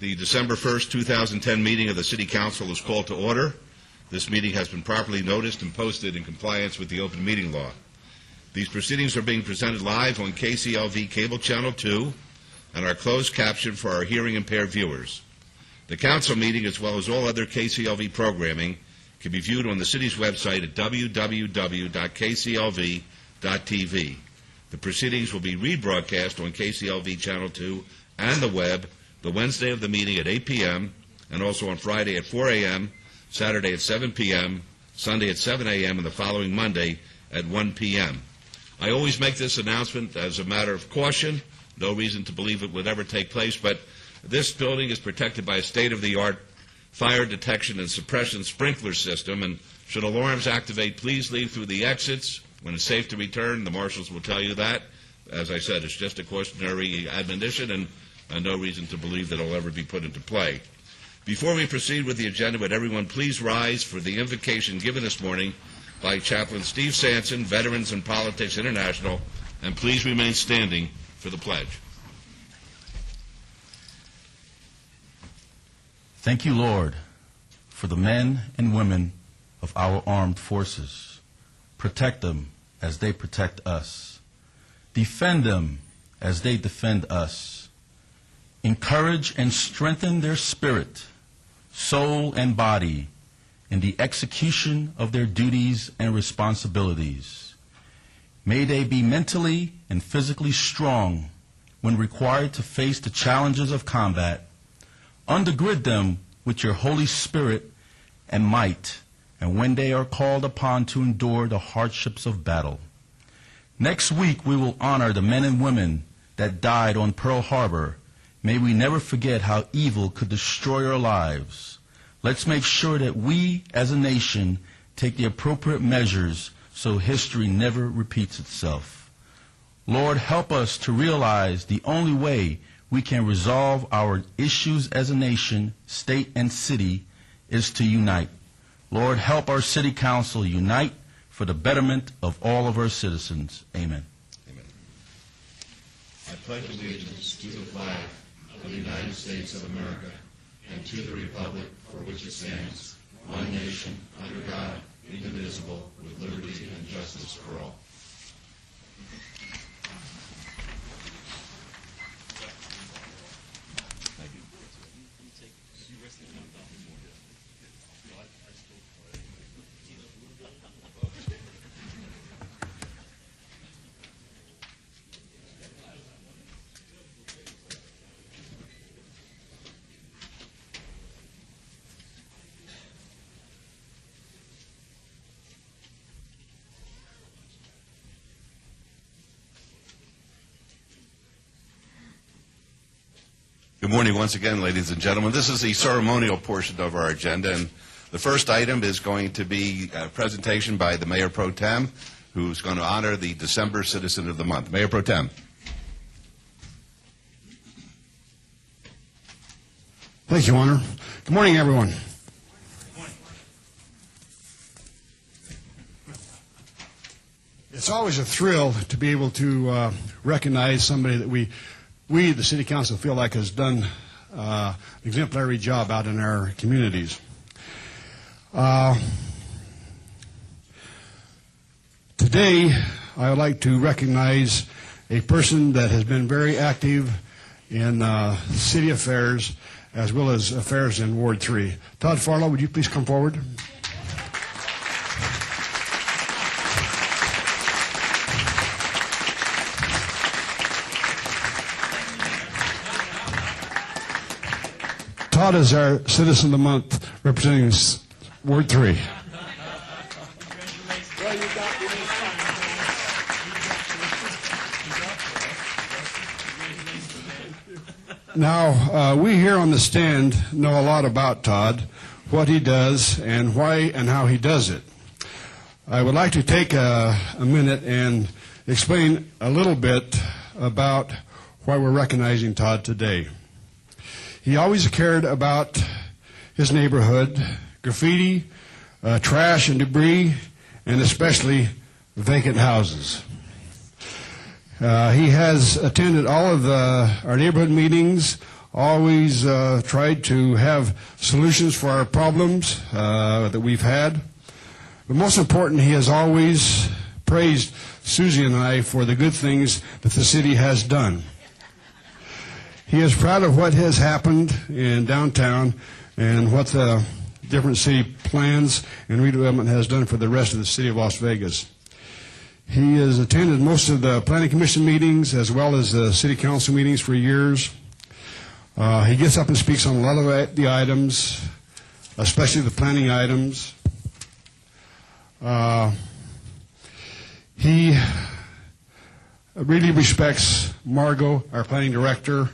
The December 1st, 2010 meeting of the City Council is called to order. This meeting has been properly noticed and posted in compliance with the open meeting law. These proceedings are being presented live on KCLV Cable Channel 2 and are closed captioned for our hearing impaired viewers. The council meeting, as well as all other KCLV programming, can be viewed on the city's website at www.kclv.tv. The proceedings will be rebroadcast on KCLV Channel 2 and the web the Wednesday of the meeting at 8 p.m. and also on Friday at 4 a.m., Saturday at 7 p.m., Sunday at 7 a.m., and the following Monday at 1 p.m. I always make this announcement as a matter of caution. No reason to believe it would ever take place, but this building is protected by a state-of-the-art fire detection and suppression sprinkler system, and should alarms activate, please leave through the exits. When it's safe to return, the marshals will tell you that. As I said, it's just a cautionary admonition, and no reason to believe that it'll ever be put into play. Before we proceed with the agenda, would everyone please rise for the invocation given this morning by Chaplain Steve Sanson, Veterans and Politics International, and please remain standing for the pledge. Thank you, Lord, for the men and women of our armed forces. Protect them as they protect us. Defend them as they defend us. Encourage and strengthen their spirit, soul, and body in the execution of their duties and responsibilities. May they be mentally and physically strong when required to face the challenges of combat. Undergird them with your Holy Spirit and might, and when they are called upon to endure the hardships of battle. Next week, we will honor the men and women that died on Pearl Harbor. May we never forget how evil could destroy our lives. Let's make sure that we, as a nation, take the appropriate measures so history never repeats itself. Lord, help us to realize the only way we can resolve our issues as a nation, state, and city is to unite. Lord, help our city council unite for the betterment of all of our citizens. Amen. Amen. I pledge allegiance to the flag of the United States of America and to the republic for which it stands, one nation, under God, indivisible, with liberty and justice for all. Good morning once again, ladies and gentlemen. This is the ceremonial portion of our agenda, and the first item is going to be a presentation by the Mayor Pro Tem, who's going to honor the December Citizen of the Month. Mayor Pro Tem. Thank you, Honor. Good morning, everyone. Good morning. It's always a thrill to be able to recognize somebody that we, the City Council, feel like has done an exemplary job out in our communities. Today, I would like to recognize a person that has been very active in city affairs as well as affairs in Ward 3. Todd Farlow, would you please come forward? Todd is our Citizen of the Month representing Ward 3. Now, we here on the stand know a lot about Todd, what he does, and why and how he does it. I would like to take a minute and explain a little bit about why we're recognizing Todd today. He always cared about his neighborhood, graffiti, trash and debris, and especially vacant houses. He has attended all of our neighborhood meetings, always tried to have solutions for our problems that we've had. But most important, he has always praised Susie and I for the good things that the city has done. He is proud of what has happened in downtown and what the different city plans and redevelopment has done for the rest of the city of Las Vegas. He has attended most of the Planning Commission meetings as well as the City Council meetings for years. He gets up and speaks on a lot of the items, especially the planning items. He really respects Margot, our planning director,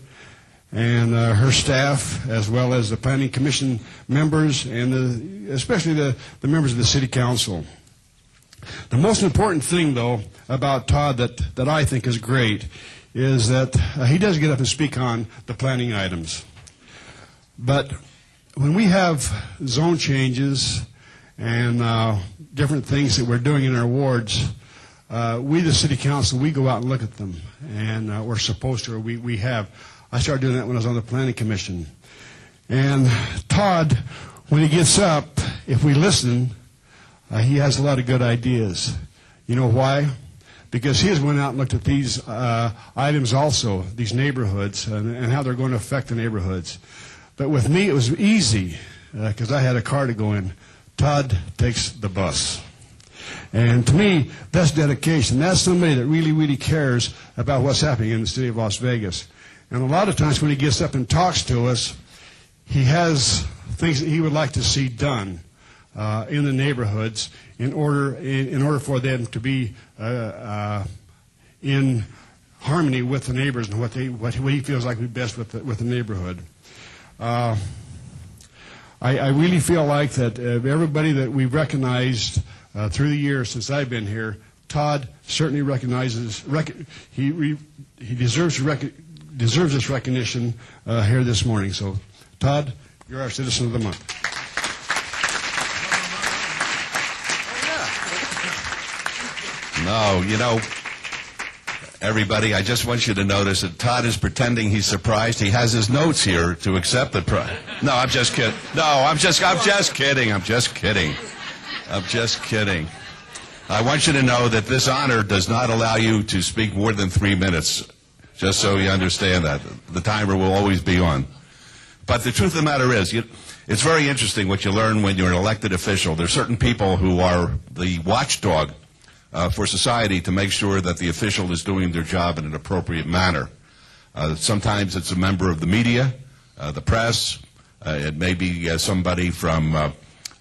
and her staff, as well as the Planning Commission members, and especially the members of the City Council. The most important thing, though, about Todd that I think is great is that he does get up and speak on the planning items. But when we have zone changes and different things that we're doing in our wards, we, the City Council, we go out and look at them, and we're supposed to, or we have. I started doing that when I was on the Planning Commission. And Todd, when he gets up, if we listen, he has a lot of good ideas. You know why? Because he has went out and looked at these items also, these neighborhoods, and how they're going to affect the neighborhoods. But with me, it was easy, because I had a car to go in. Todd takes the bus. And to me, that's dedication. That's somebody that really, really cares about what's happening in the city of Las Vegas. And a lot of times when he gets up and talks to us, he has things that he would like to see done in the neighborhoods in order for them to be in harmony with the neighbors and what he feels like would be best with the neighborhood. I really feel like that everybody that we've recognized through the years since I've been here, Todd certainly recognizes he deserves this recognition here this morning. So, Todd, you're our Citizen of the Month. No, you know, everybody, I just want you to notice that Todd is pretending he's surprised. He has his notes here to accept the prize. No, I'm just kidding. No, I'm just kidding. I'm just kidding. I want you to know that this honor does not allow you to speak more than 3 minutes, just so you understand that. The timer will always be on. But the truth of the matter is, it's very interesting what you learn when you're an elected official. There are certain people who are the watchdog for society to make sure that the official is doing their job in an appropriate manner. Sometimes it's a member of the media, the press. It may be somebody from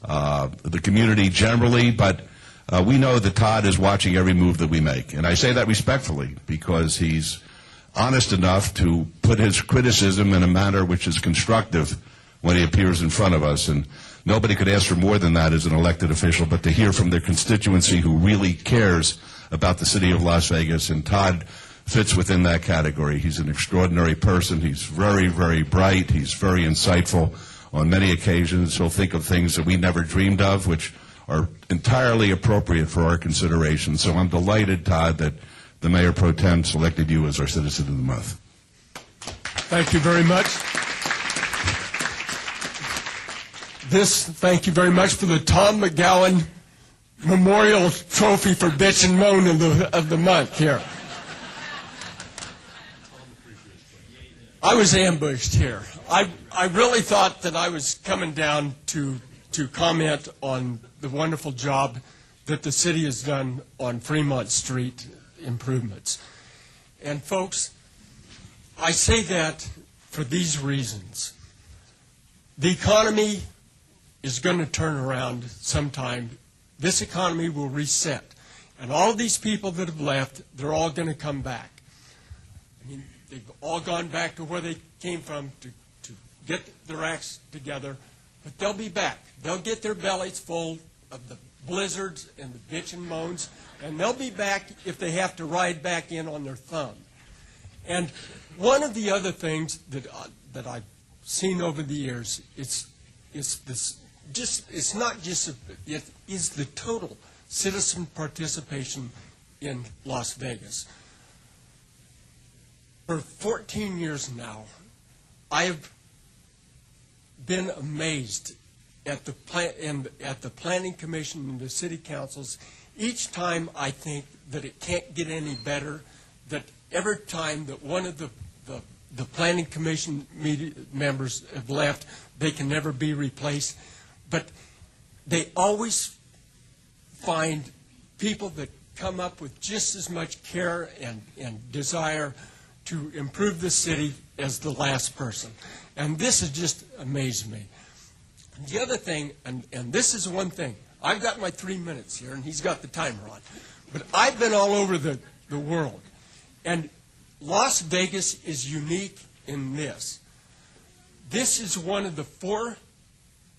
the community generally, but we know that Todd is watching every move that we make. And I say that respectfully because he's honest enough to put his criticism in a manner which is constructive when he appears in front of us. And nobody could ask for more than that as an elected official, but to hear from their constituency who really cares about the city of Las Vegas. And Todd fits within that category. He's an extraordinary person. He's very, very bright. He's very insightful. On many occasions, he'll think of things that we never dreamed of, which are entirely appropriate for our consideration. So I'm delighted, Todd, that the Mayor Pro Tem selected you as our Citizen of the Month. Thank you very much. Thank you very much for the Tom McGowan Memorial Trophy for Bitch and Moan of the month here. I was ambushed here. I really thought that I was coming down to comment on the wonderful job that the city has done on Fremont Street improvements. And folks, I say that for these reasons. The economy is going to turn around sometime. This economy will reset. And all of these people that have left, they're all going to come back. I mean, they've all gone back to where they came from to get their acts together, but they'll be back. They'll get their bellies full of the blizzards and the bitch and moans, and they'll be back if they have to ride back in on their thumb. And one of the other things that I've seen over the years is the total citizen participation in Las Vegas. For 14 years now, I've been amazed at the Planning Commission and the city councils. Each time I think that it can't get any better, that every time that one of the Planning Commission members have left, they can never be replaced. But they always find people that come up with just as much care and desire to improve the city as the last person. And this has just amazed me. The other thing, and this is one thing, I've got my 3 minutes here, and he's got the timer on, but I've been all over the world. And Las Vegas is unique in this. This is one of the 4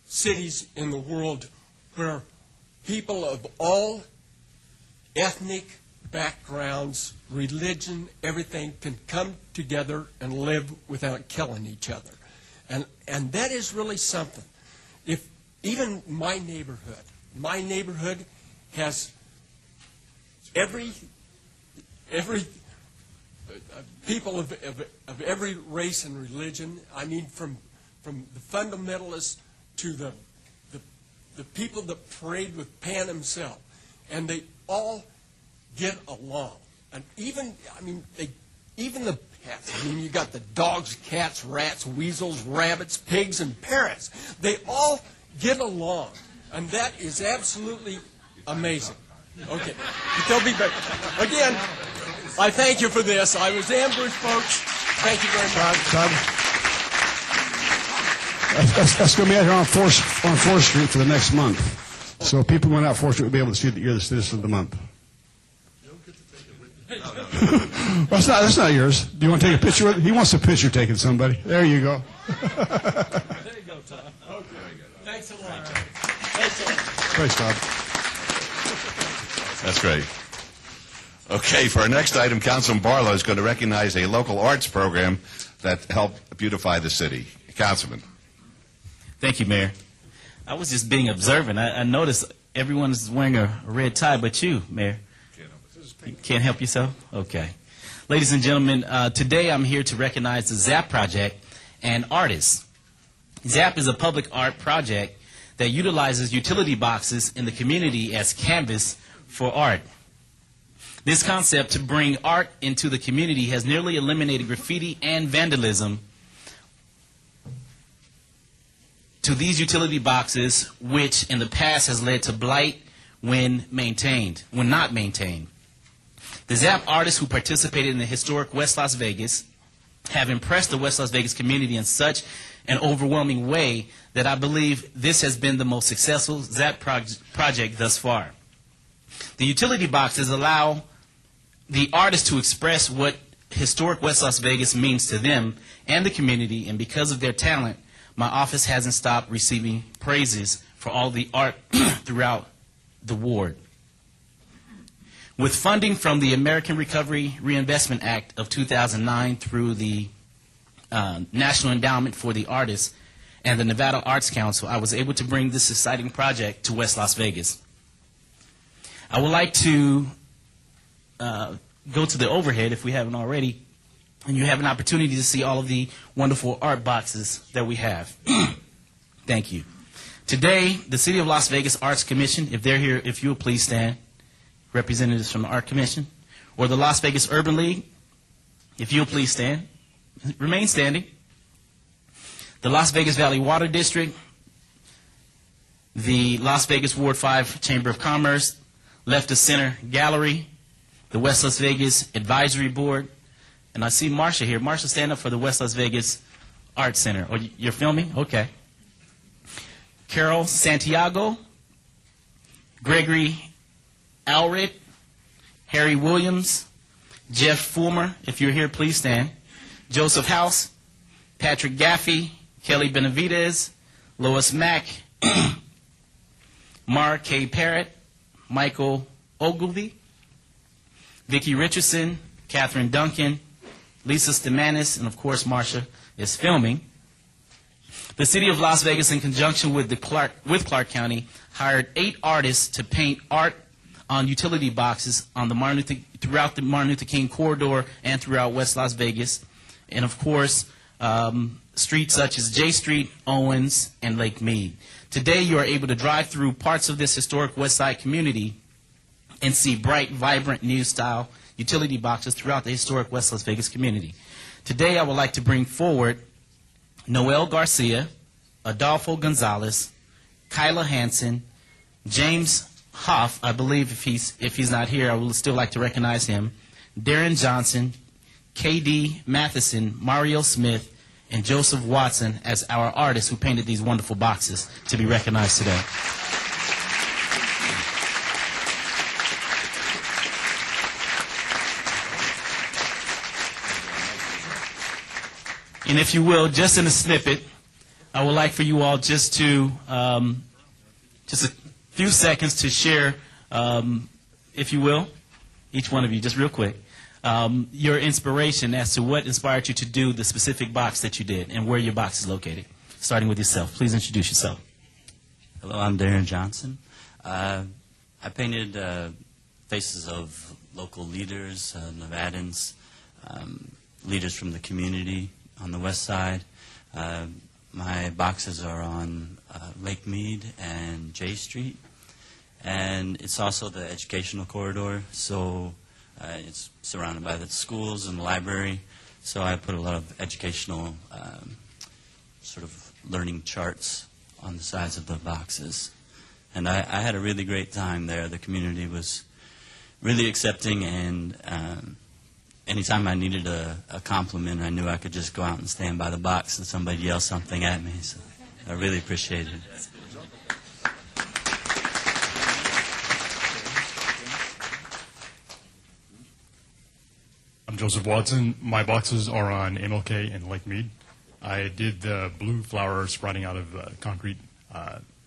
cities in the world where people of all ethnic backgrounds, religion, everything can come together and live without killing each other. And that is really something. If even my neighborhood has every people of every race and religion. I mean, from the fundamentalists to the people that prayed with Pan himself, and they all get along. And even the pets. I mean, you got the dogs, cats, rats, weasels, rabbits, pigs, and parrots. They all get along, and that is absolutely amazing. Okay, but they'll be better. Again, I thank you for this. I was ambushed, folks. Thank you very much. Todd. That's going to be out here on 4th Street for the next month. So people going out 4th Street will be able to see that you're the citizen of the month. Well, that's not yours. Do you want to take a picture with it? He wants a picture taken, somebody. There you go. There you go, Todd. Okay. Thanks a lot. Thanks, Todd. That's great. Okay, for our next item, Councilman Barlow is going to recognize a local arts program that helped beautify the city. Councilman. Thank you, Mayor. I was just being observant. I noticed everyone is wearing a red tie but you, Mayor. You can't help yourself? Okay. Ladies and gentlemen, today I'm here to recognize the ZAP project and artists. ZAP is a public art project that utilizes utility boxes in the community as canvas for art. This concept to bring art into the community has nearly eliminated graffiti and vandalism to these utility boxes, which in the past has led to blight when not maintained. The ZAP artists who participated in the historic West Las Vegas have impressed the West Las Vegas community in such an overwhelming way that I believe this has been the most successful ZAP project thus far. The utility boxes allow the artists to express what historic West Las Vegas means to them and the community, and because of their talent, my office hasn't stopped receiving praises for all the art throughout the ward. With funding from the American Recovery Reinvestment Act of 2009 through the National Endowment for the Artists and the Nevada Arts Council, I was able to bring this exciting project to West Las Vegas. I would like to go to the overhead, if we haven't already, and you have an opportunity to see all of the wonderful art boxes that we have. Thank you. Today, the City of Las Vegas Arts Commission, if they're here, if you will please stand, representatives from the Art Commission, or the Las Vegas Urban League, if you'll please stand, remain standing. The Las Vegas Valley Water District, the Las Vegas Ward 5 Chamber of Commerce, Left of Center Gallery, the West Las Vegas Advisory Board, and I see Marsha here. Marsha, stand up for the West Las Vegas Arts Center. Oh, you're filming? Okay. Carol Santiago, Gregory Alred, Harry Williams, Jeff Fulmer, if you're here, please stand. Joseph House, Patrick Gaffey, Kelly Benavidez, Lois Mack, Mara K. Parrott, Michael Ogilvie, Vicki Richardson, Catherine Duncan, Lisa Stemanis, and of course Marsha is filming. The City of Las Vegas, in conjunction with Clark County, hired 8 artists to paint art on utility boxes on the throughout the Martin Luther King corridor and throughout West Las Vegas. And of course, streets such as J Street, Owens, and Lake Mead. Today, you are able to drive through parts of this historic West Side community and see bright, vibrant, new-style utility boxes throughout the historic West Las Vegas community. Today, I would like to bring forward Noel Garcia, Adolfo Gonzalez, Kyla Hansen, James Hoff, I believe if he's not here, I would still like to recognize him, Darren Johnson, K.D. Matheson, Mario Smith, and Joseph Watson as our artists who painted these wonderful boxes to be recognized today. And if you will, just in a snippet, I would like for you all just to, just a few seconds to share, if you will, each one of you, just real quick, your inspiration as to what inspired you to do the specific box that you did and where your box is located. Starting with yourself. Please introduce yourself. Hello, I'm Darren Johnson. I painted faces of local leaders, Nevadans, leaders from the community on the west side. My boxes are on Lake Mead and J Street, and it's also the educational corridor, so it's surrounded by the schools and the library, so I put a lot of educational sort of learning charts on the sides of the boxes. And I had a really great time there. The community was really accepting, and anytime I needed a compliment, I knew I could just go out and stand by the box and somebody yell something at me. So I really appreciated it. I'm Joseph Watson. My boxes are on MLK and Lake Mead. I did the blue flower sprouting out of concrete.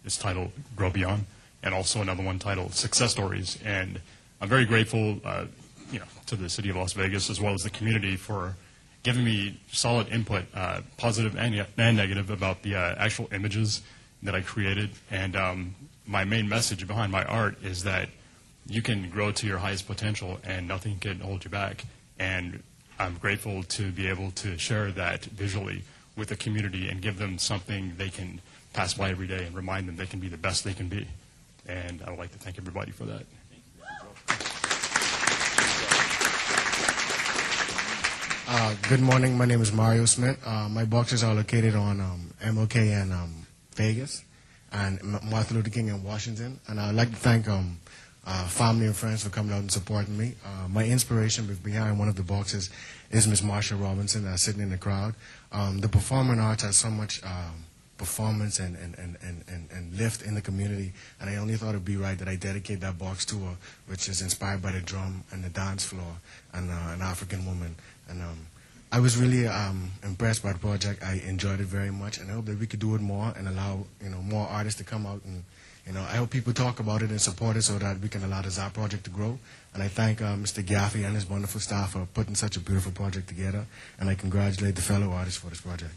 It's titled Grow Beyond, and also another one titled Success Stories. And I'm very grateful to the city of Las Vegas as well as the community for giving me solid input, positive and negative, about the actual images that I created. And my main message behind my art is that you can grow to your highest potential and nothing can hold you back. And I'm grateful to be able to share that visually with the community and give them something they can pass by every day and remind them they can be the best they can be. And I would like to thank everybody for that. Good morning. My name is Mario Smith. My boxes are located on MLK and Vegas, and Martin Luther King in Washington. And I'd like to thank family and friends for coming out and supporting me. My inspiration behind one of the boxes is Miss Marsha Robinson, sitting in the crowd. The performing arts has so much performance and lift in the community, and I only thought it would be right that I dedicate that box to her, which is inspired by the drum and the dance floor and an African woman. And I was really impressed by the project. I enjoyed it very much, and I hope that we could do it more and allow more artists to come out. And I hope people talk about it and support it so that we can allow the ZAP project to grow. And I thank Mr. Gaffey and his wonderful staff for putting such a beautiful project together, and I congratulate the fellow artists for this project.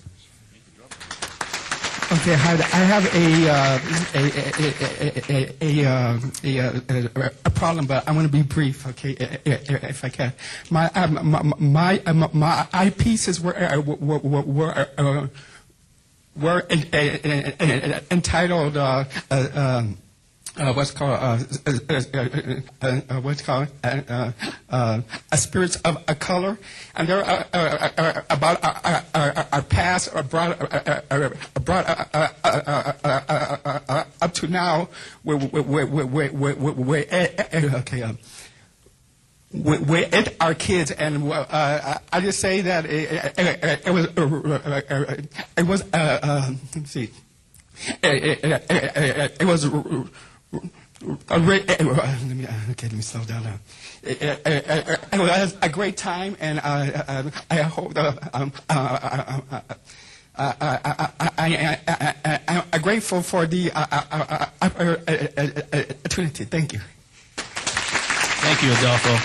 Okay, I have a problem, but I want to be brief. Okay, if I can. My eyepieces were entitled a spirits of a color, and they're about our past, brought up to now. With our kids, and I just say that it was let's see, it was. Let me slow down now. It was a great time, and I hope I'm grateful for the opportunity. Thank you. Thank you, Adolfo.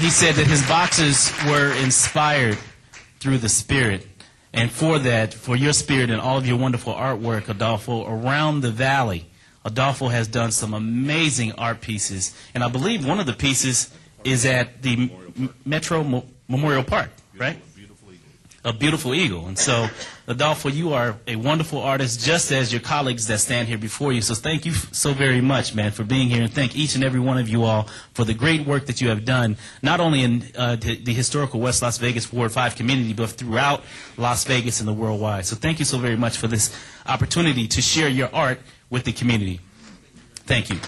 He said that his boxes were inspired through the Spirit. And for that, for your spirit and all of your wonderful artwork, Adolfo, around the valley, Adolfo has done some amazing art pieces. And I believe one of the pieces is at the Metro Memorial Park, right? A beautiful eagle. And so, Adolfo, you are a wonderful artist, just as your colleagues that stand here before you. So thank you so very much, man, for being here. And thank each and every one of you all for the great work that you have done, not only in the historical West Las Vegas Ward 5 community, but throughout Las Vegas and the worldwide. So thank you so very much for this opportunity to share your art with the community. Thank you.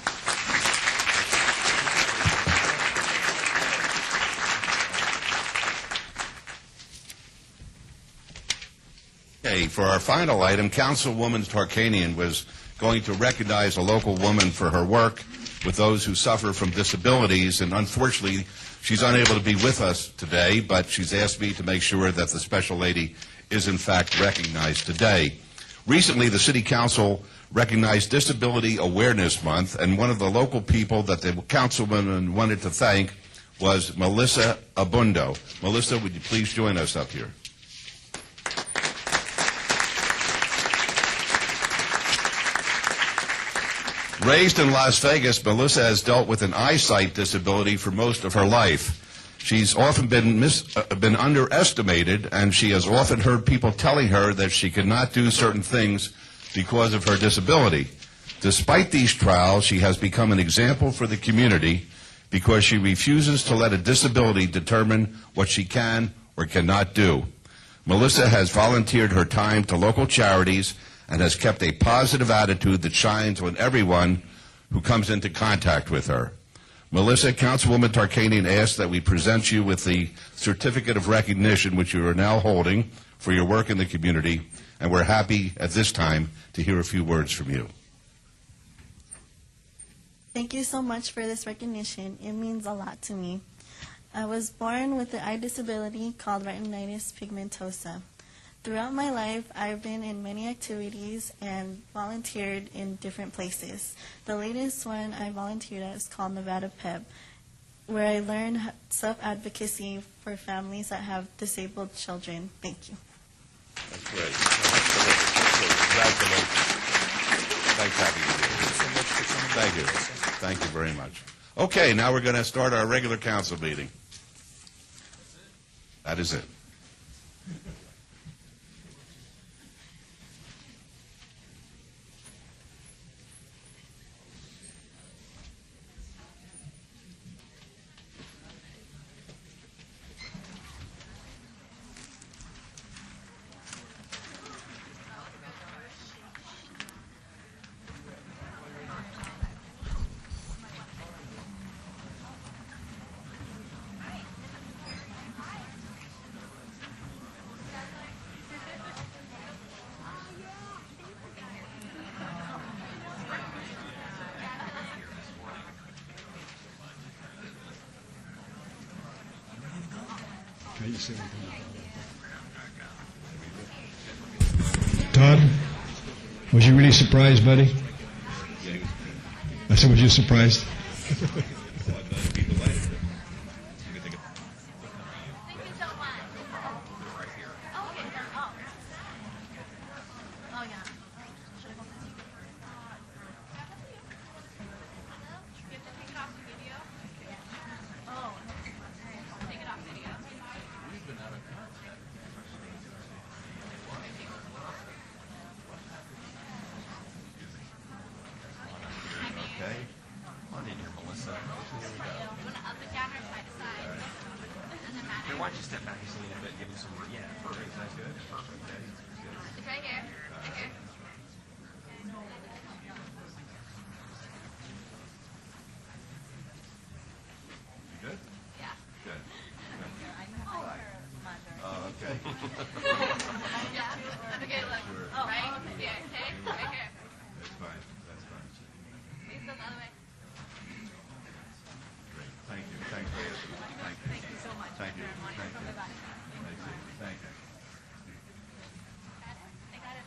Okay, for our final item, Councilwoman Tarkanian was going to recognize a local woman for her work with those who suffer from disabilities, and unfortunately, she's unable to be with us today, but she's asked me to make sure that the special lady is in fact recognized today. Recently, the City Council recognized Disability Awareness Month, and one of the local people that the councilwoman wanted to thank was Melissa Abundo. Melissa, would you please join us up here? Raised in Las Vegas, Melissa has dealt with an eyesight disability for most of her life. She's often been underestimated, and she has often heard people telling her that she cannot do certain things because of her disability. Despite these trials, she has become an example for the community because she refuses to let a disability determine what she can or cannot do. Melissa has volunteered her time to local charities and has kept a positive attitude that shines on everyone who comes into contact with her. Melissa, Councilwoman Tarkanian asks that we present you with the certificate of recognition which you are now holding for your work in the community, and we're happy at this time to hear a few words from you. Thank you so much for this recognition. It means a lot to me. I was born with an eye disability called retinitis pigmentosa. Throughout my life, I've been in many activities and volunteered in different places. The latest one I volunteered at is called Nevada PEP, where I learned self-advocacy for families that have disabled children. Thank you. That's great. Congratulations. Thanks for having you here. Thank you. Thank you very much. Okay, now we're going to start our regular council meeting. That is it. Todd, was you really surprised, buddy? I said, was you surprised? Why don't you step back just a little bit, give him some, yeah, perfect, that's good, perfect, okay, that's good. It's right here, right here. You good? Yeah. Good. I know her mother. Oh, okay. Yeah, that's a good look. Oh, right here, okay, right here. That's fine, that's fine. Please go the other way. Great, thank you, thanks for asking. Thank you. Thank you so much. Thank you, thank you. Bye-bye. Thank you. I got it.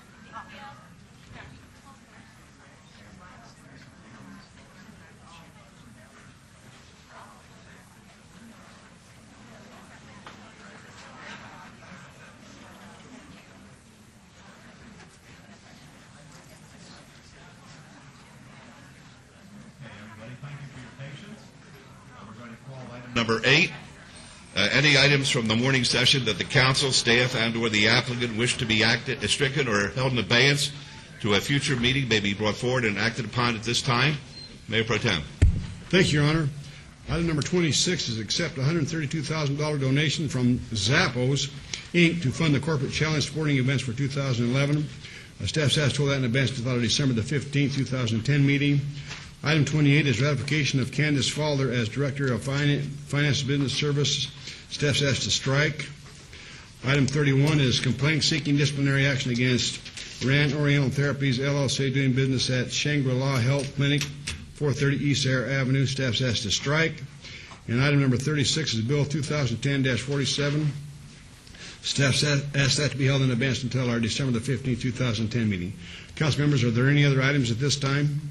Number 8, Any items from the morning session that the council, staff, and/or the applicant wish to be stricken or held in abeyance to a future meeting may be brought forward and acted upon at this time. Mayor Pro Tem. Thank you, Your Honor. Item number 26 is accept a $132,000 donation from Zappos, Inc. to fund the Corporate Challenge sporting events for 2011. Staff has told that in advance to the December the 15th, 2010 meeting. Item 28 is ratification of Candace Falder as Director of Finance and Business Service. Staff asked to strike. Item 31 is complaint seeking disciplinary action against Rand Oriental Therapies, LLC, doing business at Shangri-La Health Clinic, 430 East Air Avenue. Staff asked to strike. And item number 36 is Bill 2010-47. Staff asked that to be held in advance until our December the 15th, 2010 meeting. Council members, are there any other items at this time?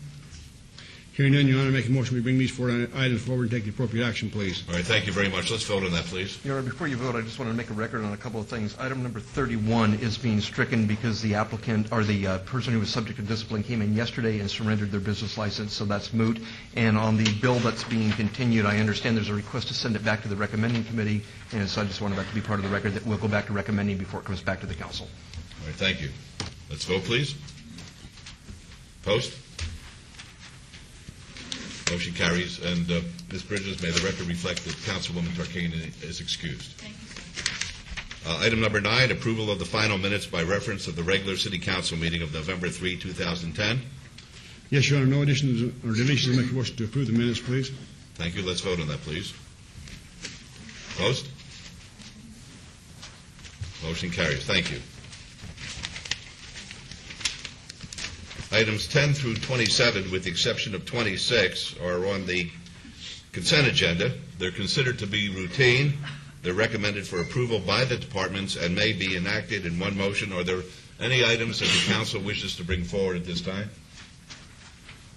Hearing none, Your Honor, make a motion we bring these four items forward and take the appropriate action, please. All right, thank you very much. Let's vote on that, please. Your Honor, before you vote, I just want to make a record on a couple of things. Item number 31 is being stricken because the applicant, or the person who was subject to discipline, came in yesterday and surrendered their business license, so that's moot. And on the bill that's being continued, I understand there's a request to send it back to the recommending committee, and so I just wanted that to be part of the record that we'll go back to recommending before it comes back to the council. All right, thank you. Let's vote, please. Post. Motion carries. And Ms. Bridges, may the record reflect that Councilwoman Tarkanian is excused. Item number 9, approval of the final minutes by reference of the regular City Council meeting of November 3, 2010. Yes, Your Honor, no additions or deletions. Make a motion to approve the minutes, please. Thank you. Let's vote on that, please. Post. Motion carries. Thank you. Items 10 through 27, with the exception of 26, are on the consent agenda. They're considered to be routine. They're recommended for approval by the departments and may be enacted in one motion. Are there any items that the council wishes to bring forward at this time?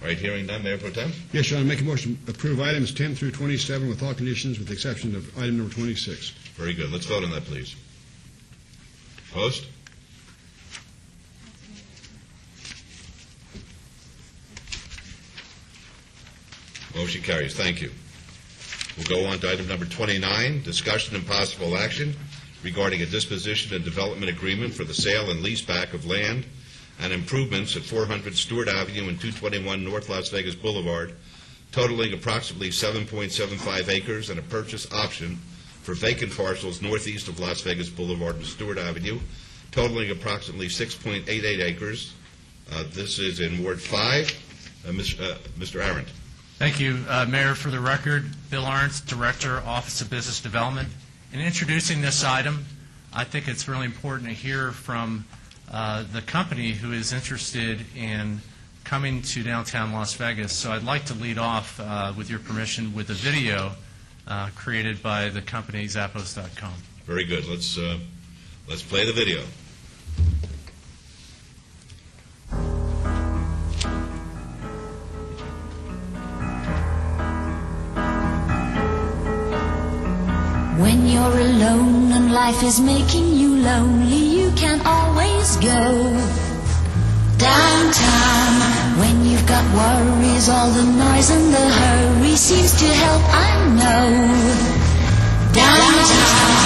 All right, hearing none, Mayor Pro Tem? Yes, Your Honor, make a motion to approve items 10 through 27 with all conditions with the exception of item number 26. Very good. Let's vote on that, please. Post. Motion carries. Thank you. We'll go on to item number 29, discussion and possible action regarding a disposition and development agreement for the sale and leaseback of land and improvements at 400 Stewart Avenue and 221 North Las Vegas Boulevard, totaling approximately 7.75 acres, and a purchase option for vacant parcels northeast of Las Vegas Boulevard and Stewart Avenue, totaling approximately 6.88 acres. This is in Ward 5. Mr. Arendt. Thank you, Mayor. For the record, Bill Arntz, Director, Office of Business Development. In introducing this item, I think it's really important to hear from the company who is interested in coming to downtown Las Vegas. So I'd like to lead off, with your permission, with a video created by the company Zappos.com. Very good. Let's play the video. When you're alone and life is making you lonely, you can always go downtown. When you've got worries, all the noise and the hurry seems to help, I know. Downtown. Downtown.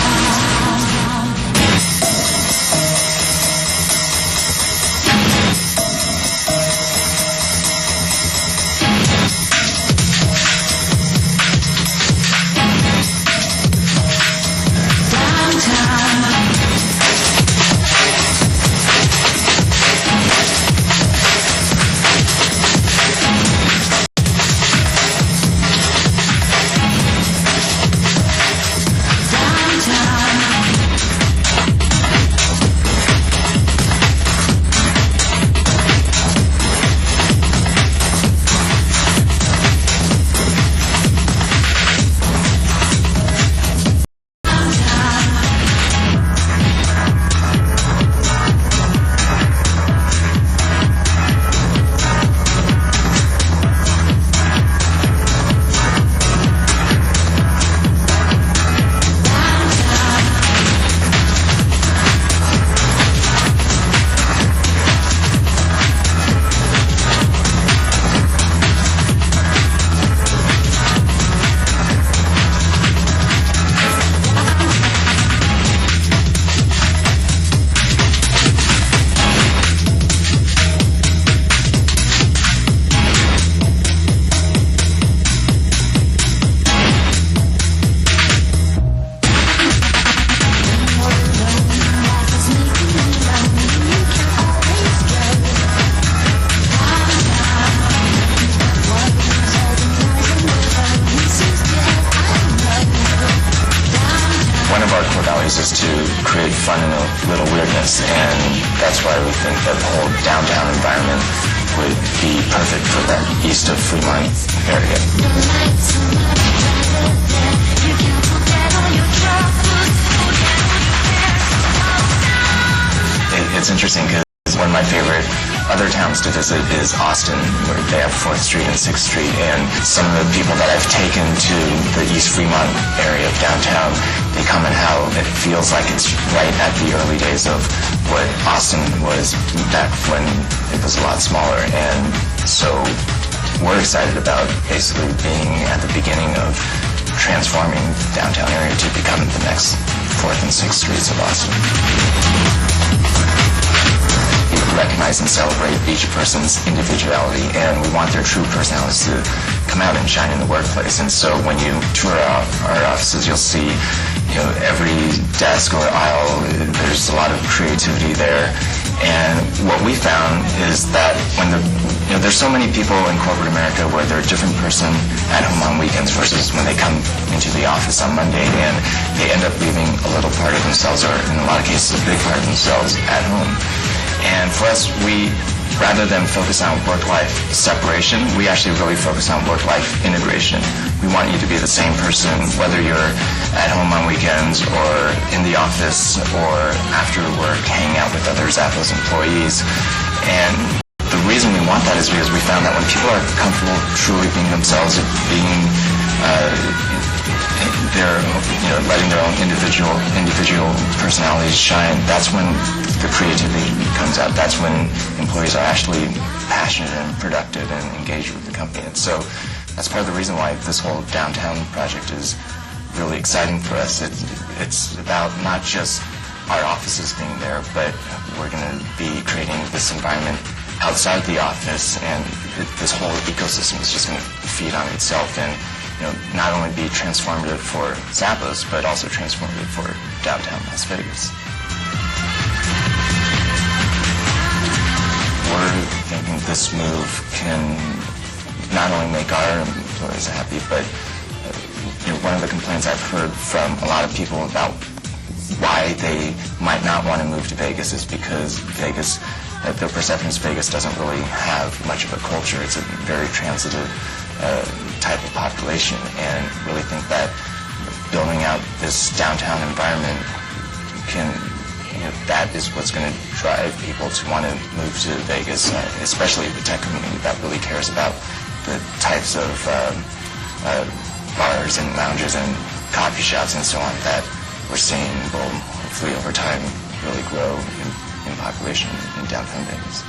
one of our core values is to create fun and a little weirdness, and that's why we think that the whole downtown environment would be perfect for that east of Fremont area. It's interesting because one of my favorite other towns to visit is Austin, where they have 4th Street and 6th Street, and some of the people that I've taken to the East Fremont area of downtown, they comment how it feels like it's right at the early days of what Austin was back when it was a lot smaller. And so we're excited about basically being at the beginning of transforming the downtown area to become the next 4th and 6th Streets of Austin. Recognize and celebrate each person's individuality, and we want their true personalities to come out and shine in the workplace. And so when you tour our offices, you'll see, every desk or aisle, there's a lot of creativity there. And what we found is that when there's so many people in corporate America where they're a different person at home on weekends versus when they come into the office on Monday, and they end up leaving a little part of themselves, or in a lot of cases a big part of themselves, at home. And for us, rather than focus on work-life separation, we actually really focus on work-life integration. We want you to be the same person, whether you're at home on weekends or in the office or after work, hanging out with other Zappos employees. And the reason we want that is because we found that when people are comfortable truly being themselves, they're letting their own individual personalities shine, that's when the creativity comes out. That's when employees are actually passionate and productive and engaged with the company. And so that's part of the reason why this whole downtown project is really exciting for us. It's about not just our offices being there, but we're going to be creating this environment outside the office, and this whole ecosystem is just going to feed on itself and not only be transformative for Zappos, but also transformative for downtown Las Vegas. We're thinking this move can not only make our employees happy, but one of the complaints I've heard from a lot of people about why they might not want to move to Vegas is because Vegas, their perception is Vegas doesn't really have much of a culture. It's a very transitive type of population, and really think that building out this downtown environment that is what's going to drive people to want to move to Vegas, especially the tech community that really cares about the types of bars and lounges and coffee shops and so on that we're seeing will hopefully over time really grow in population in downtown Vegas.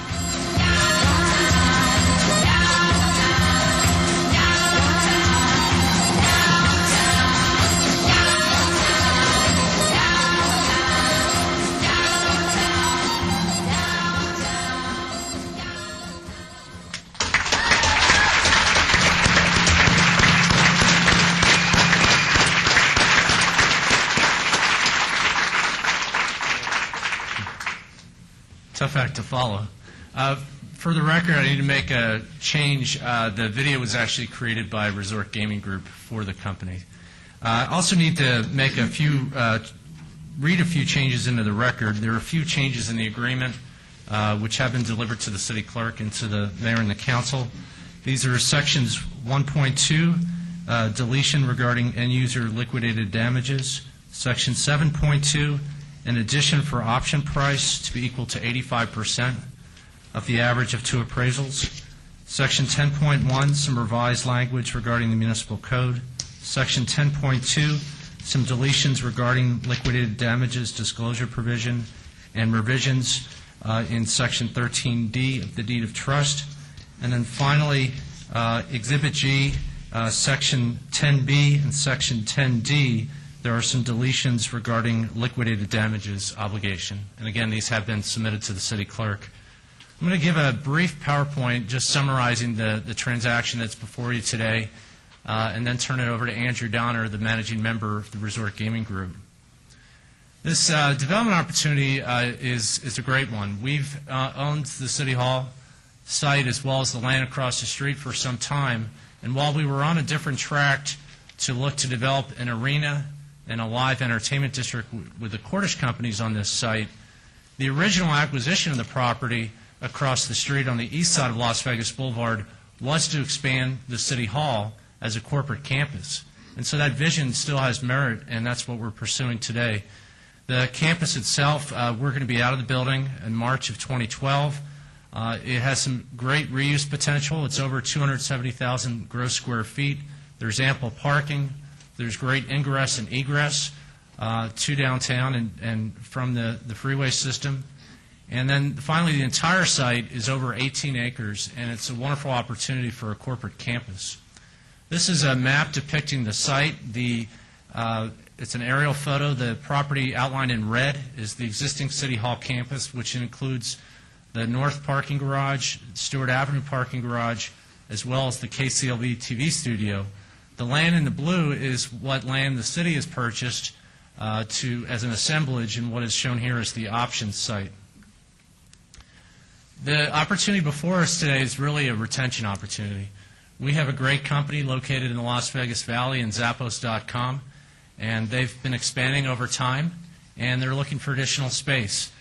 Tough act to follow. For the record, I need to make a change. The video was actually created by Resort Gaming Group for the company. I also need to make read a few changes into the record. There are a few changes in the agreement which have been delivered to the city clerk and to the mayor and the council. These are sections 1.2, deletion regarding end-user liquidated damages. Section 7.2, an addition for option price to be equal to 85% of the average of 2 appraisals. Section 10.1, some revised language regarding the municipal code. Section 10.2, some deletions regarding liquidated damages disclosure provision, and revisions in Section 13D of the Deed of Trust. And then finally, Exhibit G, Section 10B and Section 10D, there are some deletions regarding liquidated damages obligation. And again, these have been submitted to the city clerk. I'm going to give a brief PowerPoint just summarizing the transaction that's before you today, and then turn it over to Andrew Donner, the managing member of the Resort Gaming Group. This development opportunity is a great one. We've owned the City Hall site as well as the land across the street for some time, and while we were on a different track to look to develop an arena and a live entertainment district with the Cordish companies on this site. The original acquisition of the property across the street on the east side of Las Vegas Boulevard was to expand the City Hall as a corporate campus. And so that vision still has merit, and that's what we're pursuing today. The campus itself, we're going to be out of the building in March of 2012. It has some great reuse potential. It's over 270,000 gross square feet. There's ample parking. There's great ingress and egress to downtown and from the freeway system. And then finally, the entire site is over 18 acres, and it's a wonderful opportunity for a corporate campus. This is a map depicting the site. It's an aerial photo. The property outlined in red is the existing City Hall campus, which includes the North Parking Garage, Stewart Avenue Parking Garage, as well as the KCLV TV studio. The land in the blue is what land the city has purchased as an assemblage in what is shown here as the options site. The opportunity before us today is really a retention opportunity. We have a great company located in the Las Vegas Valley in Zappos.com, and they've been expanding over time, and they're looking for additional space.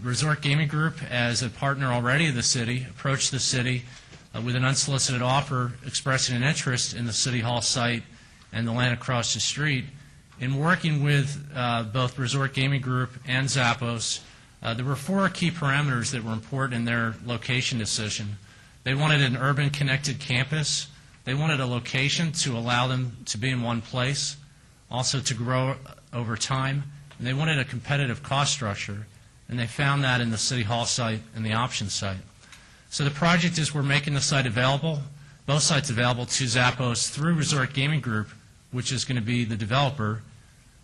Resort Gaming Group, as a partner already of the city, approached the city with an unsolicited offer expressing an interest in the City Hall site and the land across the street. In working with both Resort Gaming Group and Zappos, there were 4 key parameters that were important in their location decision. They wanted an urban connected campus. They wanted a location to allow them to be in one place, also to grow over time, and they wanted a competitive cost structure, and they found that in the City Hall site and the option site. So the project is we're making the site available, both sites available to Zappos through Resort Gaming Group, which is going to be the developer.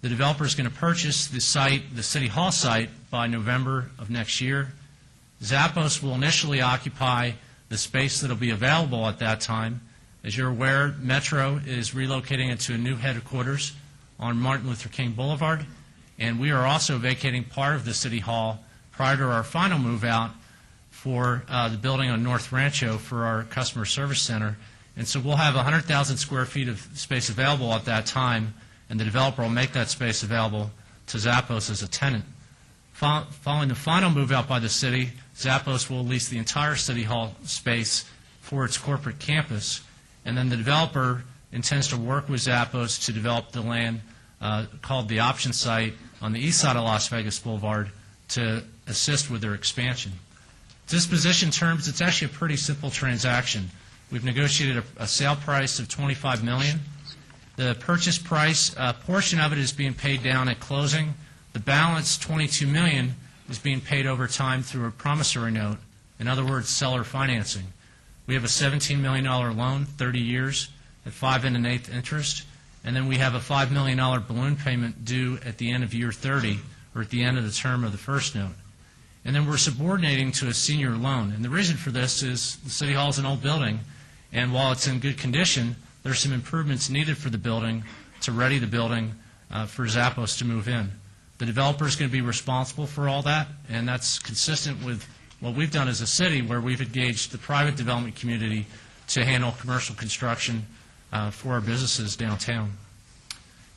The developer is going to purchase the site, the City Hall site, by November of next year. Zappos will initially occupy the space that will be available at that time. As you're aware, Metro is relocating into a new headquarters on Martin Luther King Boulevard, and we are also vacating part of the City Hall prior to our final move out for the building on North Rancho for our customer service center. And so we'll have 100,000 square feet of space available at that time, and the developer will make that space available to Zappos as a tenant. Following the final move out by the city, Zappos will lease the entire City Hall space for its corporate campus, and then the developer intends to work with Zappos to develop the land called the option site on the east side of Las Vegas Boulevard to assist with their expansion. Disposition terms, it's actually a pretty simple transaction. We've negotiated a sale price of $25 million. The purchase price, a portion of it is being paid down at closing. The balance, $22 million, is being paid over time through a promissory note. In other words, seller financing. We have a $17 million loan, 30 years, at 5 1/8 interest, and then we have a $5 million balloon payment due at the end of year 30, or at the end of the term of the first note. And then we're subordinating to a senior loan. And the reason for this is the City Hall is an old building, and while it's in good condition, there's some improvements needed for the building to ready the building for Zappos to move in. The developer is going to be responsible for all that, and that's consistent with what we've done as a city, where we've engaged the private development community to handle commercial construction for our businesses downtown.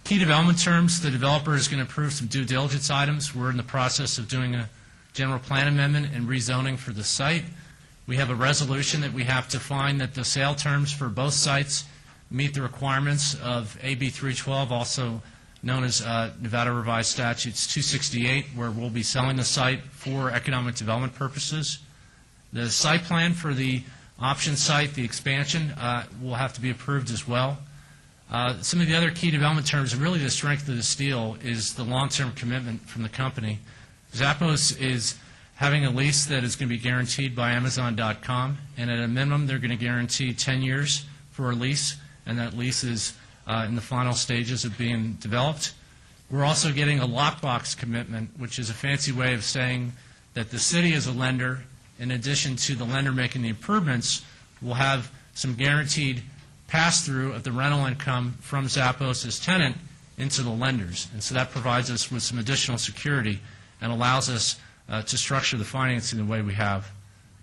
Key development terms, the developer is going to approve some due diligence items. We're in the process of doing a general plan amendment and rezoning for the site. We have a resolution that we have to find that the sale terms for both sites meet the requirements of AB 312, also known as Nevada Revised Statutes 268, where we'll be selling the site for economic development purposes. The site plan for the option site, the expansion, will have to be approved as well. Some of the other key development terms, and really the strength of this deal, is the long-term commitment from the company. Zappos is having a lease that is going to be guaranteed by Amazon.com, and at a minimum they're going to guarantee 10 years for a lease, and that lease is in the final stages of being developed. We're also getting a lockbox commitment, which is a fancy way of saying that the city as a lender, in addition to the lender making the improvements, will have some guaranteed pass-through of the rental income from Zappos as tenant into the lenders. And so that provides us with some additional security and allows us to structure the financing the way we have.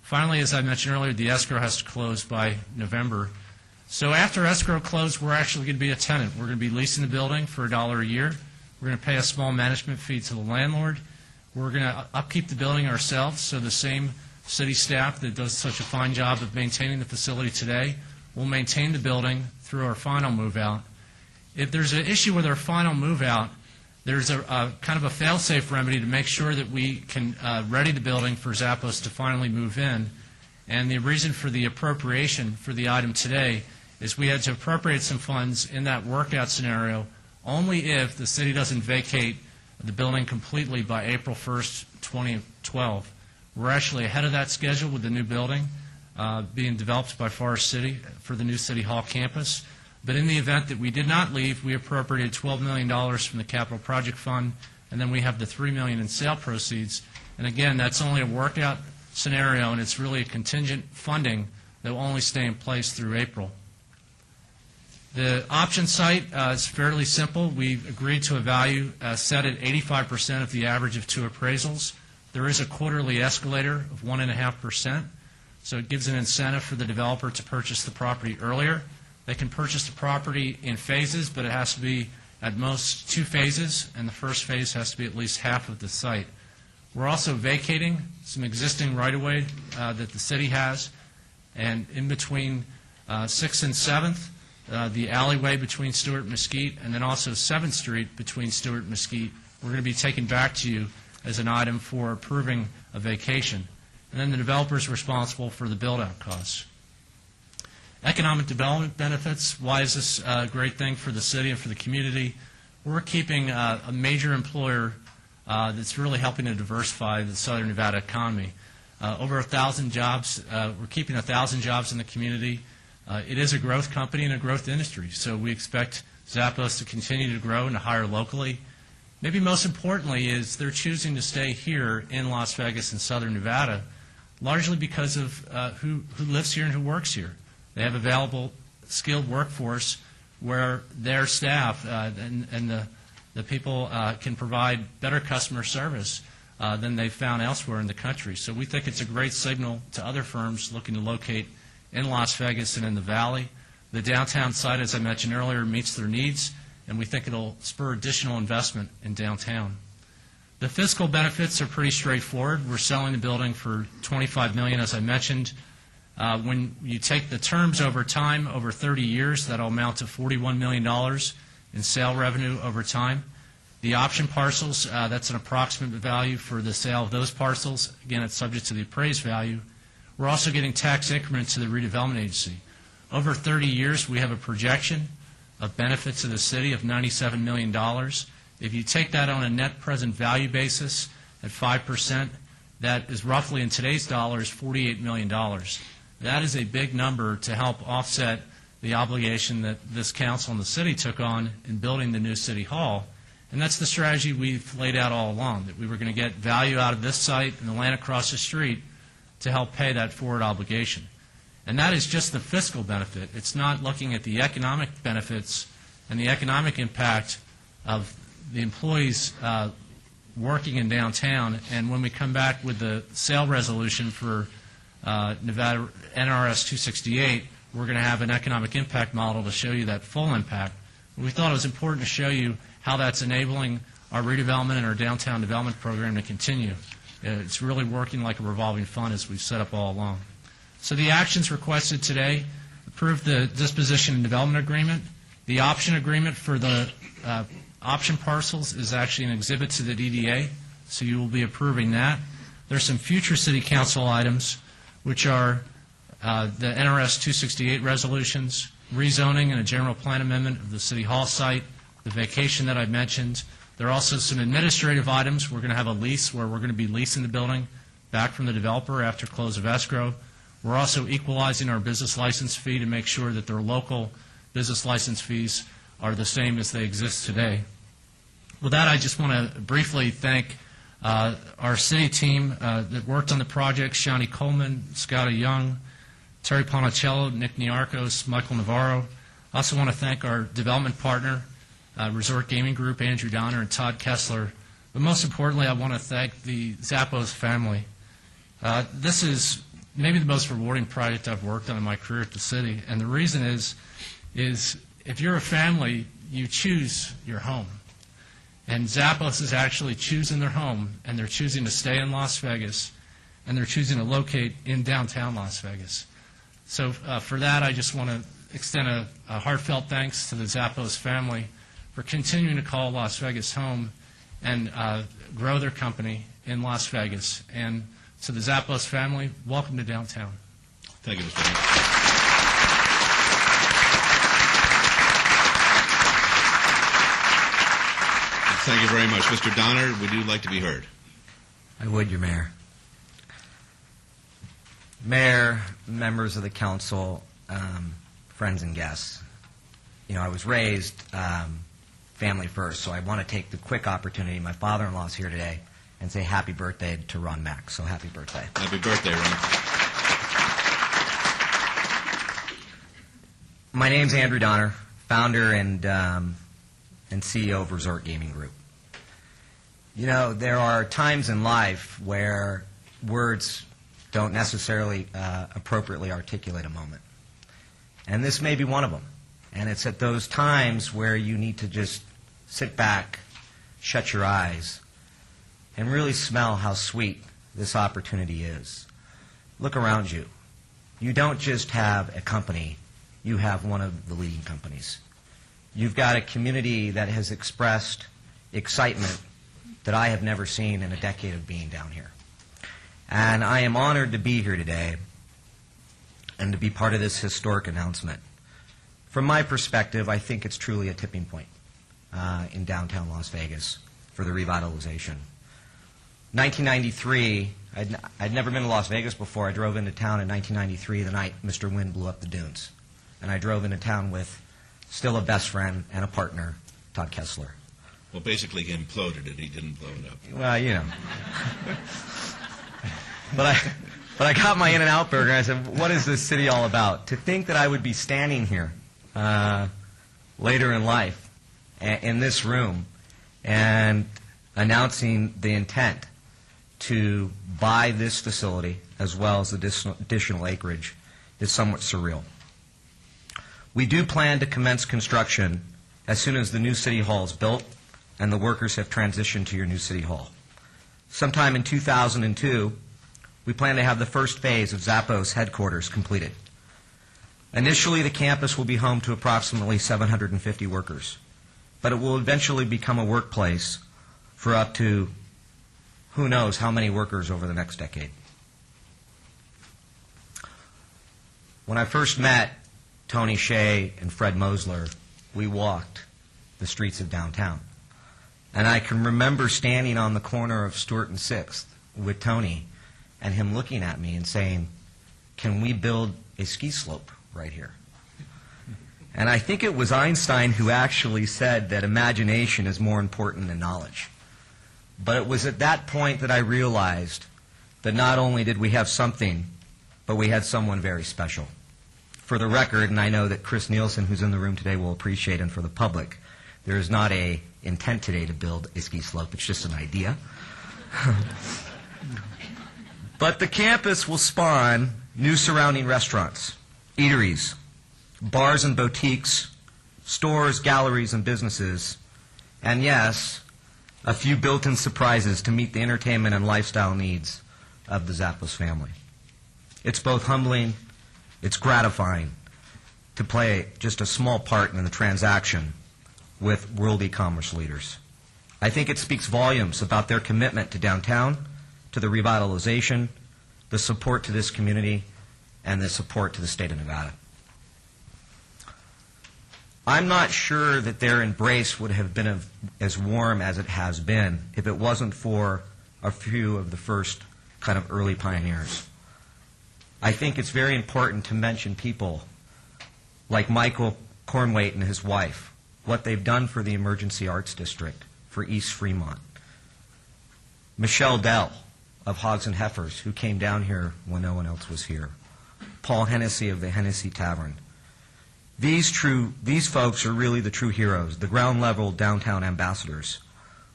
Finally, as I mentioned earlier, the escrow has to close by November. So after escrow close, we're actually going to be a tenant. We're going to be leasing the building for $1 a year. We're going to pay a small management fee to the landlord. We're going to upkeep the building ourselves, so the same city staff that does such a fine job of maintaining the facility today will maintain the building through our final move-out. If there's an issue with our final move-out, there's a kind of a fail-safe remedy to make sure that we can ready the building for Zappos to finally move in. And the reason for the appropriation for the item today is we had to appropriate some funds in that workout scenario only if the city doesn't vacate the building completely by April 1st, 2012. We're actually ahead of that schedule with the new building being developed by Forest City for the new City Hall campus. But in the event that we did not leave, we appropriated $12 million from the Capital Project Fund, and then we have the $3 million in sale proceeds. And again, that's only a workout scenario, and it's really a contingent funding that will only stay in place through April. The option site is fairly simple. We've agreed to a value set at 85% of the average of 2 appraisals. There is a quarterly escalator of 1.5%, so it gives an incentive for the developer to purchase the property earlier. They can purchase the property in phases, but it has to be at most 2 phases, and the first phase has to be at least half of the site. We're also vacating some existing right-of-way that the city has, and in between 6th and 7th, the alleyway between Stewart and Mesquite, and then also 7th Street between Stewart and Mesquite, we're going to be taking back to you as an item for approving a vacation. And then the developer is responsible for the build-out costs. Economic development benefits. Why is this a great thing for the city and for the community? We're keeping a major employer that's really helping to diversify the Southern Nevada economy. Over 1,000 jobs. We're keeping 1,000 jobs in the community. It is a growth company and a growth industry, so we expect Zappos to continue to grow and to hire locally. Maybe most importantly is they're choosing to stay here in Las Vegas and Southern Nevada, largely because of who lives here and who works here. They have available skilled workforce where their staff and the people can provide better customer service than they've found elsewhere in the country. So we think it's a great signal to other firms looking to locate in Las Vegas and in the Valley. The downtown site, as I mentioned earlier, meets their needs, and we think it'll spur additional investment in downtown. The fiscal benefits are pretty straightforward. We're selling the building for $25 million, as I mentioned. When you take the terms over time, over 30 years, that'll amount to $41 million in sale revenue over time. The option parcels, that's an approximate value for the sale of those parcels. Again, it's subject to the appraised value. We're also getting tax increments to the redevelopment agency. Over 30 years, we have a projection of benefits to the city of $97 million. If you take that on a net present value basis at 5%, that is roughly in today's dollars $48 million. That is a big number to help offset the obligation that this council and the city took on in building the new city hall. And that's the strategy we've laid out all along, that we were going to get value out of this site and the land across the street to help pay that forward obligation. And that is just the fiscal benefit. It's not looking at the economic benefits and the economic impact of the employees working in downtown. And when we come back with the sale resolution for Nevada NRS 268, we're going to have an economic impact model to show you that full impact. We thought it was important to show you how that's enabling our redevelopment and our downtown development program to continue. It's really working like a revolving fund as we've set up all along. So the actions requested today: approve the disposition and development agreement. The option agreement for the option parcels is actually an exhibit to the DDA, so you will be approving that. There's some future City Council items, which are the NRS 268 resolutions, rezoning and a general plan amendment of the City Hall site, the vacation that I mentioned. There are also some administrative items. We're going to have a lease where we're going to be leasing the building back from the developer after close of escrow. We're also equalizing our business license fee to make sure that their local business license fees are the same as they exist today. With that, I just want to briefly thank our city team that worked on the project: Shani Coleman, Scotty Young, Terry Ponicello, Nick Niarchos, Michael Navarro. I also want to thank our development partner, Resort Gaming Group, Andrew Donner and Todd Kessler. But most importantly, I want to thank the Zappos family. This is maybe the most rewarding project I've worked on in my career at the city. And the reason is if you're a family, you choose your home. And Zappos is actually choosing their home, and they're choosing to stay in Las Vegas, and they're choosing to locate in downtown Las Vegas. So for that, I just want to extend a heartfelt thanks to the Zappos family for continuing to call Las Vegas home and grow their company in Las Vegas. And to the Zappos family, welcome to downtown. Thank you, Mr. Hanks. Thank you very much. Mr. Donner, would you like to be heard? I would, Your Mayor. Mayor, members of the council, friends and guests. You know, I was raised family first, so I want to take the quick opportunity. My father-in-law's here today, and say happy birthday to Ron Mack. So happy birthday. Happy birthday, Ron. My name's Andrew Donner, founder and CEO of Resort Gaming Group. You know, there are times in life where words don't necessarily appropriately articulate a moment. And this may be one of them. And it's at those times where you need to just sit back, shut your eyes, and really smell how sweet this opportunity is. Look around you. You don't just have a company, you have one of the leading companies. You've got a community that has expressed excitement that I have never seen in a decade of being down here. And I am honored to be here today and to be part of this historic announcement. From my perspective, I think it's truly a tipping point in downtown Las Vegas for the revitalization. 1993, I'd never been to Las Vegas before. I drove into town in 1993, the night Mr. Wynn blew up the dunes. And I drove into town with still a best friend and a partner, Todd Kessler. Well, basically he imploded it. He didn't blow it up. Well, you know. But I got my In-N-Out burger and I said, what is this city all about? To think that I would be standing here later in life in this room and announcing the intent to buy this facility as well as additional acreage is somewhat surreal. We do plan to commence construction as soon as the new City Hall is built and the workers have transitioned to your new City Hall. Sometime in 2002, we plan to have the first phase of Zappos headquarters completed. Initially, the campus will be home to approximately 750 workers, but it will eventually become a workplace for up to who knows how many workers over the next decade. When I first met Tony Shea and Fred Mosler, we walked the streets of downtown. And I can remember standing on the corner of Stewart and 6th with Tony and him looking at me and saying, can we build a ski slope right here? And I think it was Einstein who actually said that imagination is more important than knowledge. But it was at that point that I realized that not only did we have something, but we had someone very special. For the record, and I know that Chris Nielsen, who's in the room today, will appreciate, and for the public, there is not an intent today to build a ski slope. It's just an idea. But the campus will spawn new surrounding restaurants, eateries, bars and boutiques, stores, galleries, and businesses, and yes, a few built-in surprises to meet the entertainment and lifestyle needs of the Zappos family. It's both humbling, it's gratifying to play just a small part in the transaction with world e-commerce leaders. I think it speaks volumes about their commitment to downtown, to the revitalization, the support to this community, and the support to the state of Nevada. I'm not sure that their embrace would have been as warm as it has been if it wasn't for a few of the first kind of early pioneers. I think it's very important to mention people like Michael Cornwaite and his wife, what they've done for the Emergency Arts District, for East Fremont. Michelle Dell of Hogs and Heifers, who came down here when no one else was here. Paul Hennessy of the Hennessy Tavern. These folks are really the true heroes, the ground-level downtown ambassadors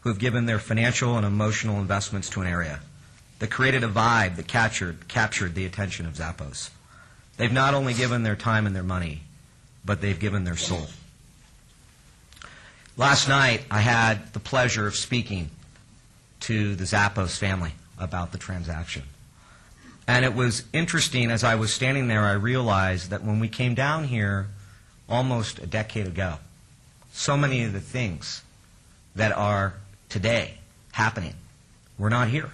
who have given their financial and emotional investments to an area that created a vibe that captured the attention of Zappos. They've not only given their time and their money, but they've given their soul. Last night, I had the pleasure of speaking to the Zappos family about the transaction. And it was interesting, as I was standing there, I realized that when we came down here almost a decade ago, so many of the things that are today happening were not here.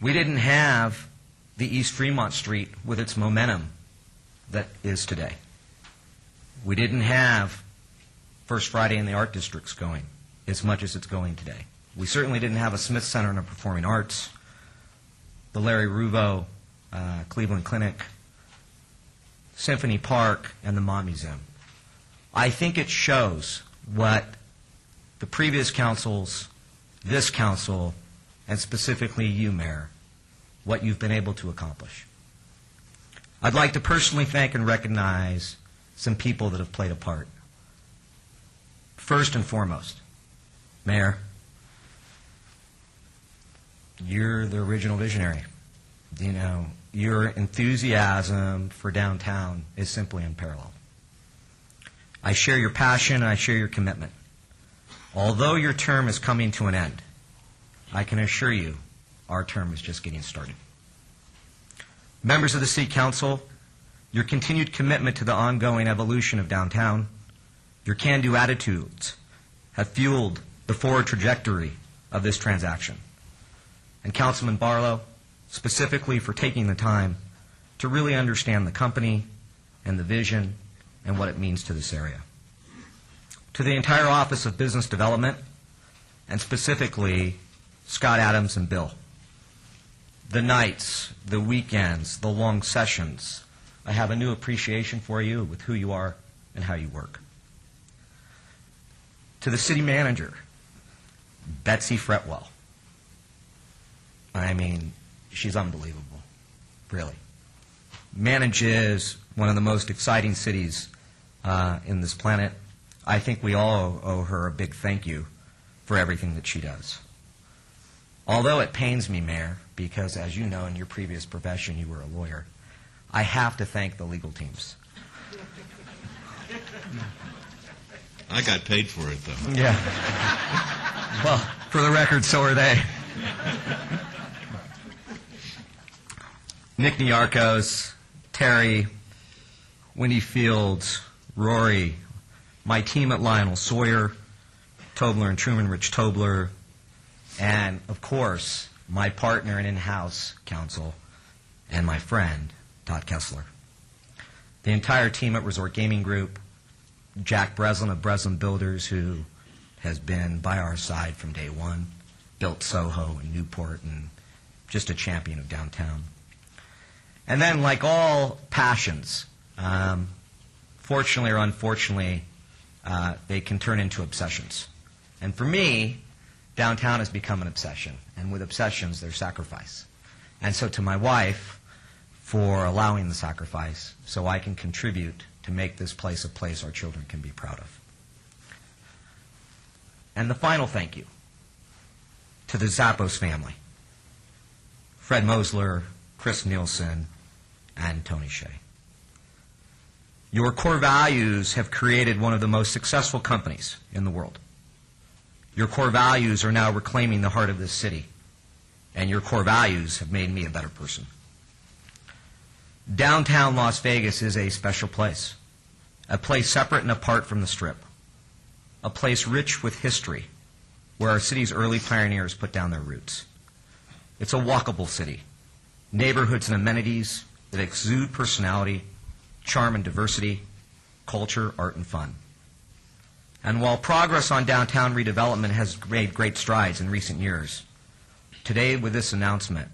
We didn't have the East Fremont Street with its momentum that is today. We didn't have First Friday in the Art Districts going as much as it's going today. We certainly didn't have a Smith Center and a Performing Arts, the Larry Ruvo Cleveland Clinic, Symphony Park, and the Mott Museum. I think it shows what the previous councils, this council, and specifically you, Mayor, what you've been able to accomplish. I'd like to personally thank and recognize some people that have played a part. First and foremost, Mayor, you're the original visionary. You know, your enthusiasm for downtown is simply unparalleled. I share your passion and I share your commitment. Although your term is coming to an end, I can assure you our term is just getting started. Members of the City Council, your continued commitment to the ongoing evolution of downtown, your can-do attitudes have fueled the forward trajectory of this transaction. And Councilman Barlow, specifically for taking the time to really understand the company and the vision and what it means to this area. To the entire Office of Business Development, and specifically Scott Adams and Bill, the nights, the weekends, the long sessions, I have a new appreciation for you with who you are and how you work. To the city manager, Betsy Fretwell. I mean, she's unbelievable, really. Manages one of the most exciting cities in this planet. I think we all owe her a big thank you for everything that she does. Although it pains me, Mayor, because as you know in your previous profession you were a lawyer, I have to thank the legal teams. I got paid for it, though. Yeah. Well, for the record, so are they. Nick Niarchos, Terry, Wendy Fields, Rory, my team at Lionel Sawyer, Tobler and Truman, Rich Tobler, and, of course, my partner and in-house counsel and my friend, Todd Kessler. The entire team at Resort Gaming Group, Jack Breslin of Breslin Builders, who has been by our side from day one, built Soho and Newport, and just a champion of downtown. And then, like all passions, fortunately or unfortunately, they can turn into obsessions. And for me, downtown has become an obsession. And with obsessions, there's sacrifice. And so to my wife, for allowing the sacrifice, so I can contribute to make this place a place our children can be proud of. And the final thank you to the Zappos family, Fred Mosler, Chris Nielsen, and Tony Shea. Your core values have created one of the most successful companies in the world. Your core values are now reclaiming the heart of this city, and your core values have made me a better person. Downtown Las Vegas is a special place, a place separate and apart from the Strip, a place rich with history, where our city's early pioneers put down their roots. It's a walkable city, neighborhoods and amenities that exude personality, charm and diversity, culture, art, and fun. And while progress on downtown redevelopment has made great strides in recent years, today with this announcement,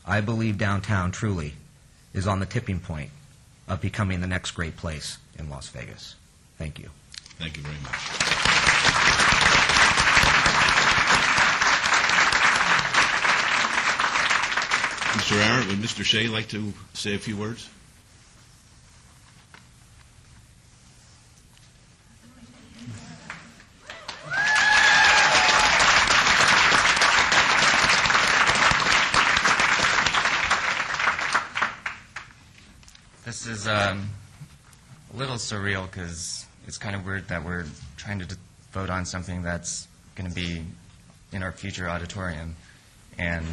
I believe downtown truly is on the tipping point of becoming the next great place in Las Vegas. Thank you. Thank you very much. Mr. Arndt, would Mr. Shea like to say a few words? This is a little surreal because it's kind of weird that we're trying to vote on something that's going to be in our future auditorium. And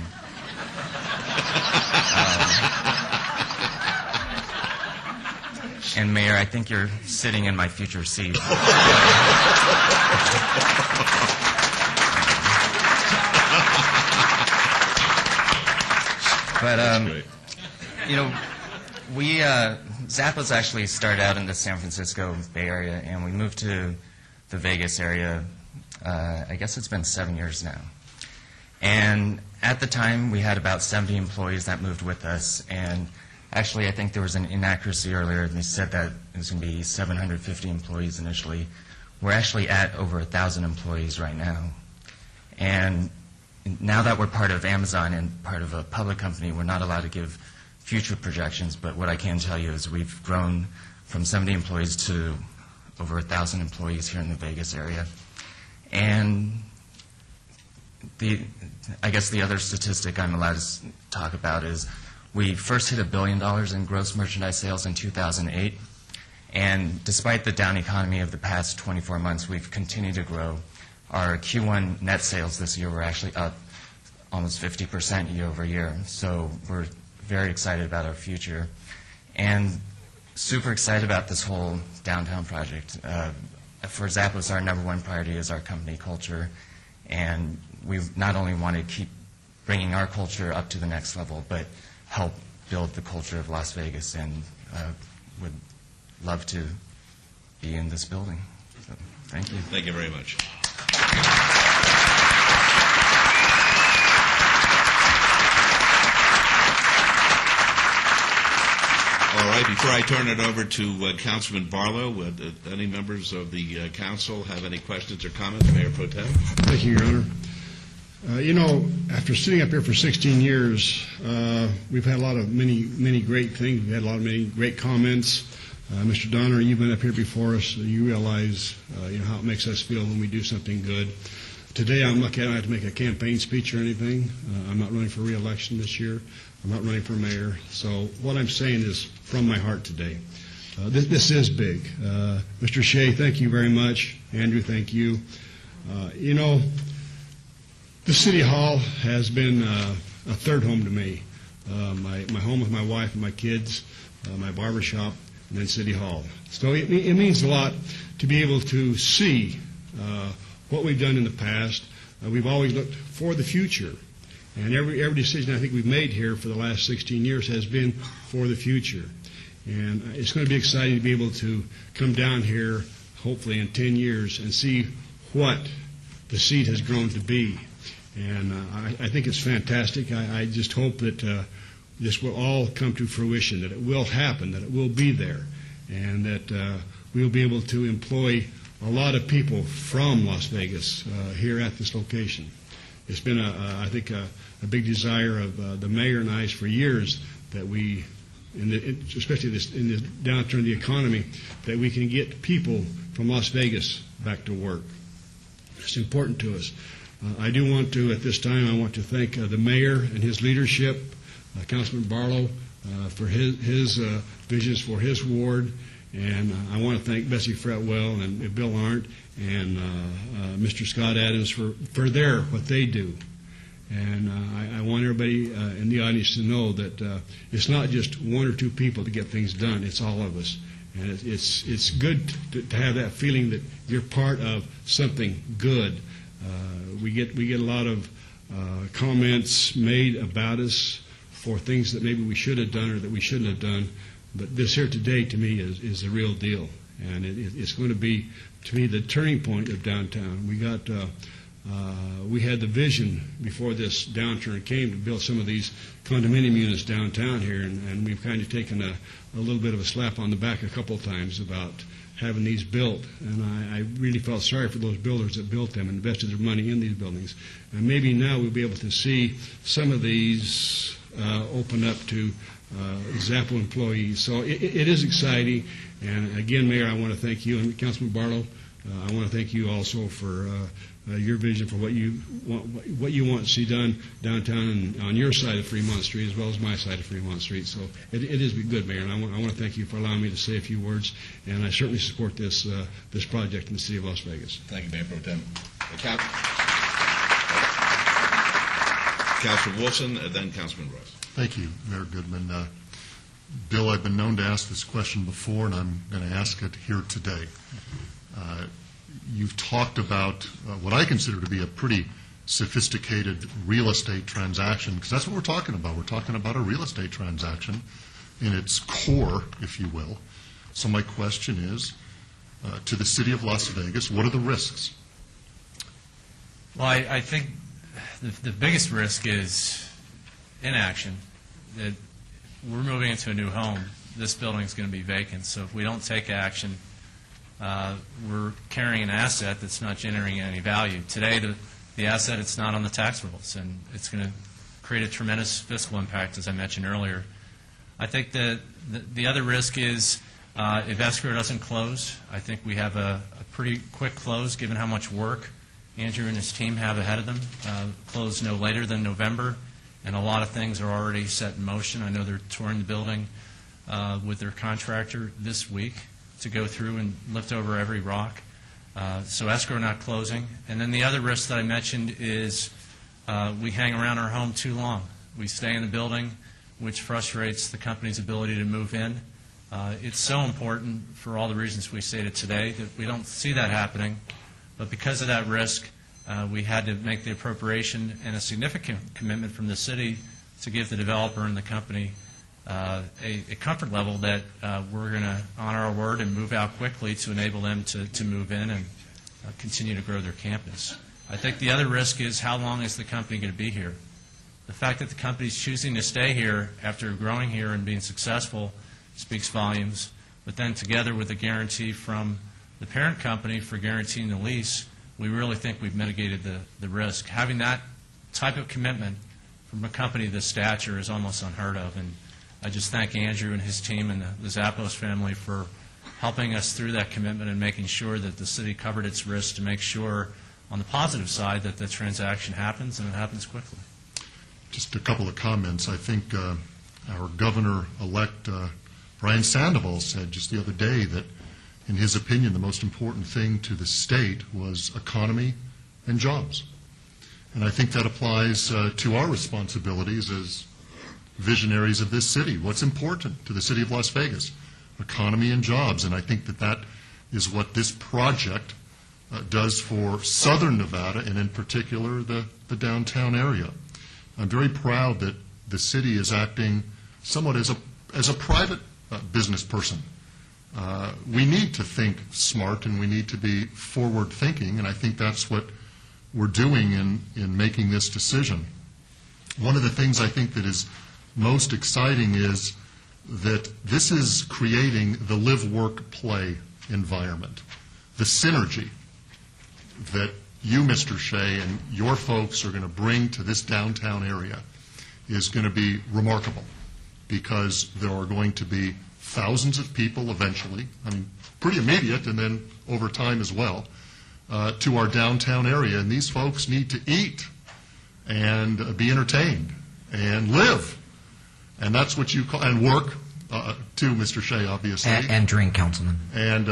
and Mayor, I think you're sitting in my future seat. But you know, we Zappos actually started out in the San Francisco Bay Area, and we moved to the Vegas area. I guess it's been 7 years now. And at the time, we had about 70 employees that moved with us. And actually, I think there was an inaccuracy earlier. They said that it was going to be 750 employees initially. We're actually at over 1,000 employees right now. And now that we're part of Amazon and part of a public company, we're not allowed to give future projections. But what I can tell you is we've grown from 70 employees to over 1,000 employees here in the Vegas area. And I guess the other statistic I'm allowed to talk about is we first hit $1 billion in gross merchandise sales in 2008. And despite the down economy of the past 24 months, we've continued to grow. Our Q1 net sales this year were actually up almost 50% year over year. So we're very excited about our future. And super excited about this whole downtown project. For Zappos, our #1 priority is our company culture. And we not only want to keep bringing our culture up to the next level, but help build the culture of Las Vegas, and would love to be in this building. So, thank you. Thank you very much. All right, before I turn it over to Councilman Barlow, any members of the council have any questions or comments? Mayor Pro Tem? Thank you, Your Honor. You know, after sitting up here for 16 years, we've had many great things. We've had many great comments. Mr. Donner, you've been up here before us. You realize how it makes us feel when we do something good. Today, I'm lucky I don't have to make a campaign speech or anything. I'm not running for re-election this year. I'm not running for mayor. So what I'm saying is from my heart today. This is big. Mr. Shea, thank you very much. Andrew, thank you. The City Hall has been a third home to me. My home with my wife and my kids, my barber shop, and then City Hall. So it means a lot to be able to see what we've done in the past. We've always looked for the future. And every decision I think we've made here for the last 16 years has been for the future. And it's going to be exciting to be able to come down here, hopefully in 10 years, and see what the seat has grown to be. And I think it's fantastic. I just hope that this will all come to fruition, that it will happen, that it will be there, and that we'll be able to employ a lot of people from Las Vegas here at this location. It's been, I think, a big desire of the mayor and I for years that we, especially in this downturn of the economy, that we can get people from Las Vegas back to work. It's important to us. I do want to, at this time, I want to thank the mayor and his leadership, Councilman Barlow, for his visions for his ward. And I want to thank Bessie Fretwell and Bill Arndt and Mr. Scott Adams for what they do. And I want everybody in the audience to know that it's not just one or two people to get things done. It's all of us. And it's good to have that feeling that you're part of something good. We get a lot of comments made about us for things that maybe we should have done or that we shouldn't have done. But this here today, to me, is the real deal. And it's going to be, to me, the turning point of downtown. We had the vision before this downturn came to build some of these condominium units downtown here, and we've kind of taken a little bit of a slap on the back a couple of times about having these built. And I really felt sorry for those builders that built them and invested their money in these buildings. And maybe now we'll be able to see some of these open up to Zappos employees. So it is exciting. And again, Mayor, I want to thank you and Councilman Barlow I want to thank you also for your vision for what you want to see done downtown and on your side of Fremont Street as well as my side of Fremont Street. So it is good, Mayor, and I want to thank you for allowing me to say a few words, and I certainly support this project in the city of Las Vegas. Thank you, Mayor Pro Tem. Councilman Wilson, and then Councilman Ross. Thank you, Mayor Goodman. Bill, I've been known to ask this question before, and I'm going to ask it here today. You've talked about what I consider to be a pretty sophisticated real estate transaction, because that's what we're talking about. We're talking about a real estate transaction in its core, if you will. So my question is, to the city of Las Vegas, what are the risks? Well, I think the biggest risk is inaction. That we're moving into a new home. This building is going to be vacant. So if we don't take action, we're carrying an asset that's not generating any value. Today, the asset, it's not on the tax rolls, and it's going to create a tremendous fiscal impact, as I mentioned earlier. I think that the other risk is if escrow doesn't close. I think we have a pretty quick close, given how much work Andrew and his team have ahead of them. Close no later than November, and a lot of things are already set in motion. I know they're touring the building with their contractor this week to go through and lift over every rock. So escrow not closing. And then the other risk that I mentioned is we hang around our home too long. We stay in the building, which frustrates the company's ability to move in. It's so important for all the reasons we stated today that we don't see that happening. But because of that risk, we had to make the appropriation and a significant commitment from the city to give the developer and the company a comfort level that we're going to honor our word and move out quickly to enable them to move in and continue to grow their campus. I think the other risk is how long is the company going to be here? The fact that the company is choosing to stay here after growing here and being successful speaks volumes, but then together with a guarantee from the parent company for guaranteeing the lease, we really think we've mitigated the risk. Having that type of commitment from a company of this stature is almost unheard of, and I just thank Andrew and his team and the Zappos family for helping us through that commitment and making sure that the city covered its risk to make sure, on the positive side, that the transaction happens and it happens quickly. Just a couple of comments. I think our governor-elect, Brian Sandoval, said just the other day that, in his opinion, the most important thing to the state was economy and jobs. And I think that applies to our responsibilities as visionaries of this city. What's important to the city of Las Vegas? Economy and jobs. And I think that that is what this project does for southern Nevada, and in particular the downtown area. I'm very proud that the city is acting somewhat as a private business person. We need to think smart, and we need to be forward-thinking, and I think that's what we're doing in making this decision. One of the things I think that is most exciting is that this is creating the live, work, play environment. The synergy that you, Mr. Shea, and your folks are going to bring to this downtown area is going to be remarkable, because there are going to be thousands of people eventually, I mean, pretty immediate, and then over time as well, to our downtown area. And these folks need to eat and be entertained and live. And that's what you call, and work, too, Mr. Shea, obviously. And drink, Councilman. And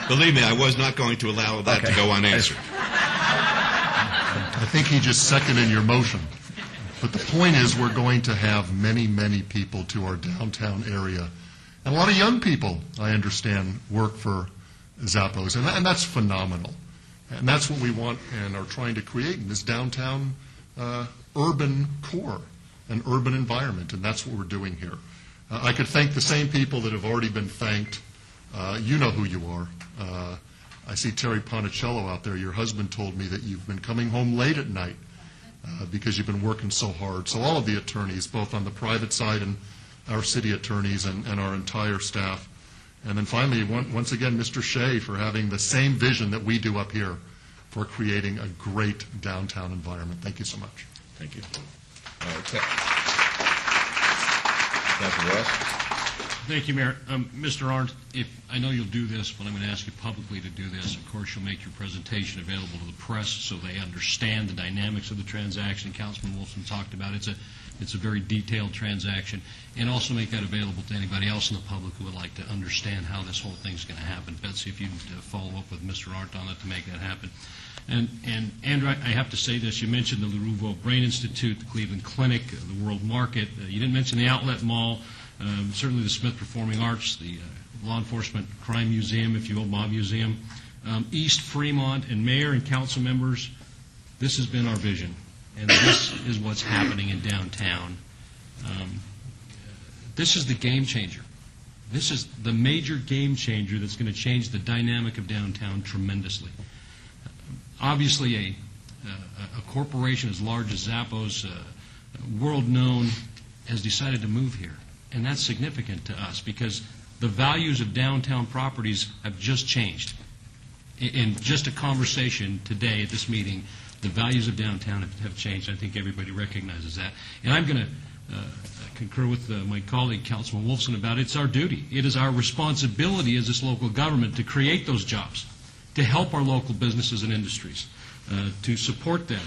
believe me, I was not going to allow that to go unanswered. I think he just seconded your motion. But the point is, we're going to have many, many people to our downtown area. And a lot of young people, I understand, work for Zappos. And that's phenomenal. And that's what we want and are trying to create in this downtown urban core, an urban environment. And that's what we're doing here. I could thank the same people that have already been thanked. You know who you are. I see Terry Ponticello out there. Your husband told me that you've been coming home late at night because you've been working so hard. So all of the attorneys, both on the private side and our city attorneys and our entire staff. And then finally, once again, Mr. Shea, for having the same vision that we do up here for creating a great downtown environment. Thank you so much. Thank you. Dr. Ross? Thank you, Mayor. Mr. Arndt, I know you'll do this, but I'm going to ask you publicly to do this. Of course, you'll make your presentation available to the press so they understand the dynamics of the transaction. Councilman Wolfson talked about it. It's a very detailed transaction, and also make that available to anybody else in the public who would like to understand how this whole thing's going to happen. Betsy, if you can follow up with Mr. Arndt on it to make that happen. And Andrew, I have to say this. You mentioned the LaRouveau Brain Institute, the Cleveland Clinic, the World Market. You didn't mention the Outlet Mall. Certainly the Smith Performing Arts, the Law Enforcement Crime Museum, if you will, Mob Museum, East Fremont, and mayor and council members. This has been our vision, and this is what's happening in downtown. This is the game changer. This is the major game changer that's going to change the dynamic of downtown tremendously. Obviously, a corporation as large as Zappos, world known, has decided to move here. And that's significant to us because the values of downtown properties have just changed. In just a conversation today at this meeting, the values of downtown have changed. I think everybody recognizes that. And I'm going to concur with my colleague, Councilman Wolfson, about it's our duty. It is our responsibility as this local government to create those jobs, to help our local businesses and industries, to support them.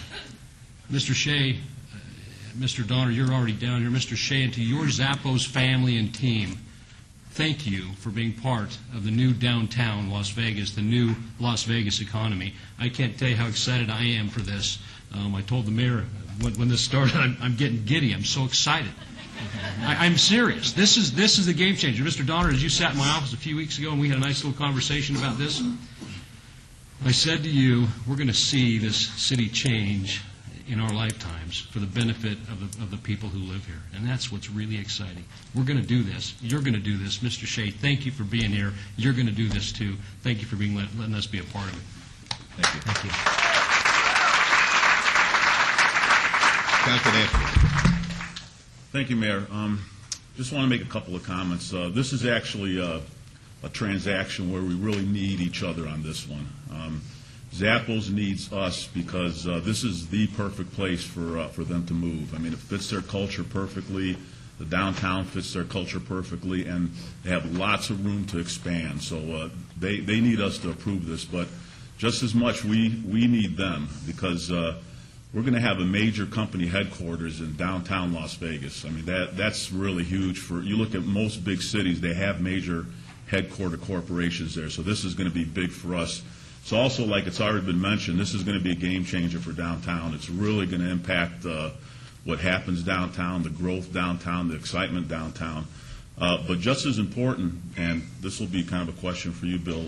Mr. Shea, Mr. Donner, you're already down here. Mr. Shea, and to your Zappos family and team, thank you for being part of the new downtown Las Vegas, the new Las Vegas economy. I can't tell you how excited I am for this. I told the mayor when this started, I'm getting giddy. I'm so excited. I'm serious. This is the game changer. Mr. Donner, as you sat in my office a few weeks ago and we had a nice little conversation about this, I said to you, we're going to see this city change in our lifetimes for the benefit of the people who live here. And that's what's really exciting. We're going to do this. You're going to do this. Mr. Shea, thank you for being here. You're going to do this too. Thank you for letting us be a part of it. Thank you. Thank you. Councilman Anthony. Thank you, Mayor. Just want to make a couple of comments. This is actually a transaction where we really need each other on this one. Zappos needs us because this is the perfect place for them to move. I mean, it fits their culture perfectly. The downtown fits their culture perfectly, and they have lots of room to expand. So they need us to approve this, but just as much we need them because we're going to have a major company headquarters in downtown Las Vegas. I mean, that's really huge. You look at most big cities, they have major headquarter corporations there. So this is going to be big for us. It's also, like it's already been mentioned, this is going to be a game changer for downtown. It's really going to impact what happens downtown, the growth downtown, the excitement downtown. But just as important, and this will be kind of a question for you, Bill,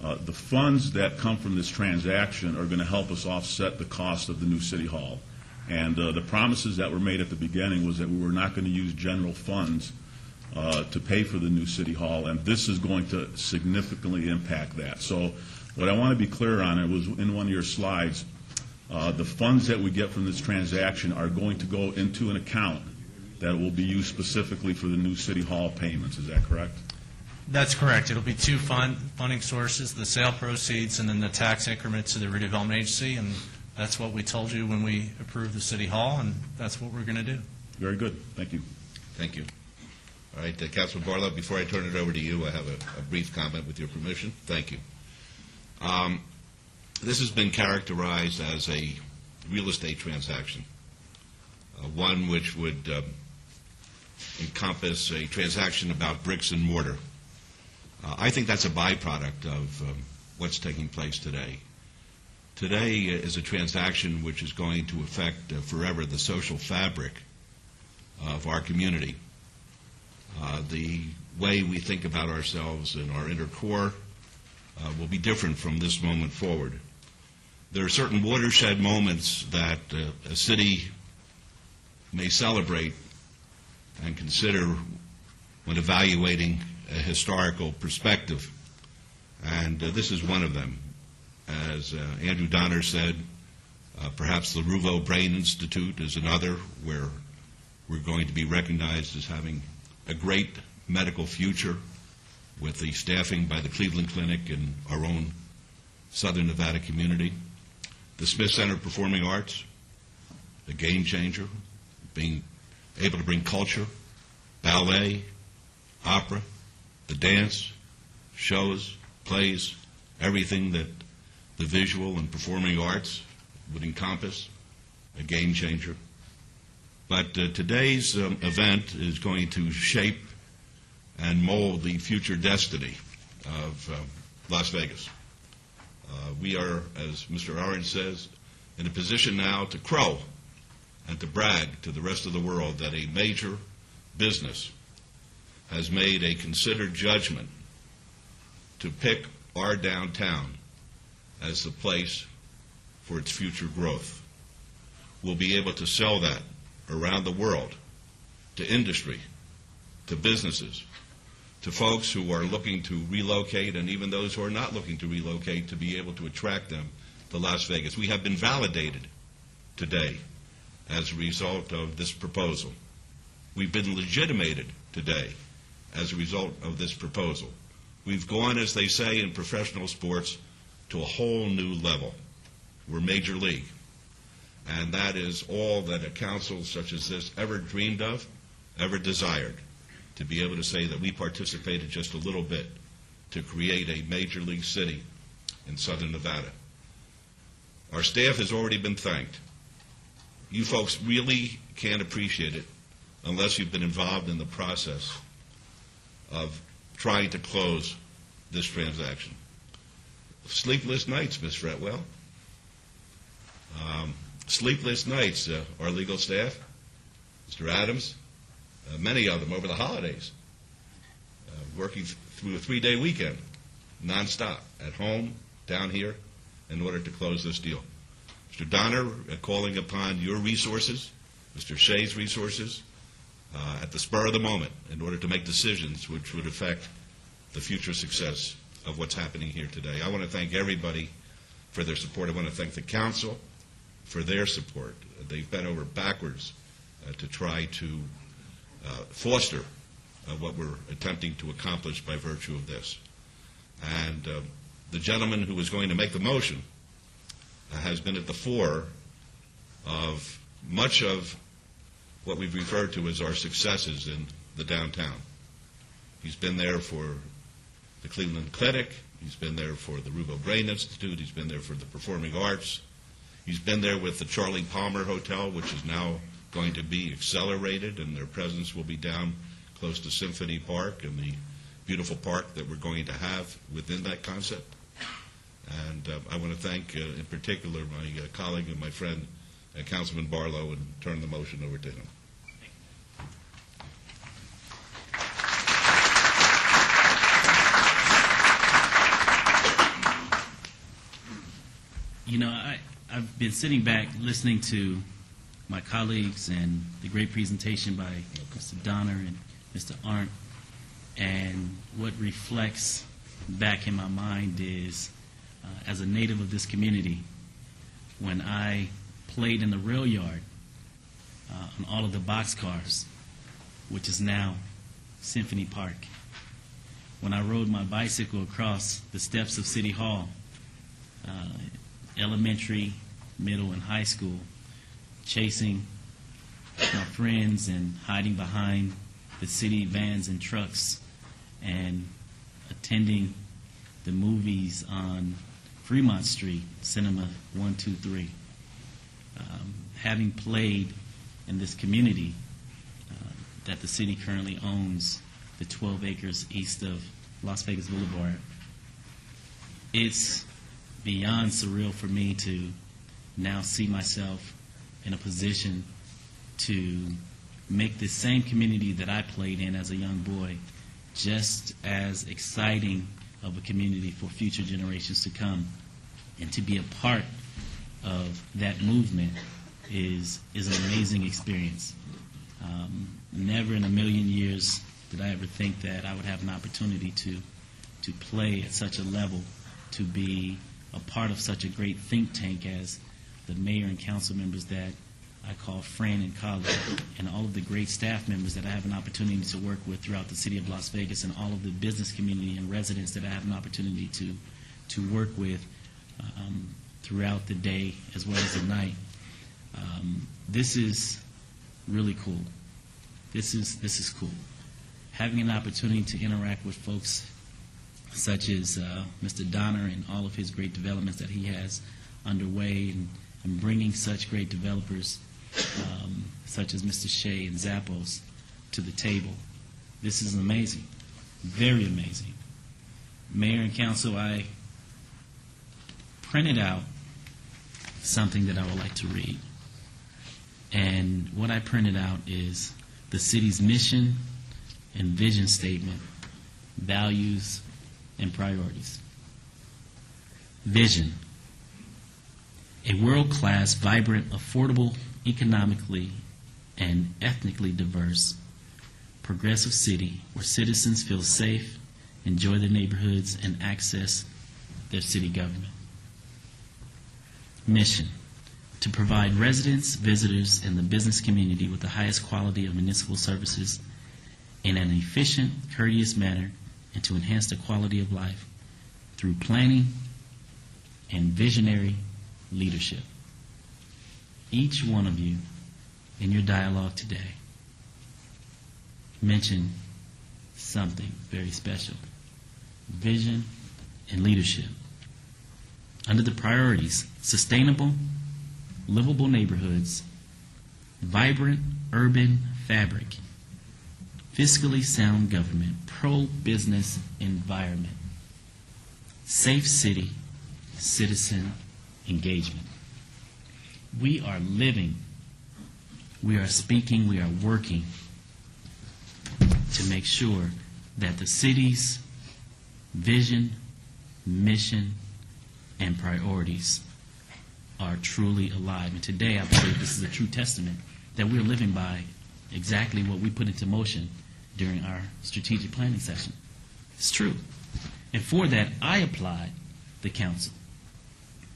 the funds that come from this transaction are going to help us offset the cost of the new City Hall. And the promises that were made at the beginning was that we were not going to use general funds to pay for the new City Hall, and this is going to significantly impact that. So what I want to be clear on, it was in one of your slides, the funds that we get from this transaction are going to go into an account that will be used specifically for the new City Hall payments. Is that correct? That's correct. It'll be two funding sources, the sale proceeds and then the tax increments to the redevelopment agency, and that's what we told you when we approved the City Hall, and that's what we're going to do. Very good. Thank you. Thank you. All right, Councilman Barlow, before I turn it over to you, I have a brief comment with your permission. Thank you. This has been characterized as a real estate transaction, one which would encompass a transaction about bricks and mortar. I think that's a byproduct of what's taking place today. Today is a transaction which is going to affect forever the social fabric of our community. The way we think about ourselves and our inner core will be different from this moment forward. There are certain watershed moments that a city may celebrate and consider when evaluating a historical perspective, and this is one of them. As Andrew Donner said, perhaps the LaRouveau Brain Institute is another where we're going to be recognized as having a great medical future with the staffing by the Cleveland Clinic and our own Southern Nevada community. The Smith Center of Performing Arts, a game changer, being able to bring culture, ballet, opera, the dance, shows, plays, everything that the visual and performing arts would encompass, a game changer. But today's event is going to shape and mold the future destiny of Las Vegas. We are, as Mr. Orange says, in a position now to crow and to brag to the rest of the world that a major business has made a considered judgment to pick our downtown as the place for its future growth. We'll be able to sell that around the world to industry, to businesses, to folks who are looking to relocate, and even those who are not looking to relocate, to be able to attract them to Las Vegas. We have been validated today as a result of this proposal. We've been legitimated today as a result of this proposal. We've gone, as they say in professional sports, to a whole new level. We're major league. And that is all that a council such as this ever dreamed of, ever desired, to be able to say that we participated just a little bit to create a major league city in southern Nevada. Our staff has already been thanked. You folks really can't appreciate it unless you've been involved in the process of trying to close this transaction. Sleepless nights, Ms. Fretwell. Sleepless nights, our legal staff, Mr. Adams, many of them over the holidays, working through a 3-day weekend, nonstop, at home, down here, in order to close this deal. Mr. Donner, calling upon your resources, Mr. Shea's resources, at the spur of the moment, in order to make decisions which would affect the future success of what's happening here today. I want to thank everybody for their support. I want to thank the council for their support. They've bent over backwards to try to foster what we're attempting to accomplish by virtue of this. And the gentleman who was going to make the motion has been at the fore of much of what we've referred to as our successes in the downtown. He's been there for the Cleveland Clinic. He's been there for the Rubo Brain Institute. He's been there for the Performing Arts. He's been there with the Charlie Palmer Hotel, which is now going to be accelerated, and their presence will be down close to Symphony Park and the beautiful park that we're going to have within that concept. And I want to thank, in particular, my colleague and my friend, Councilman Barlow, and turn the motion over to him. You know, I've been sitting back listening to my colleagues and the great presentation by Mr. Donner and Mr. Arndt, and what reflects back in my mind is, as a native of this community, when I played in the rail yard on all of the boxcars, which is now Symphony Park, when I rode my bicycle across the steps of City Hall, elementary, middle, and high school, chasing my friends and hiding behind the city vans and trucks, and attending the movies on Fremont Street, Cinema 123. Having played in this community that the city currently owns, the 12 acres east of Las Vegas Boulevard, it's beyond surreal for me to now see myself in a position to make this same community that I played in as a young boy just as exciting of a community for future generations to come. And to be a part of that movement is an amazing experience. Never in a million years did I ever think that I would have an opportunity to play at such a level, to be a part of such a great think tank as the mayor and council members that I call friend and colleague, and all of the great staff members that I have an opportunity to work with throughout the city of Las Vegas, and all of the business community and residents that I have an opportunity to work with throughout the day as well as the night. This is really cool. This is cool. having an opportunity to interact with folks such as Mr. Donner and all of his great developments that he has underway, and bringing such great developers such as Mr. Shea and Zappos to the table. This is amazing, very amazing. Mayor and Council, I printed out something that I would like to read. And what I printed out is the city's mission and vision statement, values, and priorities. Vision: a world-class, vibrant, affordable, economically and ethnically diverse, progressive city where citizens feel safe, enjoy their neighborhoods, and access their city government. Mission: to provide residents, visitors, and the business community with the highest quality of municipal services in an efficient, courteous manner, and to enhance the quality of life through planning and visionary leadership. Each one of you in your dialogue today mentioned something very special: vision and leadership. Under the priorities, sustainable, livable neighborhoods, vibrant urban fabric, fiscally sound government, pro-business environment, safe city, citizen engagement. We are living, we are speaking, we are working to make sure that the city's vision, mission, and priorities are truly alive. And today I believe this is a true testament that we're living by exactly what we put into motion during our strategic planning session. It's true. And for that, I applaud the council,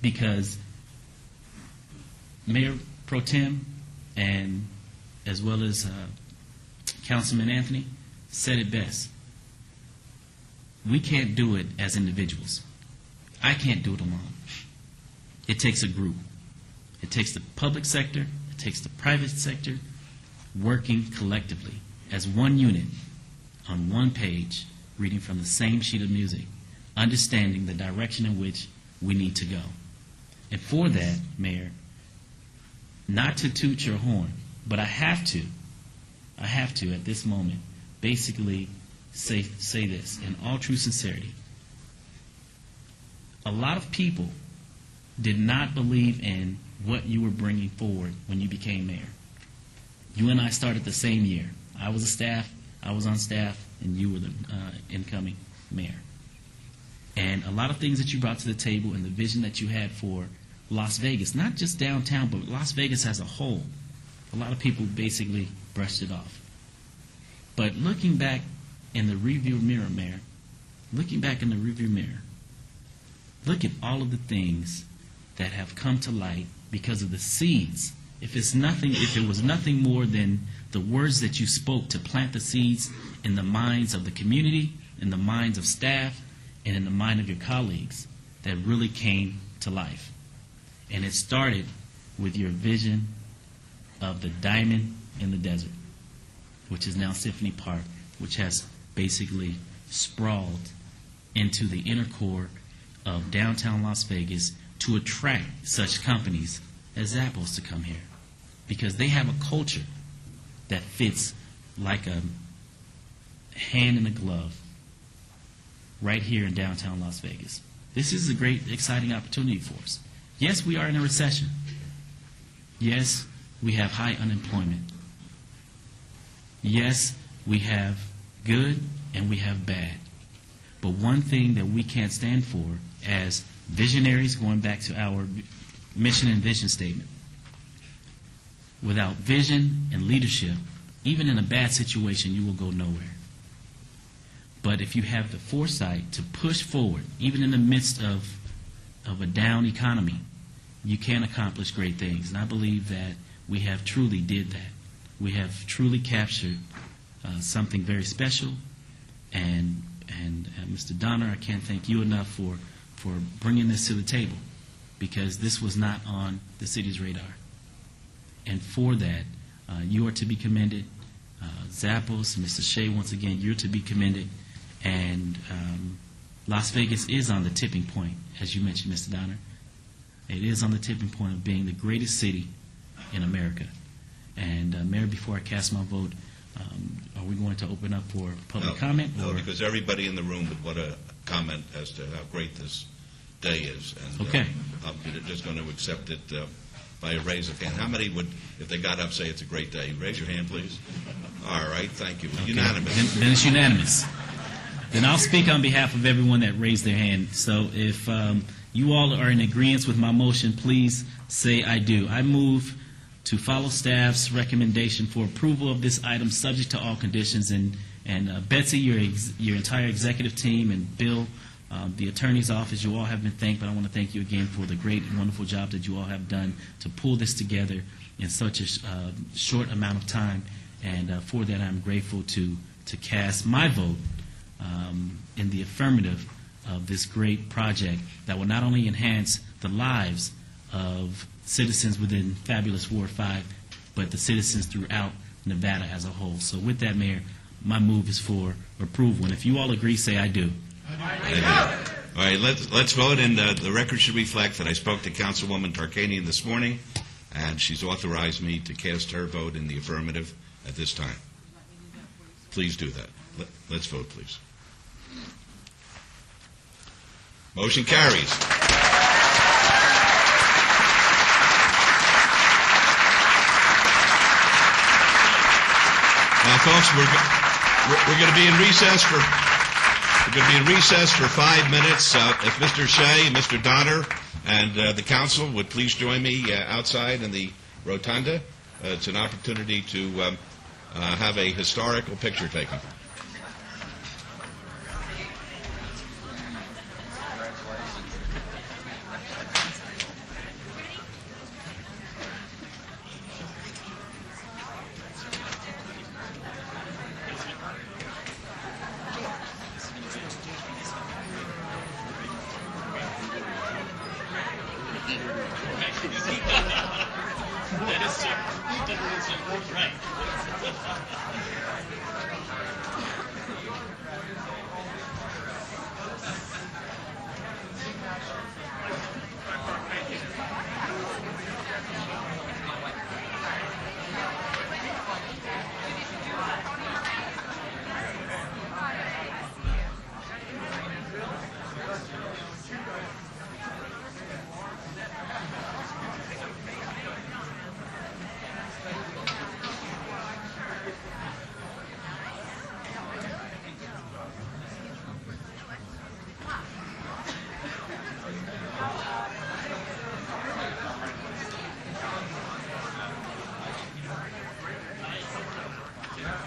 because Mayor Pro Tem and as well as Councilman Anthony said it best. We can't do it as individuals. I can't do it alone. It takes a group. It takes the public sector, it takes the private sector, working collectively as one unit on one page, reading from the same sheet of music, understanding the direction in which we need to go. And for that, Mayor, not to toot your horn, but I have to at this moment basically say this in all true sincerity. A lot of people did not believe in what you were bringing forward when you became mayor. You and I started the same year. I was on staff, and you were the incoming mayor. And a lot of things that you brought to the table and the vision that you had for Las Vegas, not just downtown, but Las Vegas as a whole, a lot of people basically brushed it off. But looking back in the rearview mirror, Mayor, looking back in the rearview mirror, look at all of the things that have come to light because of the seeds. If it was nothing more than the words that you spoke to plant the seeds in the minds of the community, in the minds of staff, and in the mind of your colleagues, that really came to life. And it started with your vision of the diamond in the desert, which is now Symphony Park, which has basically sprawled into the inner core of downtown Las Vegas to attract such companies as Zappos to come here, because they have a culture that fits like a hand in a glove right here in downtown Las Vegas. This is a great, exciting opportunity for us. Yes, we are in a recession. Yes, we have high unemployment. Yes, we have good and we have bad. But one thing that we can't stand for as visionaries, going back to our mission and vision statement, without vision and leadership, even in a bad situation, you will go nowhere. But if you have the foresight to push forward, even in the midst of a down economy, you can accomplish great things. And I believe that we have truly did that. We have truly captured something very special. And Mr. Donner, I can't thank you enough for bringing this to the table, because this was not on the city's radar. And for that, you are to be commended. Zappos, Mr. Shea, once again, you're to be commended. And Las Vegas is on the tipping point, as you mentioned, Mr. Donner. It is on the tipping point of being the greatest city in America. And Mayor, before I cast my vote, are we going to open up for public comment? No, or? because everybody in the room would want to comment as to how great this day is. And, Okay. I'm just going to accept it by a raise of hand. How many would, if they got up, say it's a great day? Raise your hand, please. All right, thank you. Okay. Unanimous. Then it's unanimous. Then I'll speak on behalf of everyone that raised their hand. So if you all are in agreement with my motion, please say I do. I move to follow staff's recommendation for approval of this item subject to all conditions. And Betsy, your entire executive team, and Bill, the attorney's office, you all have been thanked, but I want to thank you again for the great and wonderful job that you all have done to pull this together in such a short amount of time. And for that, I'm grateful to cast my vote in the affirmative of this great project that will not only enhance the lives of citizens within fabulous Ward 5, but the citizens throughout Nevada as a whole. So with that, Mayor, my move is for approval. And if you all agree, say I do. All right, let's vote, and the record should reflect that I spoke to Councilwoman Tarkanian this morning, and she's authorized me to cast her vote in the affirmative at this time. Please do that. Let's vote, please. Motion carries. Now, folks, we're going to be in recess for 5 minutes. If Mr. Shea, Mr. Donner, and the council would please join me outside in the rotunda. It's an opportunity to have a historical picture taken.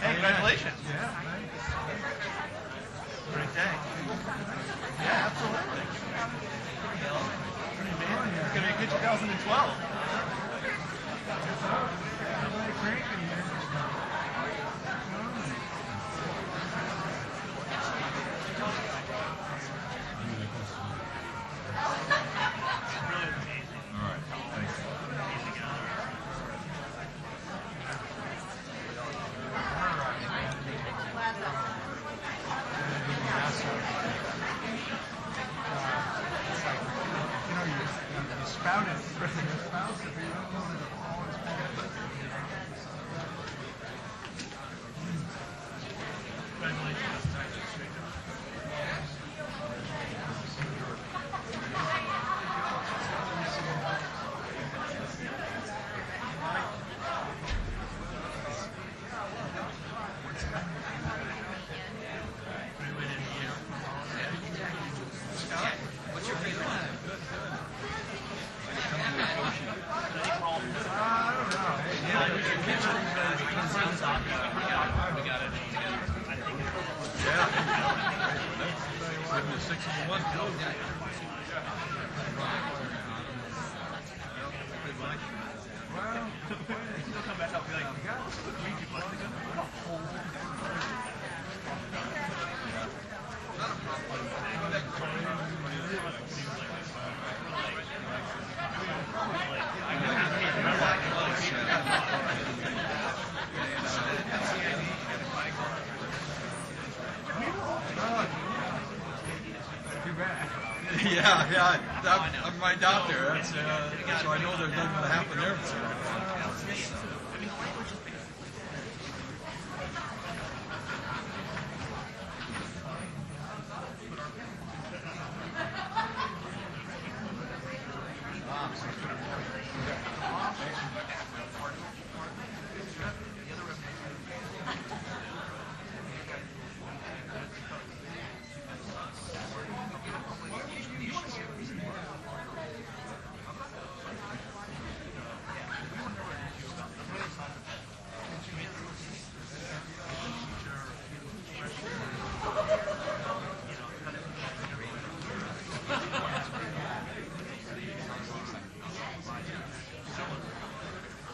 Congratulations. Yeah. Great day. Yeah, absolutely. It's going to be a good 2012. I'm right out there. So I know there's nothing going to happen there.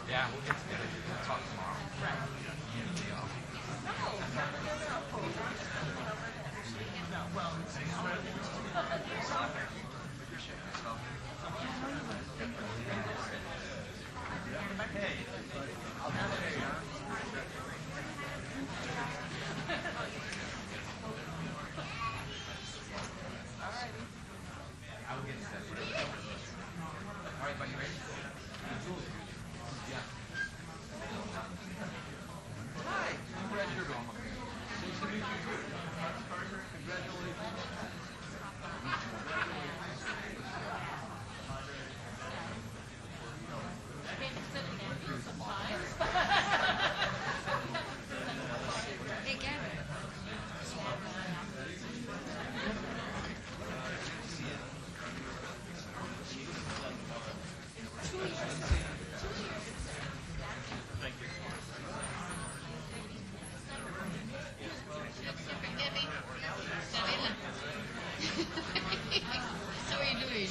Yeah, we'll get together. We'll talk tomorrow. I will get together. All right, buddy, ready? Yeah. Hi, I'm glad you're going. Nice to meet you too. Congratulations. Hey, Gavin. So what are you doing?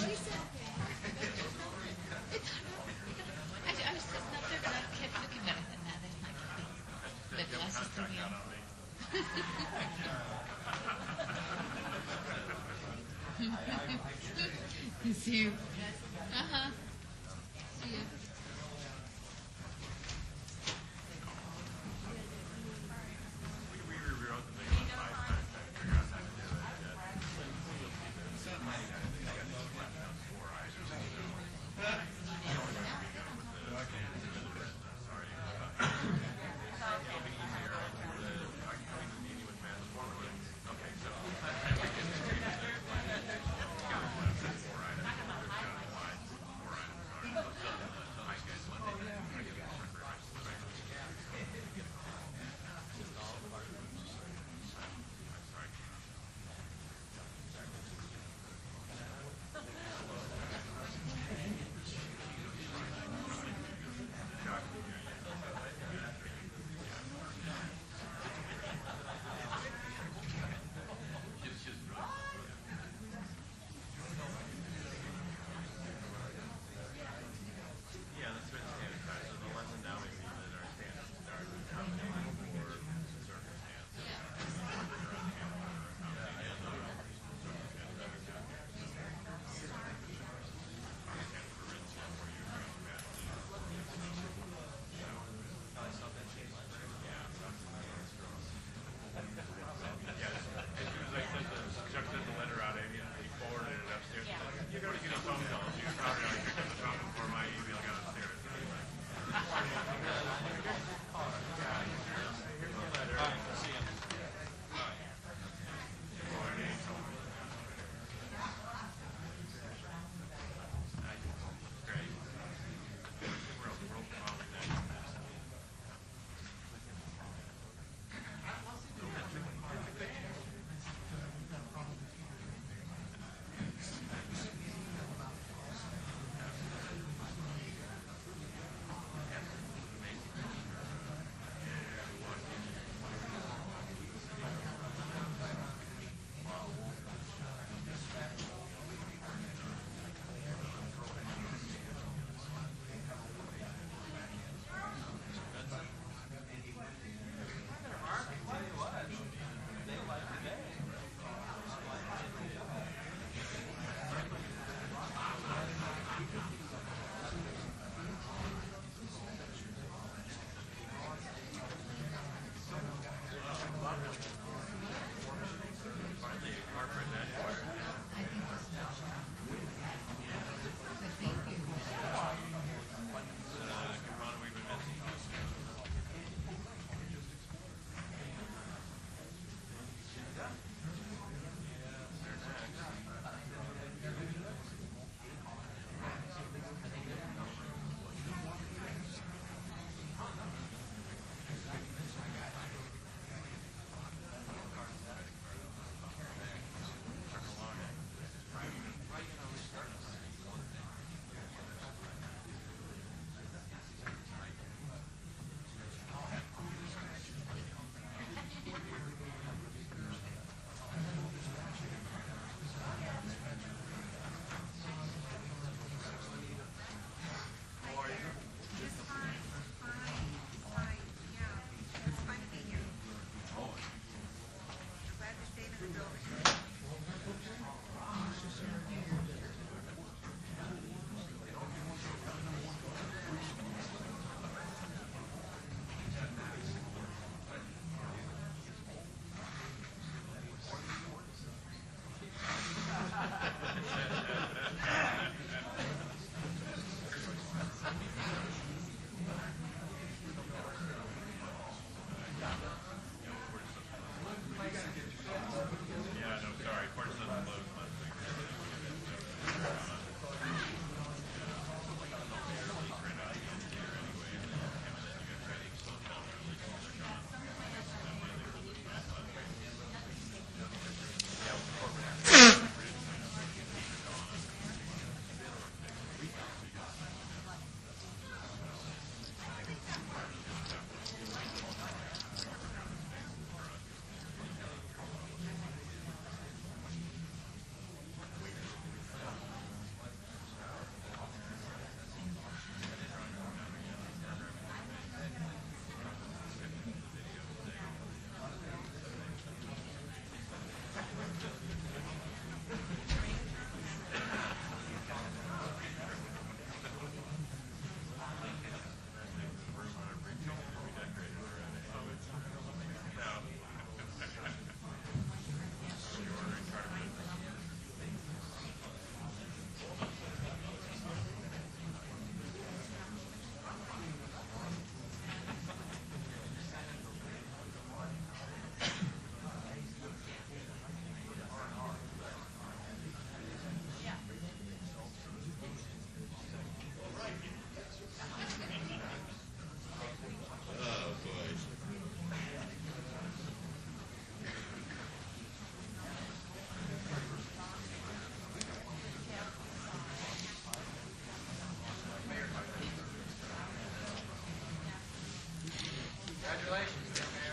Actually, I was sitting up there, but I kept looking at it, and now then I the glasses threw me off. See you. Uh-huh. See you.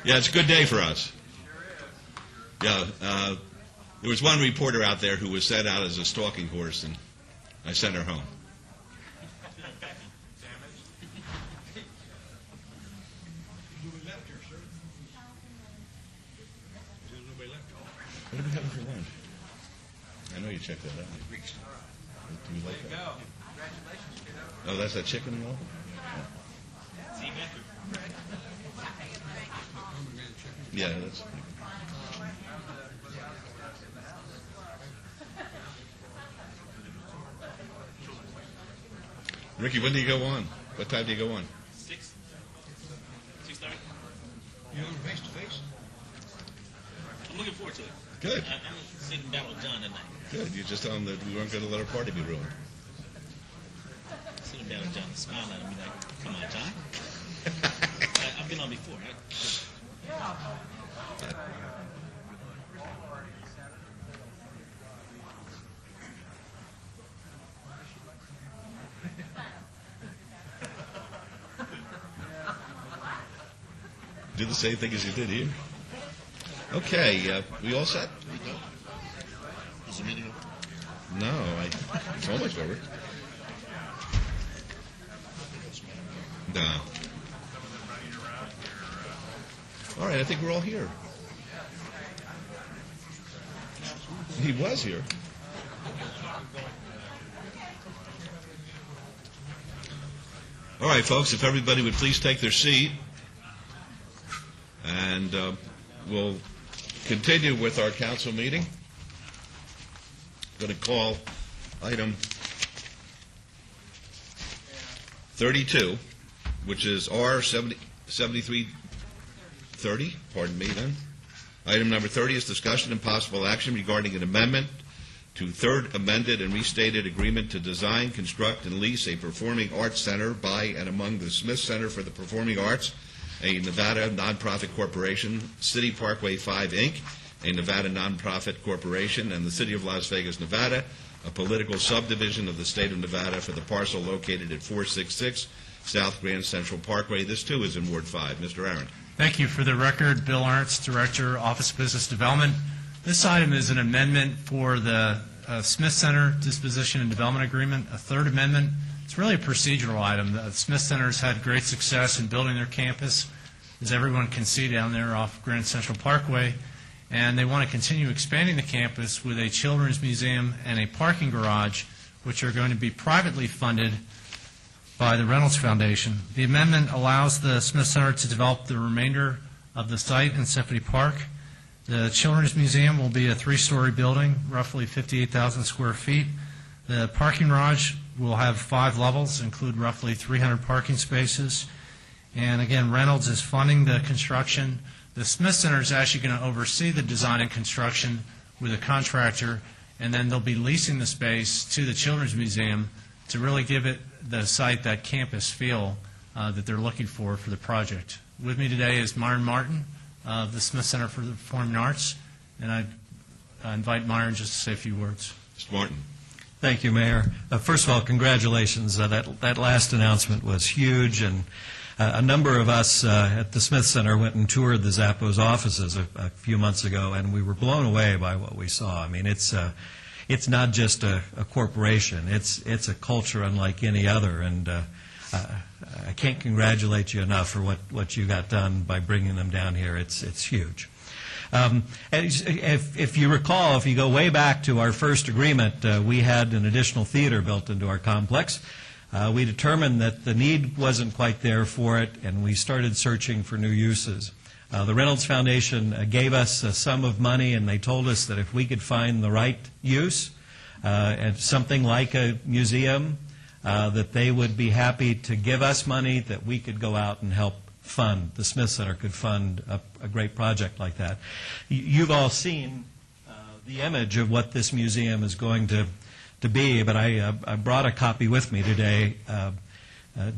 Yeah, it's a good day for us. Yeah, there was one reporter out there who was sent out as a stalking horse, and I sent her home. What do we have for lunch? I know you checked that out. Do you like that? Congratulations, kiddo. Oh, that's that chicken roll? Yeah, that's. Ricky, when do you go on? What time do you go on? 6:30. You on face to face? I'm looking forward to it. Good. I'm sitting down with John tonight. Good. You just tell him that we weren't going to let our party be ruined. Sitting down with John, smiling at him, be like, "Come on, John." I've been on before. Do the same thing as you did here. Okay, we all set? Is the meeting over? No, it's almost over. No. All right, I think we're all here. He was here. All right, folks, if everybody would please take their seat. And we'll continue with our council meeting. I'm going to call item 32, which is R7330, pardon me then. Item number 30 is discussion and possible action regarding an amendment to third amended and restated agreement to design, construct, and lease a performing arts center by and among the Smith Center for the Performing Arts, a Nevada nonprofit corporation, City Parkway 5, Inc., a Nevada nonprofit corporation, and the City of Las Vegas, Nevada, a political subdivision of the state of Nevada for the parcel located at 466 South Grand Central Parkway. This, too, is in Ward 5. Mr. Aaron. Thank you. For the record, Bill Arntz, Director, Office of Business Development. This item is an amendment for the Smith Center Disposition and Development Agreement, a third amendment. It's really a procedural item. The Smith Center's had great success in building their campus, as everyone can see down there off Grand Central Parkway, and they want to continue expanding the campus with a children's museum and a parking garage, which are going to be privately funded by the Reynolds Foundation. The amendment allows the Smith Center to develop the remainder of the site in Symphony Park. The Children's Museum will be a 3-story building, roughly 58,000 square feet. The parking garage will have 5 levels, include roughly 300 parking spaces. And again, Reynolds is funding the construction. The Smith Center is actually going to oversee the design and construction with a contractor, and then they'll be leasing the space to the Children's Museum to really give it the site that campus feel that they're looking for the project. With me today is Myron Martin of the Smith Center for the Performing Arts, and I invite Myron just to say a few words. Mr. Martin. Thank you, Mayor. First of all, congratulations. That last announcement was huge, and a number of us at the Smith Center went and toured the Zappos offices a few months ago, and we were blown away by what we saw. I mean, it's not just a corporation. It's a culture unlike any other, and I can't congratulate you enough for what you got done by bringing them down here. It's huge. And if you recall, if you go way back to our first agreement, we had an additional theater built into our complex. We determined that the need wasn't quite there for it, and we started searching for new uses. The Reynolds Foundation gave us a sum of money, and they told us that if we could find the right use, and something like a museum, that they would be happy to give us money that we could go out and help fund. The Smith Center could fund a great project like that. You've all seen the image of what this museum is going to be, but I brought a copy with me today.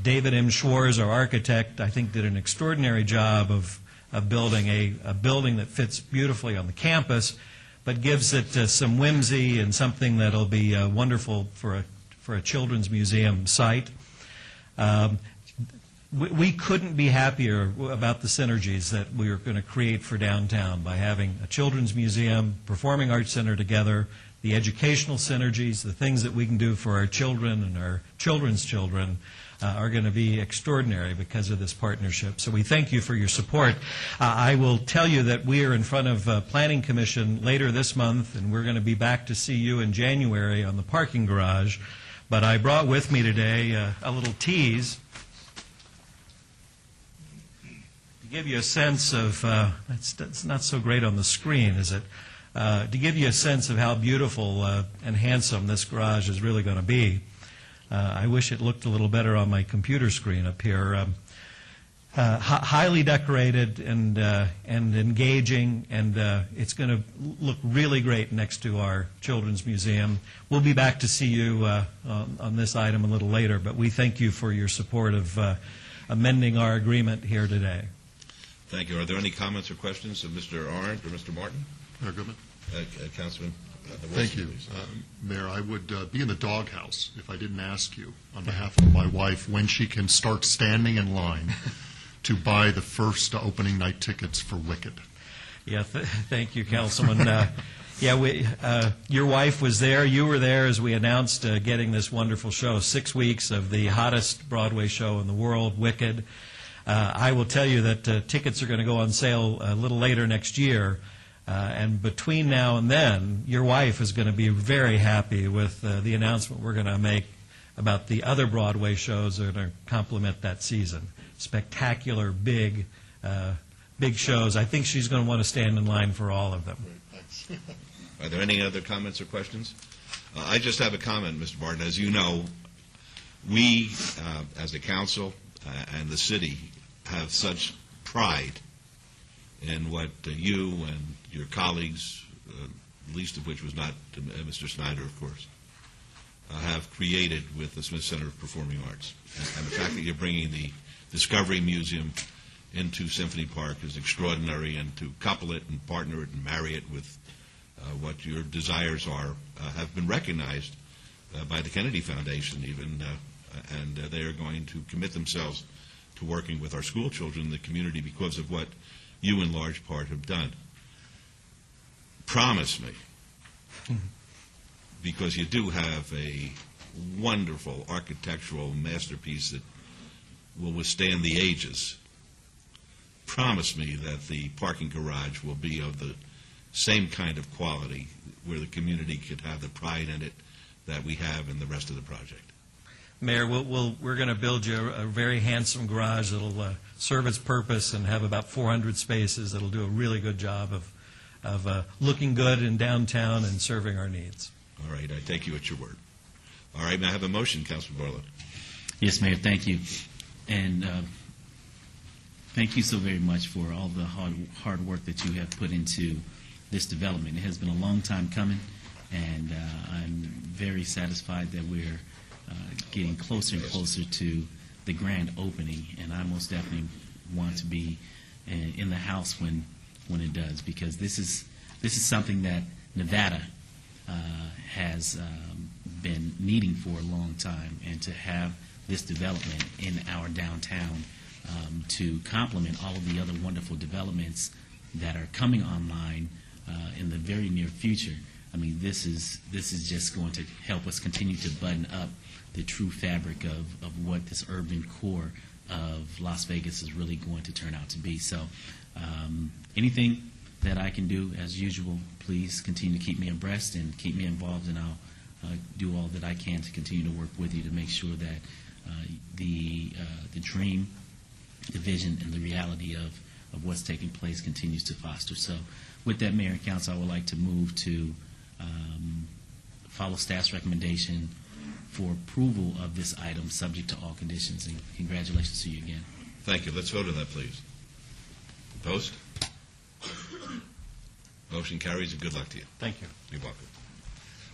David M. Schwarz, our architect, I think did an extraordinary job of building a building that fits beautifully on the campus, but gives it some whimsy and something that'll be wonderful for a children's museum site. we couldn't be happier about the synergies that we are going to create for downtown by having a children's museum, performing arts center together, the educational synergies, the things that we can do for our children and our children's children are going to be extraordinary because of this partnership. So we thank you for your support. I will tell you that we are in front of Planning Commission later this month, and we're going to be back to see you in January on the parking garage. But I brought with me today a little tease to give you a sense of, it's not so great on the screen, is it? To give you a sense of how beautiful and handsome this garage is really going to be. I wish it looked a little better on my computer screen up here. Highly decorated and engaging, and it's going to look really great next to our Children's Museum. We'll be back to see you on this item a little later, but we thank you for your support of amending our agreement here today. Thank you. Are there any comments or questions of Mr. Arndt or Mr. Martin? Mayor Goodman. Councilman Wilson, Thank you. please. Mayor, I would be in the doghouse if I didn't ask you, on behalf of my wife, when she can start standing in line to buy the first opening night tickets for Wicked. Yeah, thank you, Councilman. Your wife was there. You were there as we announced getting this wonderful show, 6 weeks of the hottest Broadway show in the world, Wicked. I will tell you that tickets are going to go on sale a little later next year. And between now and then, your wife is going to be very happy with the announcement we're going to make about the other Broadway shows that are going to complement that season. Spectacular, big shows. I think she's going to want to stand in line for all of them. Are there any other comments or questions? I just have a comment, Mr. Martin. As you know, we, as a council and the city, have such pride in what you and your colleagues, least of which was not Mr. Snyder, of course, have created with the Smith Center of Performing Arts. And the fact that you're bringing the Discovery Museum into Symphony Park is extraordinary, and to couple it and partner it and marry it with what your desires are have been recognized by the Kennedy Foundation even, and they are going to commit themselves to working with our school children in the community because of what you in large part have done. Promise me, because you do have a wonderful architectural masterpiece that will withstand the ages, promise me that the parking garage will be of the same kind of quality where the community could have the pride in it that we have in the rest of the project. Mayor, we're going to build you a very handsome garage that will serve its purpose and have about 400 spaces that will do a really good job of looking good in downtown and serving our needs. All right, I take you at your word. All right, may I have a motion, Councilman Barlow? Yes, Mayor, thank you. And thank you so very much for all the hard work that you have put into this development. It has been a long time coming, and I'm very satisfied that we're getting closer and closer to the grand opening, and I most definitely want to be in the house when it does, because this is something that Nevada has been needing for a long time, and to have this development in our downtown to complement all of the other wonderful developments that are coming online in the very near future. I mean, this is just going to help us continue to button up the true fabric of what this urban core of Las Vegas is really going to turn out to be. So anything that I can do, as usual, please continue to keep me abreast and keep me involved, and I'll do all that I can to continue to work with you to make sure that the dream, the vision, and the reality of what's taking place continues to foster. So with that, Mayor and Council, I would like to move to follow staff's recommendation for approval of this item, subject to all conditions. And congratulations to you again. Thank you. Let's vote on that, please. Opposed? Motion carries, and good luck to you. Thank you. You're welcome.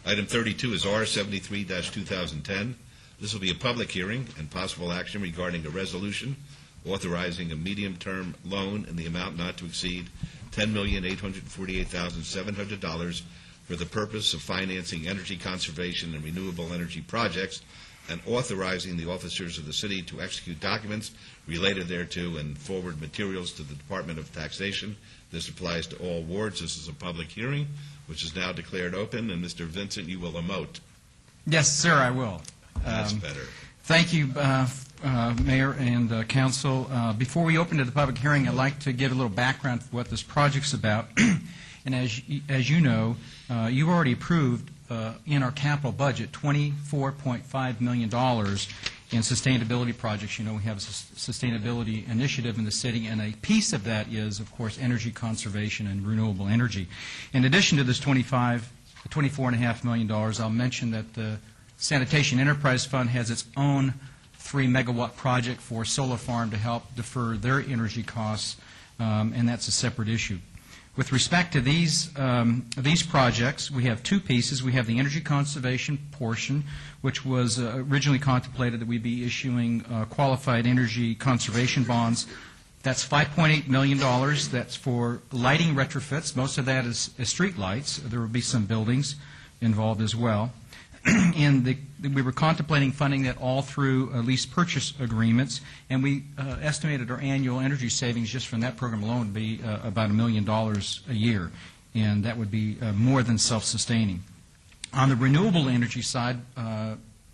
Item 32 is R73-2010. This will be a public hearing and possible action regarding a resolution authorizing a medium-term loan in the amount not to exceed $10,848,700 for the purpose of financing energy conservation and renewable energy projects and authorizing the officers of the city to execute documents related thereto and forward materials to the Department of Taxation. This applies to all wards. This is a public hearing, which is now declared open, and Mr. Vincent, you will emote. Yes, sir, I will. That's better. Thank you, Mayor and Council. Before we open to the public hearing, I'd like to give a little background for what this project's about. And as you know, you already approved in our capital budget $24.5 million in sustainability projects. You know, we have a sustainability initiative in the city, and a piece of that is, of course, energy conservation and renewable energy. In addition to this $24.5 million, I'll mention that the Sanitation Enterprise Fund has its own 3-megawatt project for a solar farm to help defer their energy costs, and that's a separate issue. With respect to these projects, we have two pieces. We have the energy conservation portion, which was originally contemplated that we'd be issuing qualified energy conservation bonds. That's $5.8 million. That's for lighting retrofits. Most of that is street lights. There will be some buildings involved as well. And we were contemplating funding that all through lease purchase agreements, and we estimated our annual energy savings just from that program alone would be about $1 million a year, and that would be more than self-sustaining. On the renewable energy side,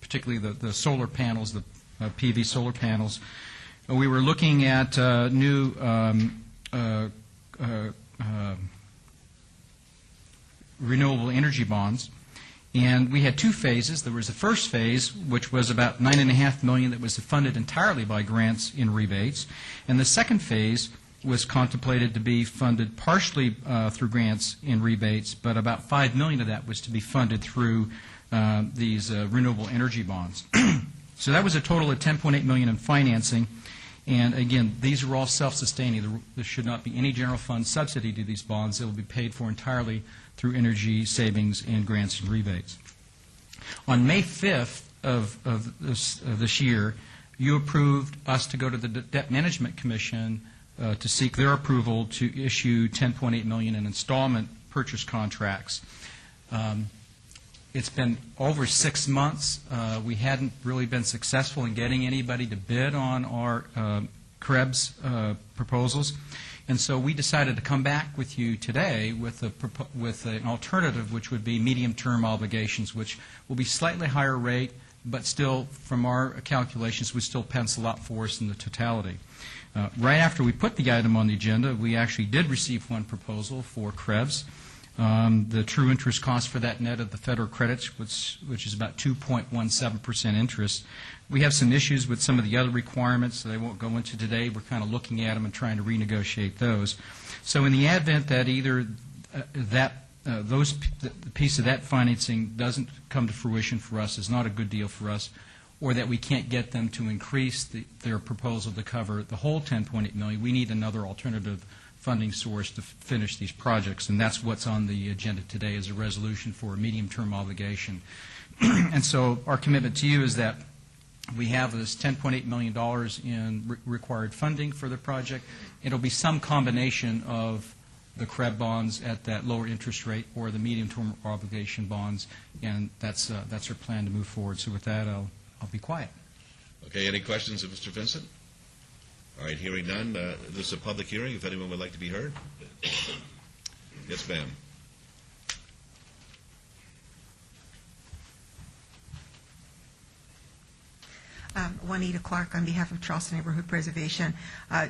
particularly the solar panels, the PV solar panels, we were looking at new renewable energy bonds. And we had two phases. There was the first phase, which was about $9.5 million that was funded entirely by grants and rebates. And the second phase was contemplated to be funded partially through grants and rebates, but about $5 million of that was to be funded through these renewable energy bonds. So that was a total of $10.8 million in financing. And again, these are all self-sustaining. There should not be any general fund subsidy to these bonds. They will be paid for entirely through energy savings and grants and rebates. On May 5th of this year, you approved us to go to the Debt Management Commission to seek their approval to issue $10.8 million in installment purchase contracts. It's been over 6 months. We hadn't really been successful in getting anybody to bid on our Krebs proposals. And so we decided to come back with you today with an alternative, which would be medium-term obligations, which will be slightly higher rate, but still, from our calculations, would still pencil out for us in the totality. Right after we put the item on the agenda, we actually did receive one proposal for Krebs. The true interest cost for that net of the federal credits, which is about 2.17% interest. We have some issues with some of the other requirements that I won't go into today. We're kind of looking at them and trying to renegotiate those. So in the event that either the piece of that financing doesn't come to fruition for us, is not a good deal for us, or that we can't get them to increase their proposal to cover the whole $10.8 million, we need another alternative funding source to finish these projects, and that's what's on the agenda today is a resolution for a medium-term obligation. And so our commitment to you is that we have this $10.8 million in required funding for the project. It'll be some combination of the Krebs bonds at that lower interest rate or the medium-term obligation bonds, and that's our plan to move forward. So with that, I'll be quiet. Okay, any questions of Mr. Vincent? All right, hearing none, this is a public hearing. If anyone would like to be heard. Yes, ma'am. Juanita Clark on behalf of Charleston Neighborhood Preservation.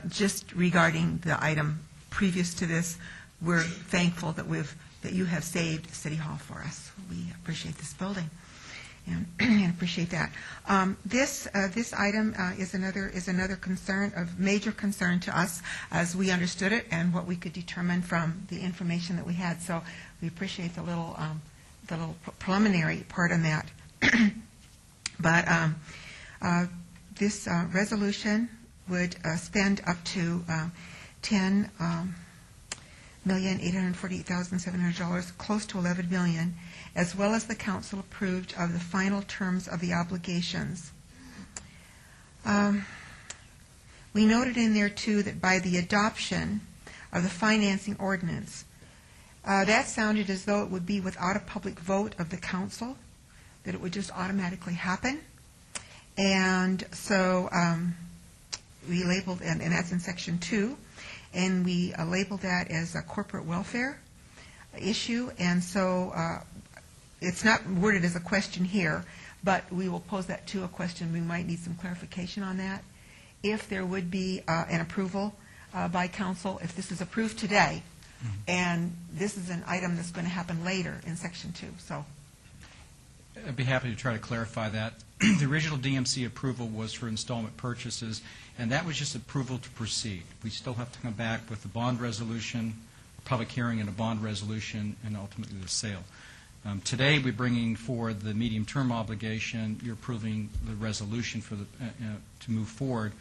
Just regarding the item previous to this, we're thankful that you have saved City Hall for us. We appreciate this building and appreciate that. This item is another concern, of major concern to us as we understood it and what we could determine from the information that we had. So we appreciate the little preliminary part on that. But this resolution would spend up to $10,848,700, close to $11 million, as well as the council approved of the final terms of the obligations. We noted in there, too, that by the adoption of the financing ordinance, that sounded as though it would be without a public vote of the council, that it would just automatically happen. And so we labeled, and that's in Section 2, and we labeled that as a corporate welfare issue. And so it's not worded as a question here, but we will pose that to a question. We might need some clarification on that. If there would be an approval by council, if this is approved today, and this is an item that's going to happen later in Section 2. So I'd be happy to try to clarify that. The original DMC approval was for installment purchases, and that was just approval to proceed. We still have to come back with the bond resolution, a public hearing and a bond resolution, and ultimately the sale. Today, we're bringing forward the medium-term obligation. You're approving the resolution for the, to move forward.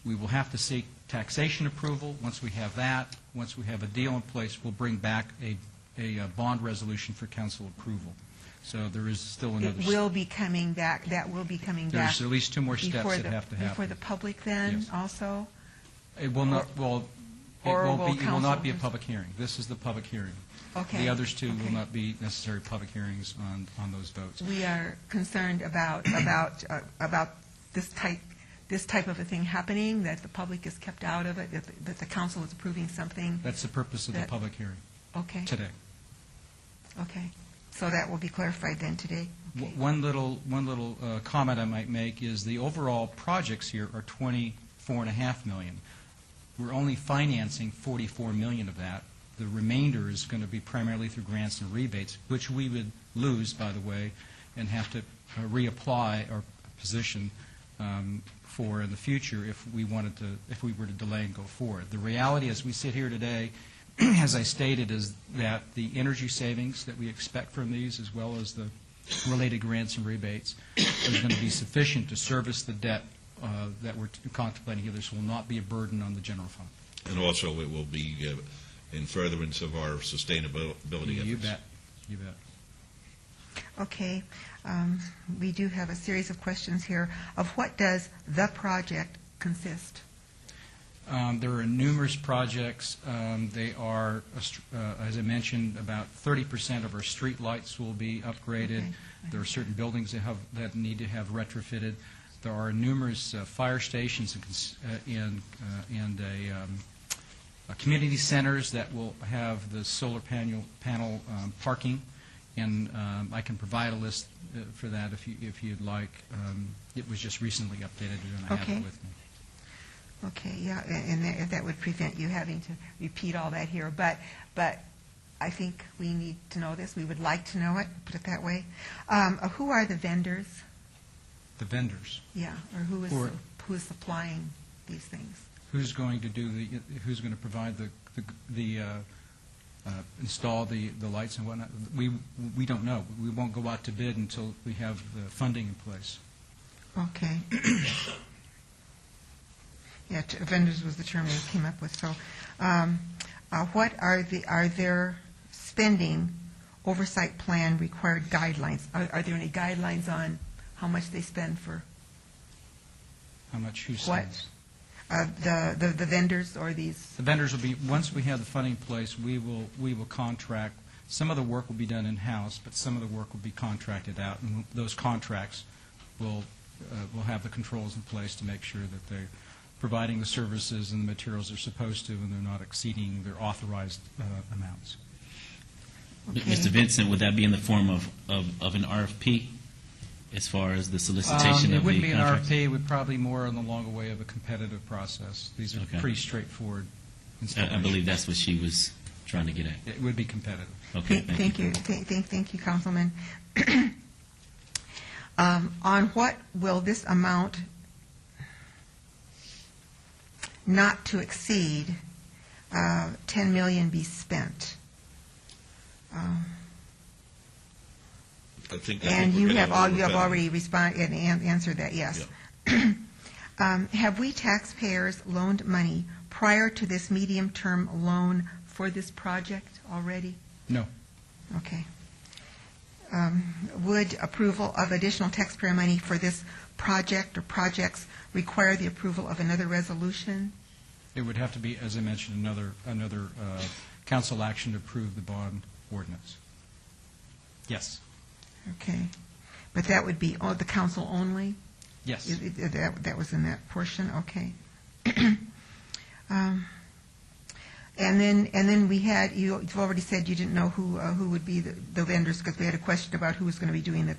We will have to seek taxation approval. Once we have that, once we have a deal in place, we'll bring back a bond resolution for council approval. So there is still another... It will be coming back, that will be coming back... There's at least 2 more steps that have to happen. Before the public then, Yes. also? It will not, well, it or won't will be, it will council not be a just- public hearing. This is the public hearing. Okay. The others 2 will Okay. not be necessary public hearings on those votes. We are concerned about this type of a thing happening, that the public is kept out of it, that the council is approving something. That's the purpose of the that- public hearing. Okay. Today. Okay. So that will be clarified then today? One little comment I might make is the overall projects here are $24.5 million. We're only financing $44 million of that. The remainder is going to be primarily through grants and rebates, which we would lose, by the way, and have to reapply our position for in the future if we were to delay and go forward. The reality as we sit here today, as I stated, is that the energy savings that we expect from these, as well as the related grants and rebates, is going to be sufficient to service the debt that we're contemplating here. This will not be a burden on the general fund. And also, it will be in furtherance of our sustainability efforts. You bet. You bet. Okay. We do have a series of questions here. Of what does the project consist? There are numerous projects. They are, as I mentioned, about 30% of our street lights will be upgraded. Okay. There are certain buildings that need to have retrofitted. There are numerous fire stations and community centers that will have the solar panel parking, and I can provide a list for that if you'd like. It was just recently updated, and I have Okay. it with me. Okay, yeah, and that would prevent you having to repeat all that here. But I think we need to know this. We would like to know it, put it that way. Who are the vendors? The vendors. Yeah, or who is supplying these things? Who's going to who's going to provide install the lights and whatnot? We don't know. We won't go out to bid until we have the funding in place. Okay. Yeah, vendors was the term they came up with. So, what are their spending oversight plan required guidelines? Are there any guidelines on how much they spend for How much who what? spends? The vendors or these? The vendors will be, once we have the funding in place, we will contract. Some of the work will be done in-house, but some of the work will be contracted out, and those contracts will have the controls in place to make sure that they're providing the services and the materials they're supposed to, and they're not exceeding their authorized amounts. Okay. Mr. Vincent, would that be in the form of an RFP as far as the solicitation It of the wouldn't be an contracts? RFP. It would probably more on the longer way of a competitive process. These are Okay. pretty straightforward I installations. believe that's what she was trying to get at. It would be competitive. Okay, Thank you. Thank you, Councilman. On what will this amount not to exceed $10 million be spent? I think And we're you gonna have go with that. already responded and answered that, yes. Have we taxpayers loaned money prior to this medium-term loan for this project already? No. Okay. Would approval of additional taxpayer money for this project or projects require the approval of another resolution? It would have to be, as I mentioned, another council action to approve the bond ordinance. Yes. Okay. But that would be the council only? Yes. That was in that portion, okay. And then we had, you've already said you didn't know who would be the vendors, because we had a question about who was going to be doing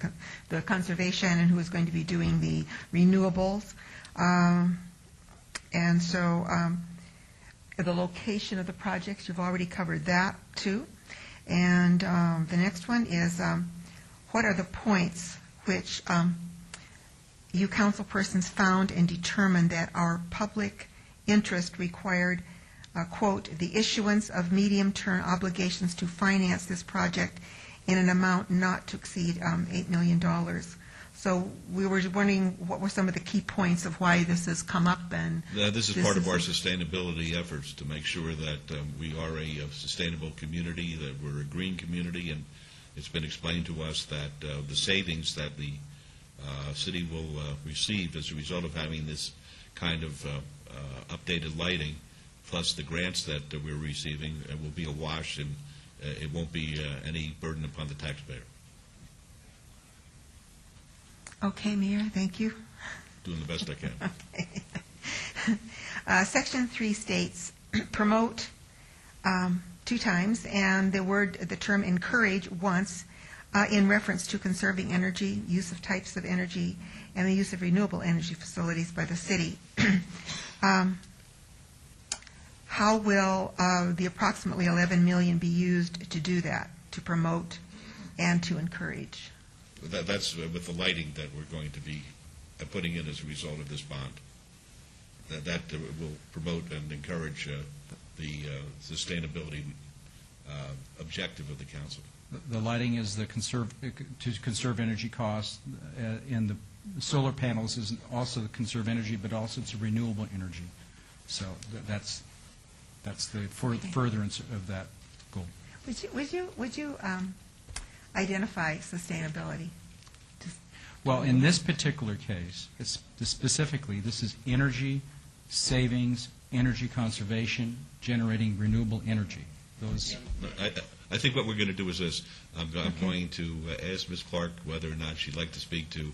the conservation and who was going to be doing the renewables. And so the location of the projects, you've already covered that too. And the next one is, what are the points which you council persons found and determined that our public interest required, quote, the issuance of medium-term obligations to finance this project in an amount not to exceed $8 million. So we were wondering what were some of the key points of why this has come up. And this is part of our sustainability efforts to make sure that we are a sustainable community, that we're a green community, and it's been explained to us that the savings that the city will receive as a result of having this kind of updated lighting, plus the grants that we're receiving, will be a wash, and it won't be any burden upon the taxpayer. Okay, Mayor, thank you. Doing the best I can. Okay. Section 3 states promote 2 times, and the term encourage once, in reference to conserving energy, use of types of energy, and the use of renewable energy facilities by the city. How will the approximately $11 million be used to do that, to promote and to encourage? That's with the lighting that we're going to be putting in as a result of this bond. That will promote and encourage the sustainability objective of the council. The lighting is to conserve energy costs, and the solar panels is also to conserve energy, but also to renewable energy. So that's the furtherance of that goal. Would you identify sustainability? Well, in this particular case, specifically, this is energy savings, energy conservation, generating renewable energy. Those. I think what we're going to do is this. I'm going to ask Ms. Clark whether or not she'd like to speak to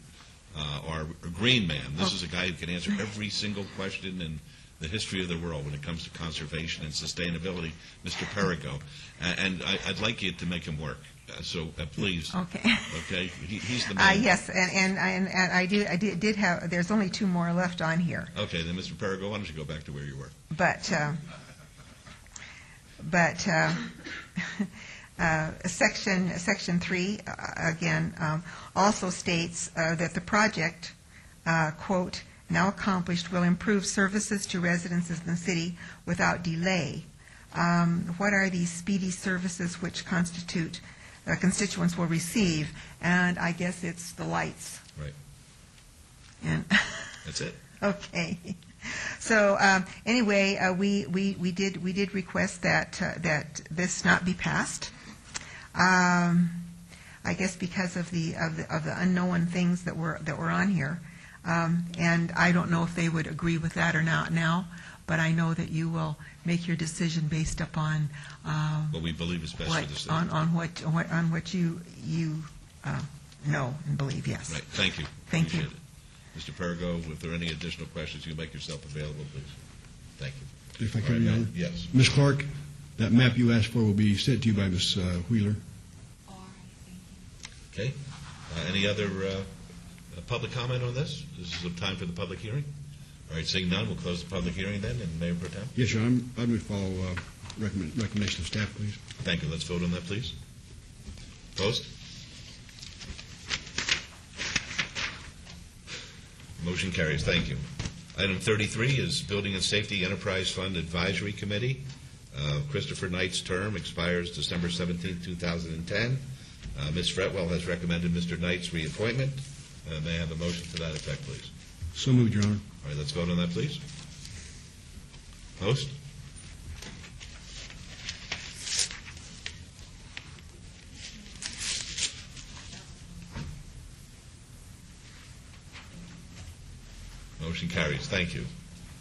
our green man. This is a guy who can answer every single question in the history of the world when it comes to conservation and sustainability, Mr. Perigo. And I'd like you to make him work. So please. Okay. Okay. He's the man. Yes, and I did have. There's only 2 more left on here. Okay, then Mr. Perigo, why don't you go back to where you were? Section 3 again also states that the project, quote, now accomplished, will improve services to residents in the city without delay. What are these speedy services which constituents will receive? And I guess it's the lights. Right. And that's it. Okay. So anyway, we did request that this not be passed. I guess because of the unknown things that were on here, and I don't know if they would agree with that or not now. But I know that you will make your decision based upon what we believe is best for the city. On what you know and believe. Yes. Right. Thank you. Thank you. Mr. Perigo, if there are any additional questions, you make yourself available, please. Thank you. If I can, Your Honor. Yes. Ms. Clark, that map you asked for will be sent to you by Ms. Wheeler. Okay. Any other public comment on this? This is the time for the public hearing. All right, seeing none, we'll close the public hearing then, and Mayor Pro Tem? Yes, Your Honor. I would follow recommendation of staff, please. Thank you. Let's vote on that, please. Opposed? Motion carries. Thank you. Item 33 is Building and Safety Enterprise Fund Advisory Committee. Christopher Knight's term expires December 17, 2010. Ms. Fretwell has recommended Mr. Knight's reappointment. May I have a motion to that effect, please? So moved, Your Honor. All right, let's vote on that, please. Opposed? Motion carries. Thank you.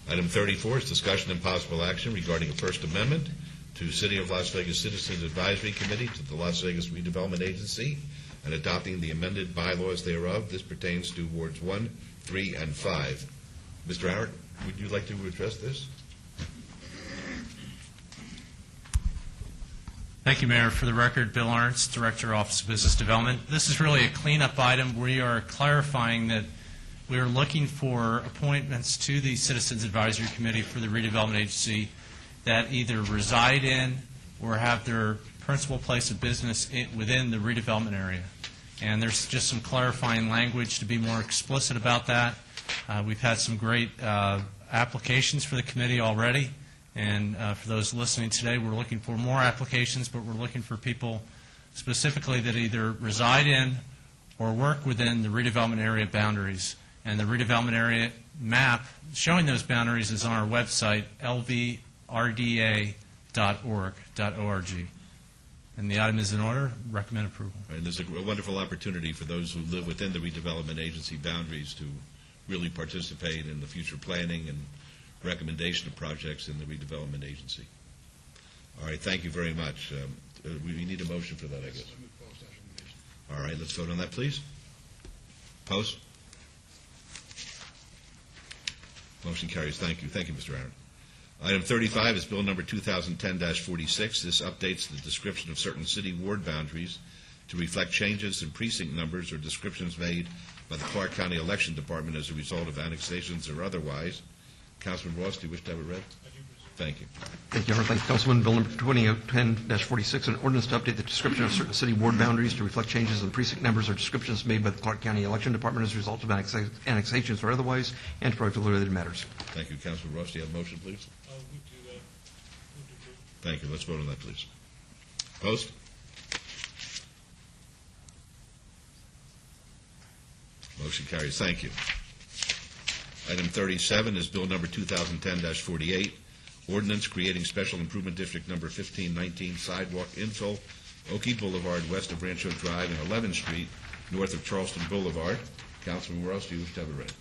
Item 34 is discussion and possible action regarding a First Amendment to City of Las Vegas Citizens Advisory Committee to the Las Vegas Redevelopment Agency and adopting the amended bylaws thereof. This pertains to Wards 1, 3, and 5. Mr. Howard, would you like to address this? Thank you, Mayor. For the record, Bill Arntz, Director, Office of Business Development. This is really a cleanup item. We are clarifying that we are looking for appointments to the Citizens Advisory Committee for the Redevelopment Agency that either reside in or have their principal place of business within the redevelopment area. And there's just some clarifying language to be more explicit about that. We've had some great applications for the committee already. And for those listening today, we're looking for more applications, but we're looking for people specifically that either reside in or work within the redevelopment area boundaries. And the redevelopment area map showing those boundaries is on our website, lvrda.org. And the item is in order. Recommend approval. And there's a wonderful opportunity for those who live within the redevelopment agency boundaries to really participate in the future planning and recommendation of projects in the redevelopment agency. All right, thank you very much. We need a motion for that, I guess. All right, let's vote on that, please. Post. Motion carries. Thank you. Thank you, Mr. Aaron. Item 35 is Bill number 2010-46. This updates the description of certain city ward boundaries to reflect changes in precinct numbers or descriptions made by the Clark County Election Department as a result of annexations or otherwise. Councilman Ross, do you wish to have it read? Thank you. Thank you, Your Honor. Thank you, Councilman. Bill number 2010-46, an ordinance to update the description of certain city ward boundaries to reflect changes in precinct numbers or descriptions made by the Clark County Election Department as a result of annexations or otherwise, and to provide for related matters. Thank you, Councilman Ross. Do you have a motion, please? Thank you. Let's vote on that, please. Post. Motion carries. Thank you. Item 37 is Bill number 2010-48, ordinance creating Special Improvement District number 1519, sidewalk infill, Oakey Boulevard, west of Rancho Drive and 11th Street, north of Charleston Boulevard. Councilman Ross, do you wish to have it read?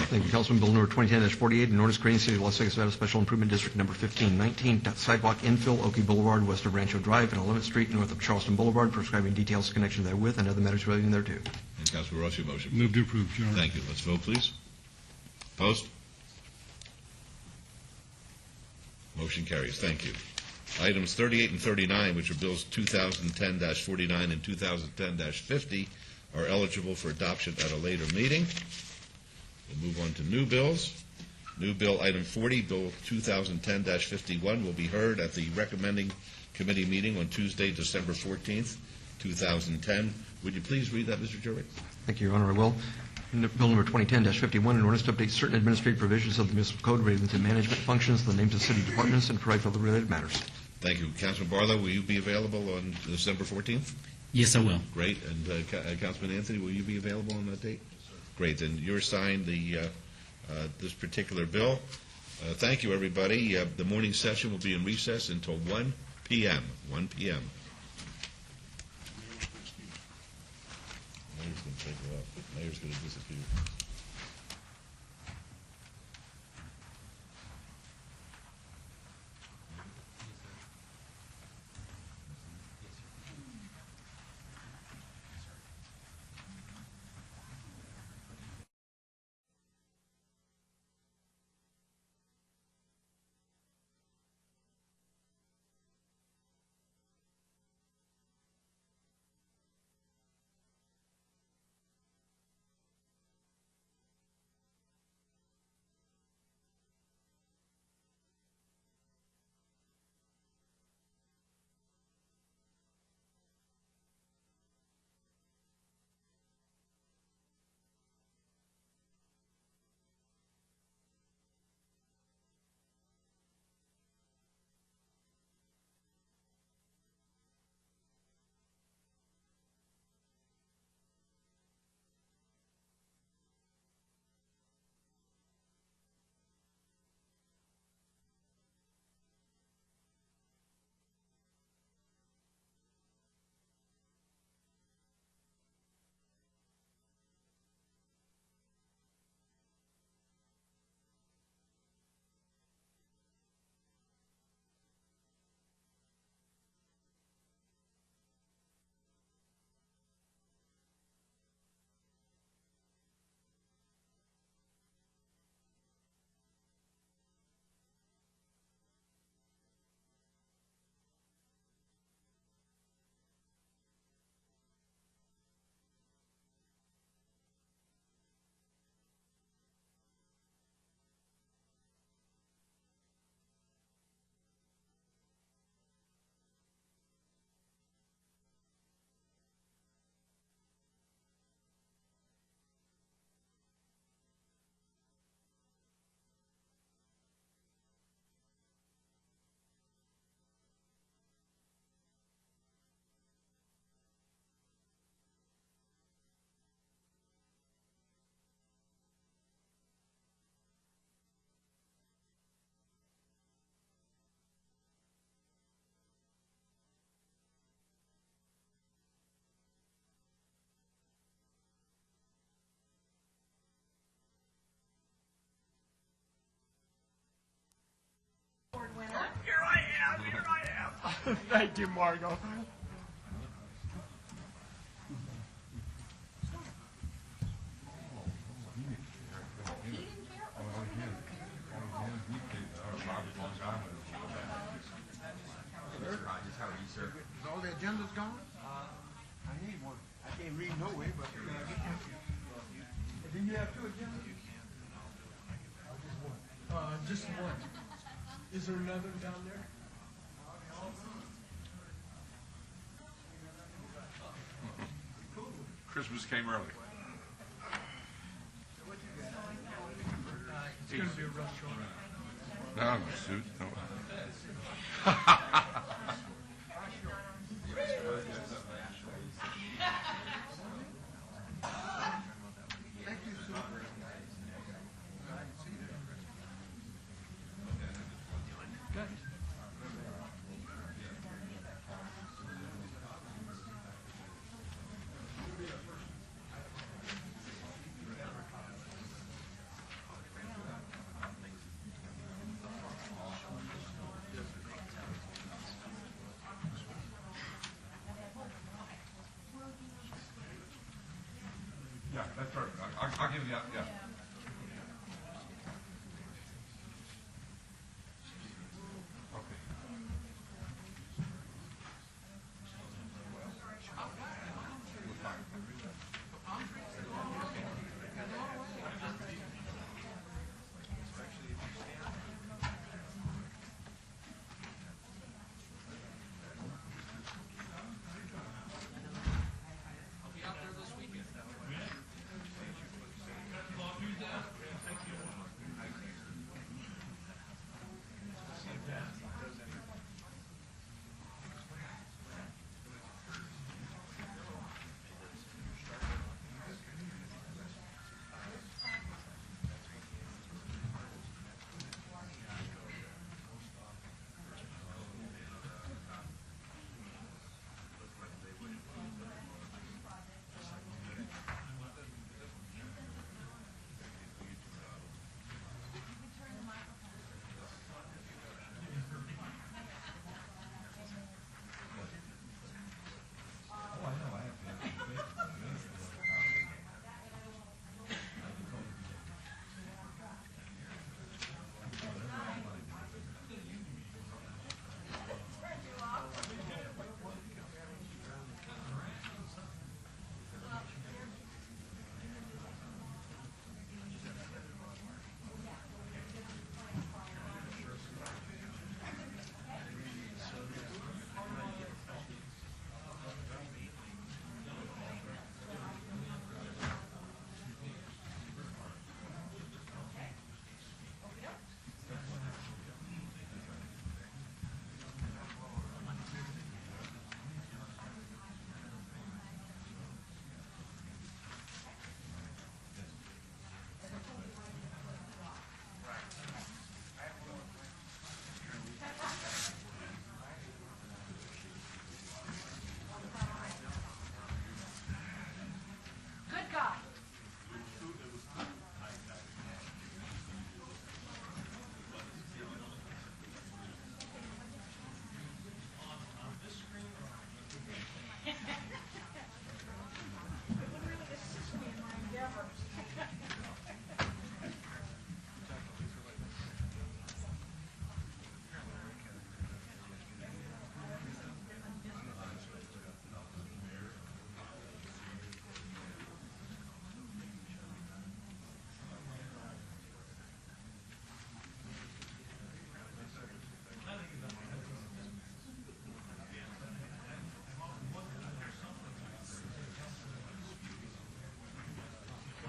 Thank you, Councilman. Bill number 2010-48, an ordinance creating City of Las Vegas, Nevada Special Improvement District number 1519, sidewalk infill, Oakey Boulevard, west of Rancho Drive and 11th Street, north of Charleston Boulevard, prescribing details in connection therewith and other matters relating thereto. And Councilman Ross, your motion. Move to approve, Your Honor. Thank you. Let's vote, please. Post. Motion carries. Thank you. Items 38 and 39, which are bills 2010-49 and 2010-50, are eligible for adoption at a later meeting. We'll move on to new bills. New bill item 40, bill 2010-51, will be heard at the recommending committee meeting on Tuesday, December 14th, 2010. Would you please read that, Mr. Jurek? Thank you, Your Honor. I will. Bill number 2010-51, an ordinance to update certain administrative provisions of the municipal code relating to management functions, the names of city departments, and provide for the related matters. Thank you. Councilman Barlow, will you be available on December 14th? Yes, I will. Great. And Councilman Anthony, will you be available on that date? Great. Then you're assigned this particular bill. Thank you, everybody. The morning session will be in recess until 1 p.m. 1 p.m. Mayor's going to take it up. Mayor's going to disappear. Thank you, Margot. Is all the agendas gone? I need one. I can't read no way, but didn't you have 2 agendas? Just one. Is there another down there? Christmas came early. It's going to be a rough show. No, no, suit. No. Yeah, that's perfect. I'll give you that. Yeah.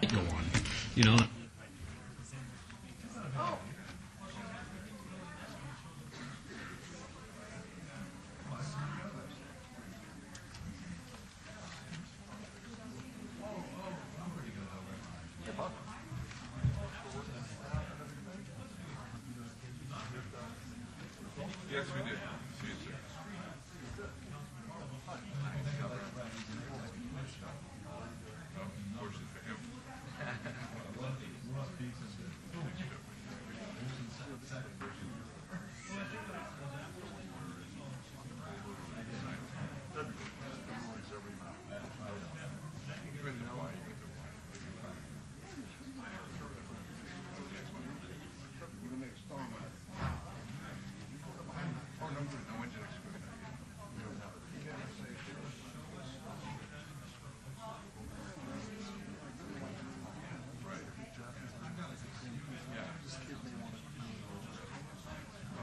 Go on. You know, Yes, we did. See you soon. Unfortunately for him.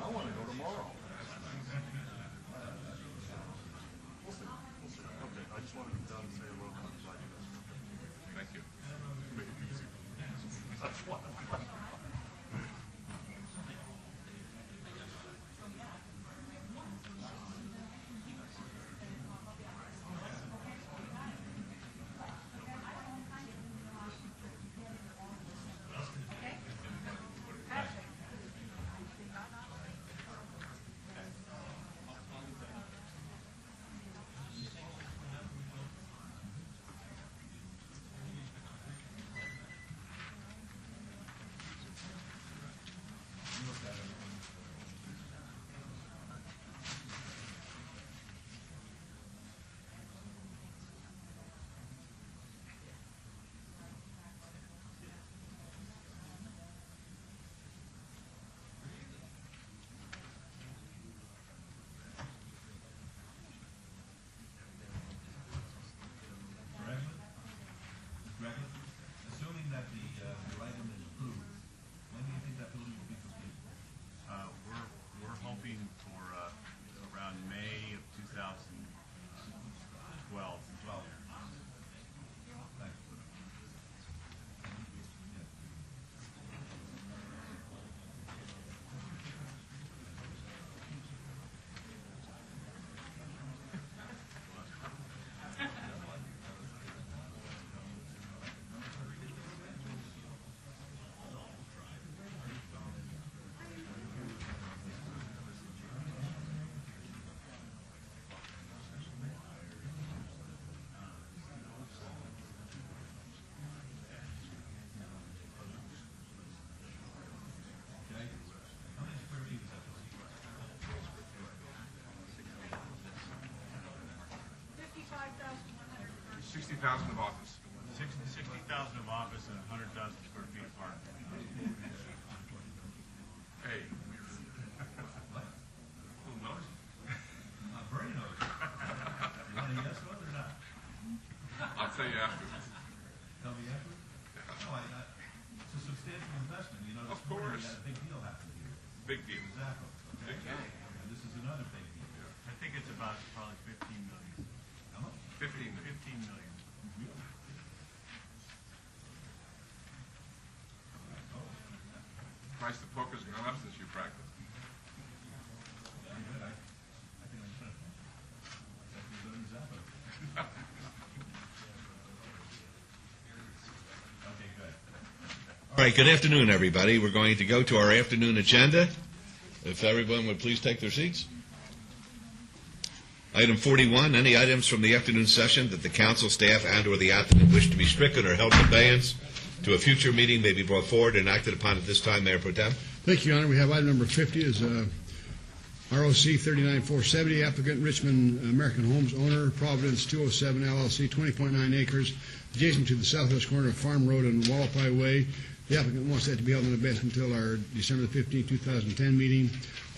I want to go tomorrow. We'll see. Okay, I just wanted to come down and say hello. Thank you. Make it easy. That's why. Assuming that the item is approved, when do you think that building will be complete? We're hoping for around May of 2012. Thanks. Okay. How many square feet is that building? 60,000 of office. 60,000 of office and 100,000 square feet of parking. Hey. Who knows? Bernie knows. You want a yes vote or not? I'll tell you after. Tell me after? No, it's a substantial investment, you know. Of course. You had a big deal happen here. Big deal. Exactly. Big deal. And this is another big deal. I think it's about probably 15 million. How much? 15 million. 15 million. Price of poker's gone up since you practiced. Very good. I think I'm finished. That's better than Zappa. Okay, good. All right, good afternoon, everybody. We're going to go to our afternoon agenda. If everyone would please take their seats. Item 41, any items from the afternoon session that the council, staff, and/or the applicant wish to be stricken or held in abeyance to a future meeting may be brought forward and acted upon at this time. Mayor Pro Tem. Thank you, Your Honor. We have item number 50 is ROC 39470, applicant Richmond American Homes, owner Providence 207 LLC, 20.9 acres, adjacent to the southwest corner of Farm Road and Wallapai Way. The applicant wants that to be held in abeyance until our December 15, 2010 meeting.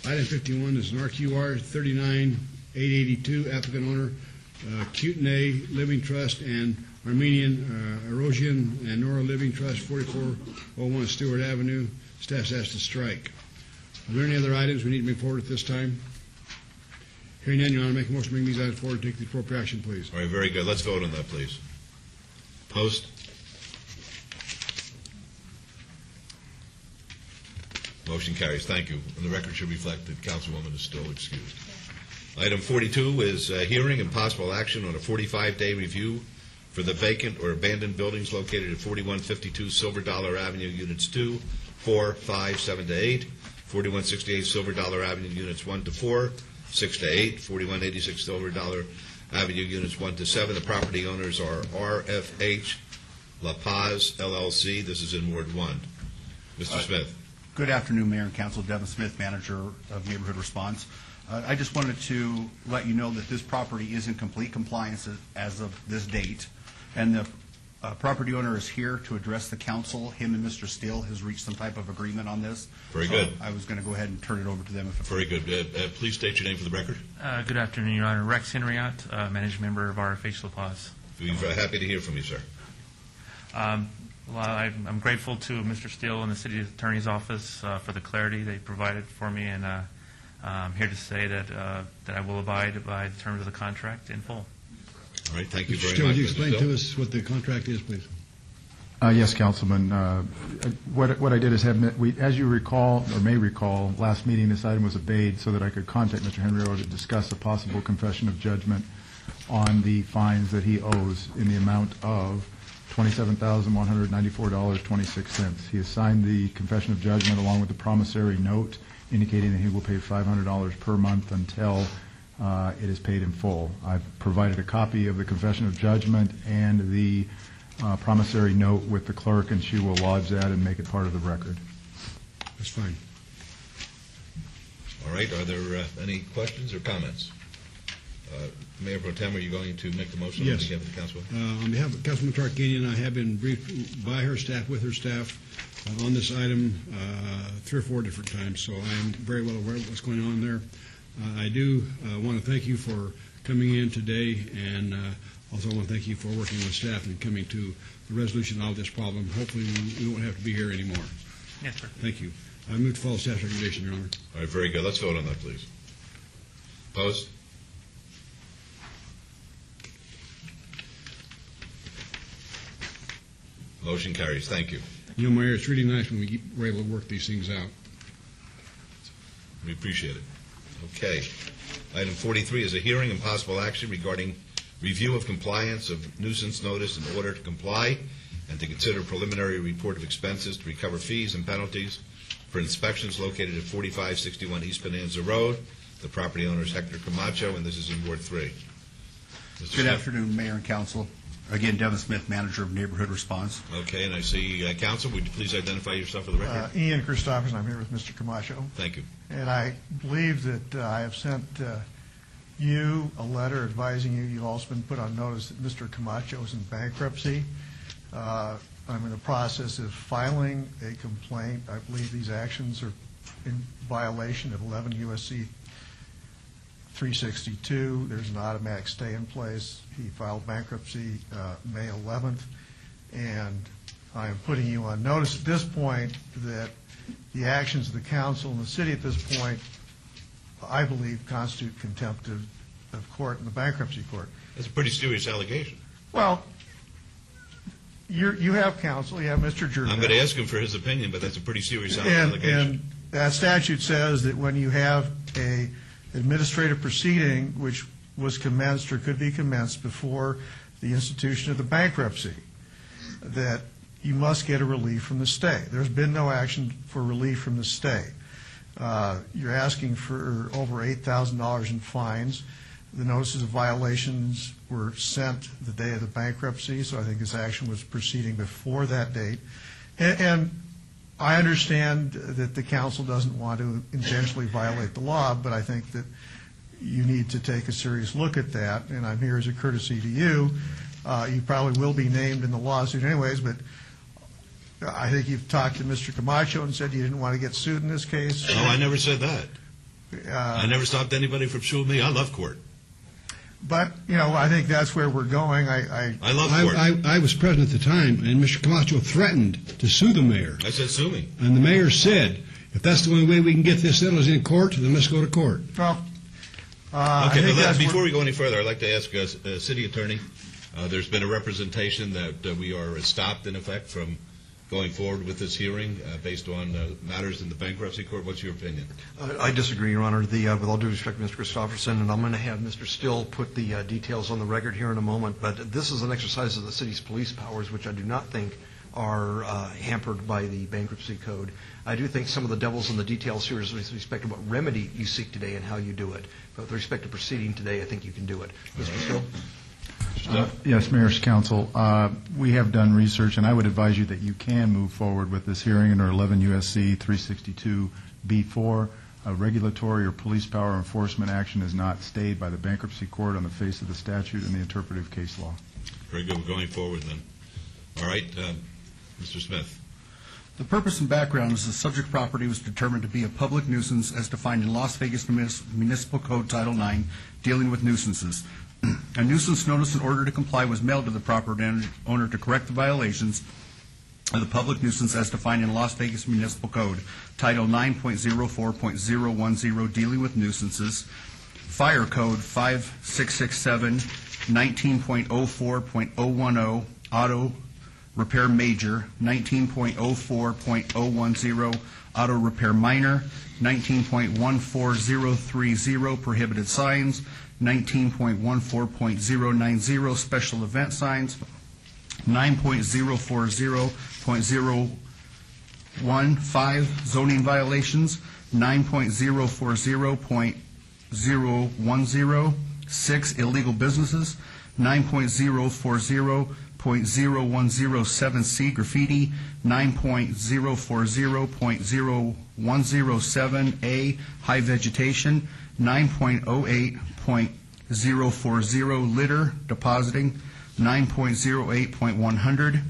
Item 51 is an RQR 39882, applicant owner Kootenai Living Trust and Armenian Erosion and Nora Living Trust, 4401 Stewart Avenue. Staff's asked to strike. Are there any other items we need to bring forward at this time? Hearing none, Your Honor, make a motion to bring these items forward and take the appropriate action, please. All right, very good. Let's vote on that, please. Post. Motion carries. Thank you. And the record should reflect that Councilwoman is still excused. Item 42 is hearing and possible action on a 45-day review for the vacant or abandoned buildings located at 4152 Silver Dollar Avenue, Units 2, 4, 5, 7 to 8, 4168 Silver Dollar Avenue, Units 1 to 4, 6 to 8, 4186 Silver Dollar Avenue, Units 1 to 7. The property owners are RFH La Paz, LLC. This is in Ward 1. Mr. Smith. Good afternoon, Mayor and Council. Devin Smith, Manager of Neighborhood Response. I just wanted to let you know that this property is in complete compliance as of this date, and the Property owner is here to address the council. Him and Mr. Steele has reached some type of agreement on this. Very good. I was going to go ahead and turn it over to them. Very good. Please state your name for the record. Good afternoon, Your Honor. Rex Henriot, managing member of our Facial Applause. We're happy to hear from you, sir. Well, I'm grateful to Mr. Steele and the City Attorney's Office for the clarity they provided for me, and I'm here to say that I will abide by the terms of the contract in full. All right, thank you Mr. very Steele, much. would you Mr. explain Steele? to us what the contract is, please? Yes, Councilman. What I did is as you recall, or may recall, last meeting this item was obeyed so that I could contact Mr. Henriot to discuss a possible confession of judgment on the fines that he owes in the amount of $27,194.26. He has signed the confession of judgment along with the promissory note indicating that he will pay $500 per month until it is paid in full. I've provided a copy of the confession of judgment and the promissory note with the clerk, and she will lodge that and make it part of the record. That's fine. All right, are there any questions or comments? Mayor Pro Tem, are you going to make the motion? Yes. On behalf of the council? On behalf of Councilman Tarkanian, I have been briefed by her staff, with her staff, on this item 3 or 4 different times, so I am very well aware of what's going on there. I do want to thank you for coming in today, and also want to thank you for working with staff and coming to the resolution of this problem. Hopefully, we won't have to be here anymore. Yes, sir. Thank you. I move to follow staff's recommendation, Your Honor. All right, very good. Let's vote on that, please. Opposed? Motion carries. Thank you. You know, Mayor, it's really nice when we're able to work these things out. We appreciate it. Okay. Item 43 is a hearing and possible action regarding review of compliance of nuisance notice in order to comply and to consider preliminary report of expenses to recover fees and penalties for inspections located at 4561 East Bonanza Road. The property owner is Hector Camacho, and this is in Ward 3. Good Smith. afternoon, Mayor and Council. Again, Devin Smith, Manager of Neighborhood Response. Okay, and I see Council. Would you please identify yourself for the record? Ian Christopherson, I'm here with Mr. Camacho. Thank you. And I believe that I have sent you a letter advising you. You've also been put on notice that Mr. Camacho is in bankruptcy. I'm in the process of filing a complaint. I believe these actions are in violation of 11 U.S.C. 362. There's an automatic stay in place. He filed bankruptcy May 11th, and I am putting you on notice at this point that the actions of the council and the city at this point, I believe, constitute contempt of court in the bankruptcy court. That's a pretty serious allegation. Well, you have counsel. You have Mr. Jurgen. I'm going to ask him for his opinion, but that's a pretty serious allegation. And that statute says that when you have a administrative proceeding which was commenced or could be commenced before the institution of the bankruptcy, that you must get a relief from the stay. There's been no action for relief from the stay. You're asking for over $8,000 in fines. The notices of violations were sent the day of the bankruptcy, so I think this action was proceeding before that date. And I understand that the council doesn't want to intentionally violate the law, but I think that you need to take a serious look at that, and I'm here as a courtesy to you. You probably will be named in the lawsuit anyways, but I think you've talked to Mr. Camacho and said you didn't want to get sued in this case. No, I never said that. I never stopped anybody from suing me. I love court. But, you know, I think that's where we're going. I love court. I was present at the time, and Mr. Camacho threatened to sue the mayor. I said sue me. And the mayor said, if that's the only way we can get this settled is in court, then let's go to court. Well, okay, but before we go any further, I'd like to ask City Attorney, there's been a representation that we are stopped, in effect, from going forward with this hearing based on matters in the bankruptcy court. What's your opinion? I disagree, Your Honor. With all due respect to Mr. Christopherson, and I'm going to have Mr. Still put the details on the record here in a moment, but this is an exercise of the city's police powers, which I do not think are hampered by the bankruptcy code. I do think some of the devil's in the details here is with respect to what remedy you seek today and how you do it. But with respect to proceeding today, I think you can do it. Mr. Still? Yes, Mayor's Council. We have done research, and I would advise you that you can move forward with this hearing under 11 U.S.C. 362b4. A regulatory or police power enforcement action is not stayed by the bankruptcy court on the face of the statute and the interpretive case law. Very good. We're going forward then. All right, Mr. Smith. The purpose and background is the subject property was determined to be a public nuisance as defined in Las Vegas Municipal Code Title IX, dealing with nuisances. A nuisance notice in order to comply was mailed to the property owner to correct the violations of the public nuisance as defined in Las Vegas Municipal Code Title 9.04.010, dealing with nuisances. Fire Code 5667, 19.04.010, auto repair major, 19.04.010, auto repair minor, 19.14030, prohibited signs, 19.14.090, special event signs, 9.040.015, zoning violations, 9.040.010, 6, illegal businesses, 9.040.0107C, graffiti, 9.040.0107A, high vegetation, 9.08.040, litter, depositing, 9.08.100,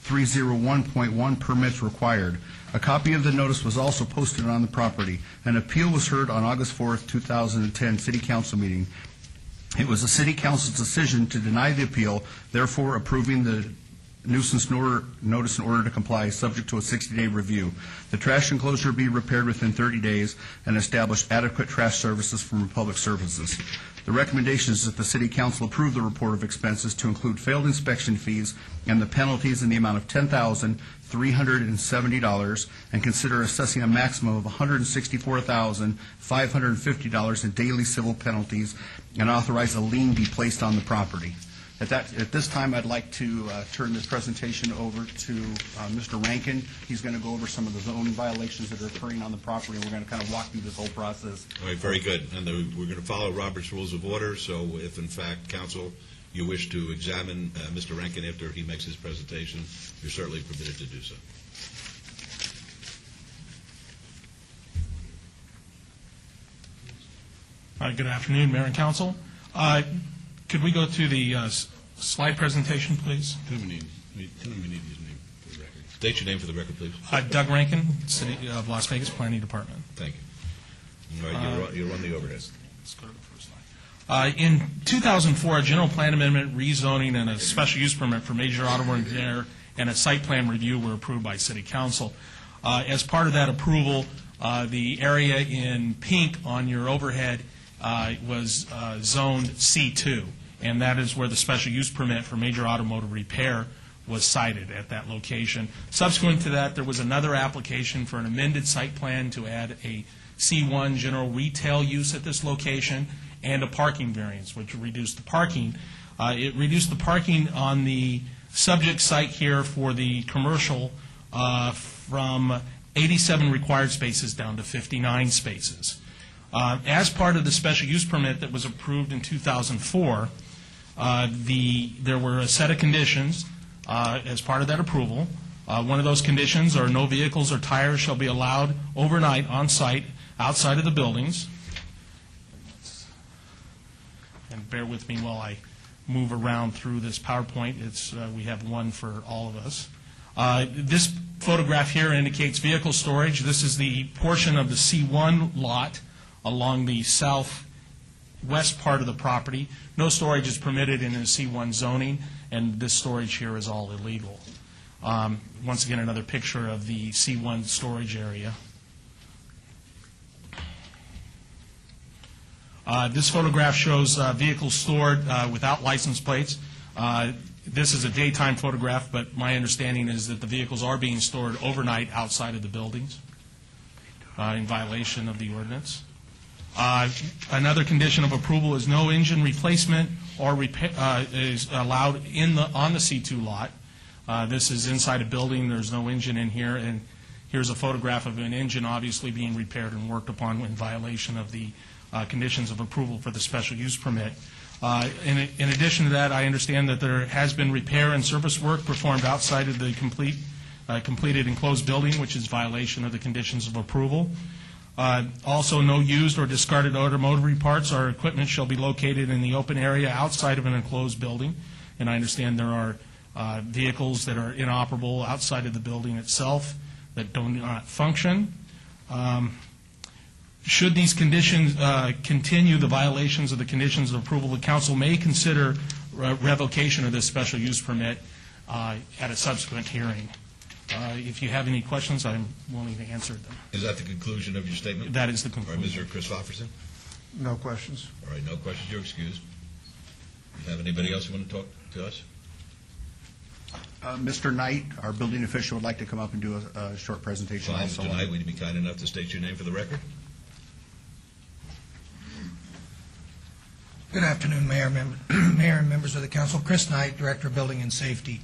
301.1, permits required. A copy of the notice was also posted on the property. An appeal was heard on August 4th, 2010, City Council meeting. It was the City Council's decision to deny the appeal, therefore approving the nuisance notice in order to comply, subject to a 60-day review. The trash enclosure be repaired within 30 days and establish adequate trash services from Republic Services. The recommendation is that the City Council approve the report of expenses to include failed inspection fees and the penalties in the amount of $10,370 and consider assessing a maximum of $164,550 in daily civil penalties and authorize a lien be placed on the property. At this time, I'd like to turn this presentation over to Mr. Rankin. He's going to go over some of the zoning violations that are occurring on the property, and we're going to kind of walk through this whole process. All right, very good. And we're going to follow Robert's Rules of Order, so if, in fact, Council, you wish to examine Mr. Rankin after he makes his presentation, you're certainly permitted to do so. Good afternoon, Mayor and Council. Could we go to the slide presentation, please? Tell me his name for the record. State your name for the record, please. Doug Rankin, City of Las Vegas Planning Department. Thank you. All right, you'll run the overhead. Let's go to the first slide. In 2004, a general plan amendment, rezoning, and a special use permit for major auto repair and a site plan review were approved by City Council. As part of that approval, the area in pink on your overhead was zoned C2, and that is where the special use permit for major automotive repair was cited at that location. Subsequent to that, there was another application for an amended site plan to add a C1 general retail use at this location and a parking variance, which reduced the parking. It reduced the parking on the subject site here for the commercial from 87 required spaces down to 59 spaces. As part of the special use permit that was approved in 2004, there were a set of conditions as part of that approval. One of those conditions are no vehicles or tires shall be allowed overnight on site outside of the buildings. And bear with me while I move around through this PowerPoint. We have one for all of us. This photograph here indicates vehicle storage. This is the portion of the C1 lot along the southwest part of the property. No storage is permitted in the C1 zoning, and this storage here is all illegal. Once again, another picture of the C1 storage area. This photograph shows vehicles stored without license plates. This is a daytime photograph, but my understanding is that the vehicles are being stored overnight outside of the buildings in violation of the ordinance. Another condition of approval is no engine replacement or repair is allowed on the C2 lot. This is inside a building. There's no engine in here, and here's a photograph of an engine obviously being repaired and worked upon in violation of the conditions of approval for the special use permit. In addition to that, I understand that there has been repair and service work performed outside of the completed enclosed building, which is violation of the conditions of approval. Also, no used or discarded automotive parts or equipment shall be located in the open area outside of an enclosed building. And I understand there are vehicles that are inoperable outside of the building itself that do not function. Should these conditions continue, the violations of the conditions of approval, the council may consider revocation of this special use permit at a subsequent hearing. If you have any questions, I'm willing to answer them. Is that the conclusion of your statement? That is the All right, conclusion. Mr. Christopherson? No questions. All right, no questions, you're excused. You have anybody else who want to talk to us? Mr. Knight, our building official, would like to come up and do a short presentation Fine, also. tonight, would you be kind enough to state your name for the record? Good afternoon, Mayor and members of the council. Chris Knight, Director of Building and Safety.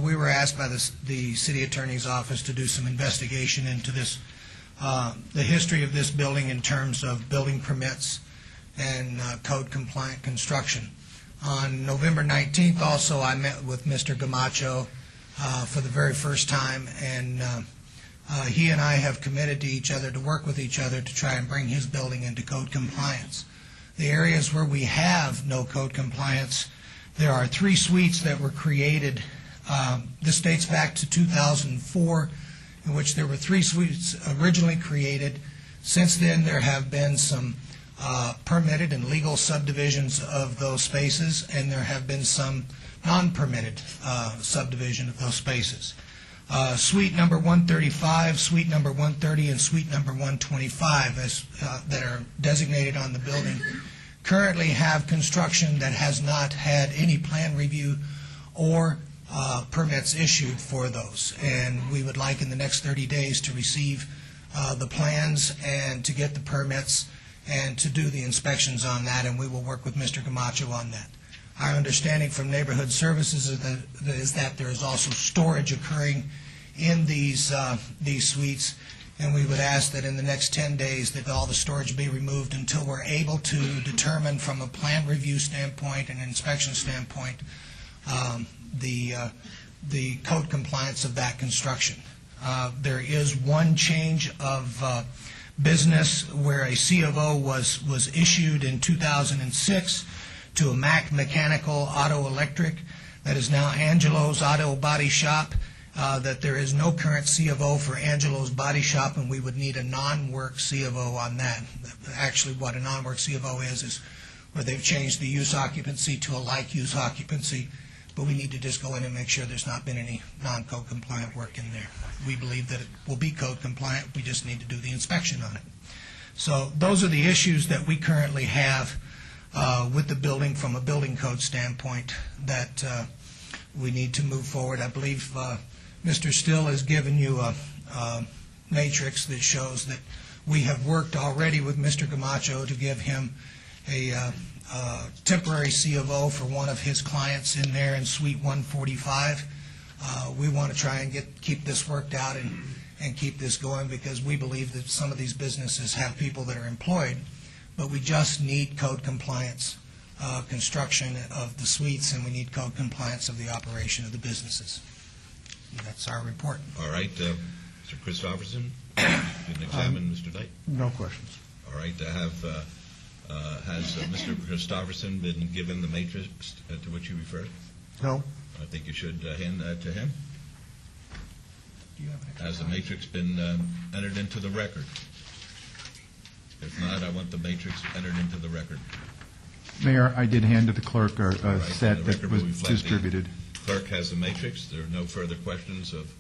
We were asked by the City Attorney's Office to do some investigation into this, the history of this building in terms of building permits and code-compliant construction. On November 19th, also, I met with Mr. Gamacho for the very first time, and he and I have committed to each other to work with each other to try and bring his building into code compliance. The areas where we have no code compliance, there are 3 suites that were created. This dates back to 2004, in which there were 3 suites originally created. Since then, there have been some permitted and legal subdivisions of those spaces, and there have been some non-permitted subdivision of those spaces. Suite number 135, suite number 130, and suite number 125 that are designated on the building currently have construction that has not had any plan review or permits issued for those. And we would like in the next 30 days to receive the plans and to get the permits and to do the inspections on that, and we will work with Mr. Camacho on that. Our understanding from Neighborhood Services is that there is also storage occurring in these suites, and we would ask that in the next 10 days that all the storage be removed until we're able to determine from a plan review standpoint and inspection standpoint the code compliance of that construction. There is one change of business where a C of O was issued in 2006 to a Mac Mechanical Auto Electric that is now Angelo's Auto Body Shop, that there is no current C of O for Angelo's Body Shop, and we would need a non-work C of O on that. Actually, what a non-work C of O is where they've changed the use occupancy to a like use occupancy, but we need to just go in and make sure there's not been any non-code compliant work in there. We believe that it will be code compliant, we just need to do the inspection on it. So those are the issues that we currently have with the building from a building code standpoint that we need to move forward. I believe Mr. Still has given you a matrix that shows that we have worked already with Mr. Camacho to give him a temporary C of O for one of his clients in there in Suite 145. We want to try and keep this worked out and keep this going, because we believe that some of these businesses have people that are employed, but we just need code compliance construction of the suites, and we need code compliance of the operation of the businesses. And that's our report. All right, Mr. Christopherson, you can examine Mr. Knight. No questions. All right, has Mr. Christopherson been given the matrix to which you referred? No. I think you should hand that to him. Has the matrix been entered into the record? If not, I want the matrix entered into the record. Mayor, I did hand to the clerk a Right, set the that record was will reflect the distributed. Clerk has the matrix. There are no further questions of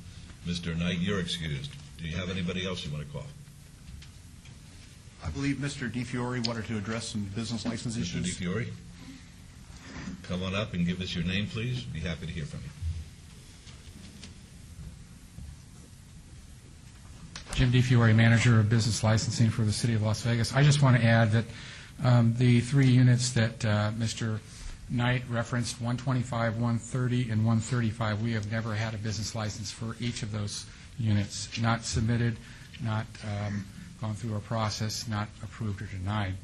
Mr. Knight. You're excused. Do you have anybody else you want to call? I believe Mr. DiFiore wanted to address some business license Mr. issues. DiFiore, come on up and give us your name, please. Be happy to hear from you. Jim DiFiore, Manager of Business Licensing for the City of Las Vegas. I just want to add that the 3 units that Mr. Knight referenced, 125, 130, and 135, we have never had a business license for each of those units, not submitted, not gone through a process, not approved or denied.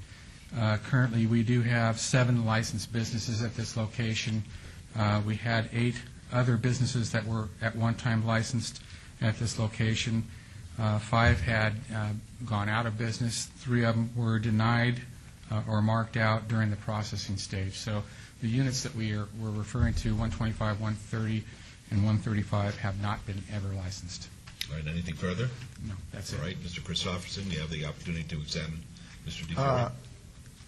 Currently, we do have 7 licensed businesses at this location. We had 8 other businesses that were at one time licensed at this location. 5 had gone out of business. 3 of them were denied or marked out during the processing stage. So the units that we're referring to, 125, 130, and 135, have not been ever licensed. All right, anything further? No, that's it. All right, Mr. Christopherson, you have the opportunity to examine Mr. DeFiore.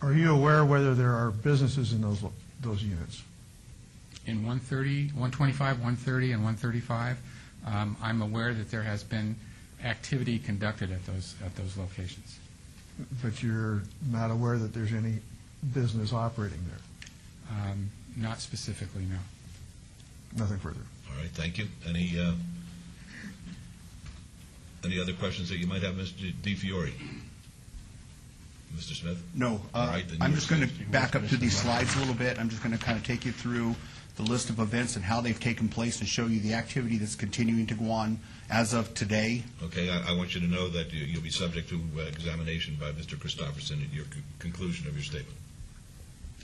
Are you aware whether there are businesses in those units? In 130, 125, 130, and 135, I'm aware that there has been activity conducted at those locations. But you're not aware that there's any business operating there? Not specifically, no. Nothing further. All right, thank you. Any other questions that you might have, Mr. DeFiore? Mr. Smith? No. All right, then I'm you- just going to back up to these slides a little bit. I'm just going to kind of take you through the list of events and how they've taken place and show you the activity that's continuing to go on as of today. Okay, I want you to know that you'll be subject to examination by Mr. Christopherson at your conclusion of your statement.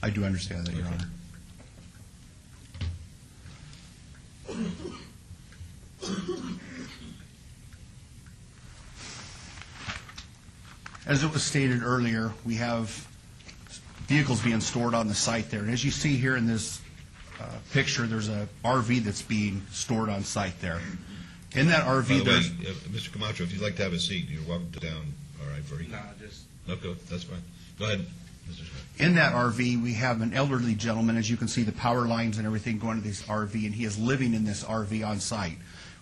I do understand that, Your Honor. As it was stated earlier, we have vehicles being stored on the site there. And as you see here in this picture, there's a RV that's being stored on site there. In that RV, By the way, there's... Mr. Camacho, if you'd like to have a seat, you're welcome to down. All right, very. No, just... No, go. That's fine. Go ahead, Mr. Smith. In that RV, we have an elderly gentleman. As you can see, the power lines and everything going to this RV, and he is living in this RV on site.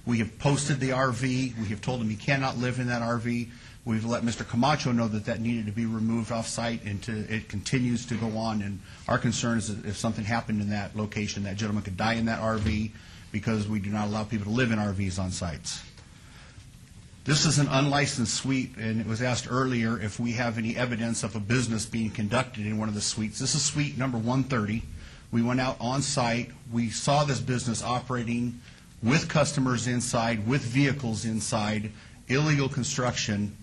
We have posted the RV. We have told him he cannot live in that RV. We've let Mr. Camacho know that that needed to be removed off-site, and it continues to go on. And our concern is that if something happened in that location, that gentleman could die in that RV because we do not allow people to live in RVs on sites. This is an unlicensed suite, and it was asked earlier if we have any evidence of a business being conducted in one of the suites. This is suite number 130. We went out on site. We saw this business operating with customers inside, with vehicles inside, illegal construction.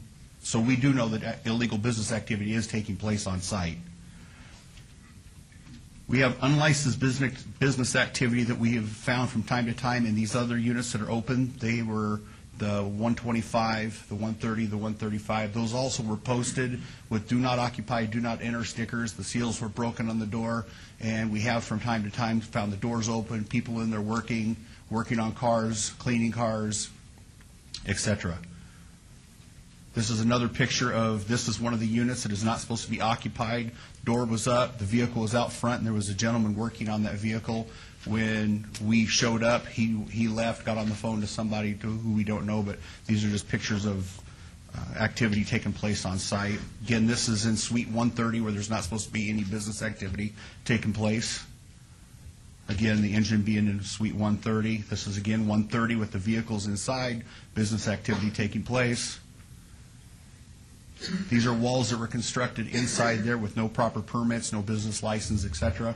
So we do know that illegal business activity is taking place on site. We have unlicensed business activity that we have found from time to time in these other units that are open. They were the 125, the 130, the 135. Those also were posted with do not occupy, do not enter stickers. The seals were broken on the door, and we have from time to time found the doors open, people in there working on cars, cleaning cars, etc. This is another picture of, this is one of the units that is not supposed to be occupied. Door was up, the vehicle was out front, and there was a gentleman working on that vehicle. When we showed up, he left, got on the phone to somebody who we don't know, but these are just pictures of activity taking place on site. Again, this is in Suite 130 where there's not supposed to be any business activity taking place. Again, the engine being in Suite 130. This is again 130 with the vehicles inside, business activity taking place. These are walls that were constructed inside there with no proper permits, no business license, etc.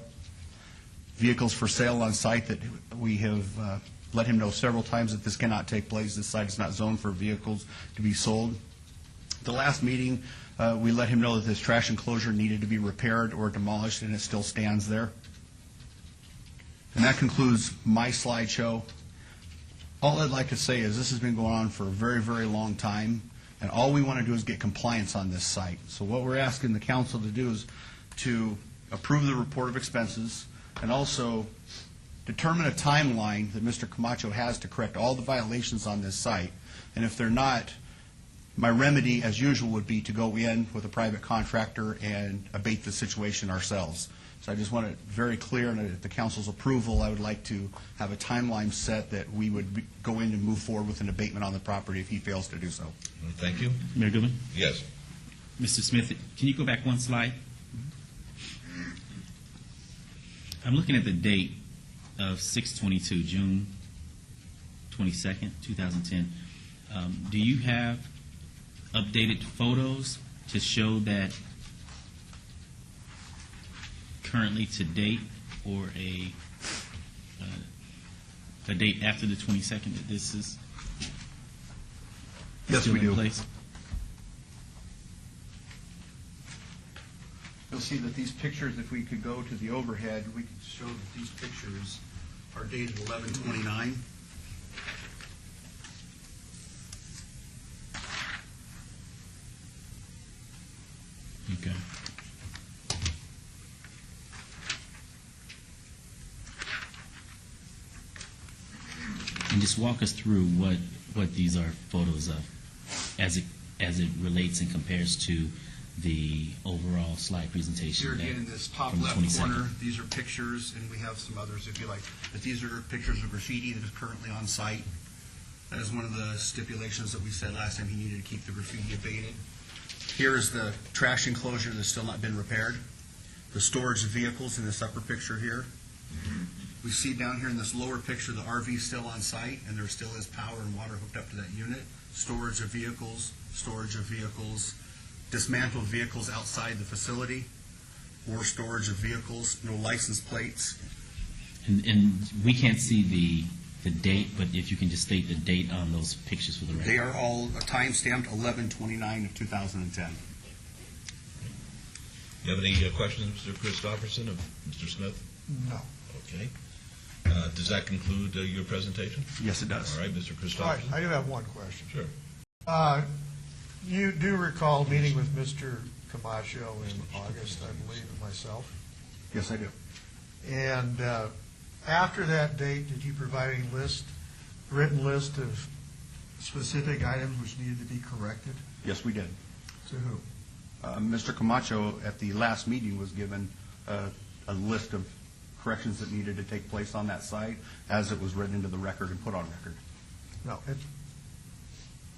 Vehicles for sale on site that we have let him know several times that this cannot take place. This site is not zoned for vehicles to be sold. The last meeting, we let him know that this trash enclosure needed to be repaired or demolished, and it still stands there. And that concludes my slideshow. All I'd like to say is this has been going on for a very, very long time, and all we want to do is get compliance on this site. So what we're asking the council to do is to approve the report of expenses and also determine a timeline that Mr. Camacho has to correct all the violations on this site. And if they're not, my remedy, as usual, would be to go in with a private contractor and abate the situation ourselves. So I just want it very clear, and at the council's approval, I would like to have a timeline set that we would go in and move forward with an abatement on the property if he fails to do so. Thank you. Mayor Goodman? Yes. Mr. Smith, can you go back one slide? I'm looking at the date of 6/22, June 22nd, 2010. Do you have updated photos to show that currently to date, or a date after the 22nd that this is Yes, still we in do. place? You'll see that these pictures, if we could go to the overhead, we could show that these pictures are dated 11/29. Okay. just walk us through what these are photos of, as it relates and compares to the overall slide presentation. Here that- again, in this top from the left 22nd. corner, these are pictures, and we have some others if you like. But these are pictures of graffiti that is currently on site. That is one of the stipulations that we said last time, he needed to keep the graffiti abated. Here is the trash enclosure that's still not been repaired. The storage of vehicles in this upper picture here. We see down here in this lower picture, the RV is still on site, and there still is power and water hooked up to that unit. Storage of vehicles, dismantled vehicles outside the facility, more storage of vehicles, no license plates. And we can't see the date, but if you can just state the date on those pictures for the record. They are all time-stamped 11/29 of 2010. You have any questions, Mr. Christopherson, of Mr. Smith? No. Okay. Does that conclude your presentation? Yes, it does. All right, Mr. All right, Christopherson. I do have one question. Sure. You do recall meeting with Mr. Camacho in August, I believe, and myself? Yes, I do. And after that date, did you provide any written list of specific items which needed to be corrected? Yes, we did. To who? Mr. Camacho, at the last meeting, was given a list of corrections that needed to take place on that site as it was written into the record and put on record. No.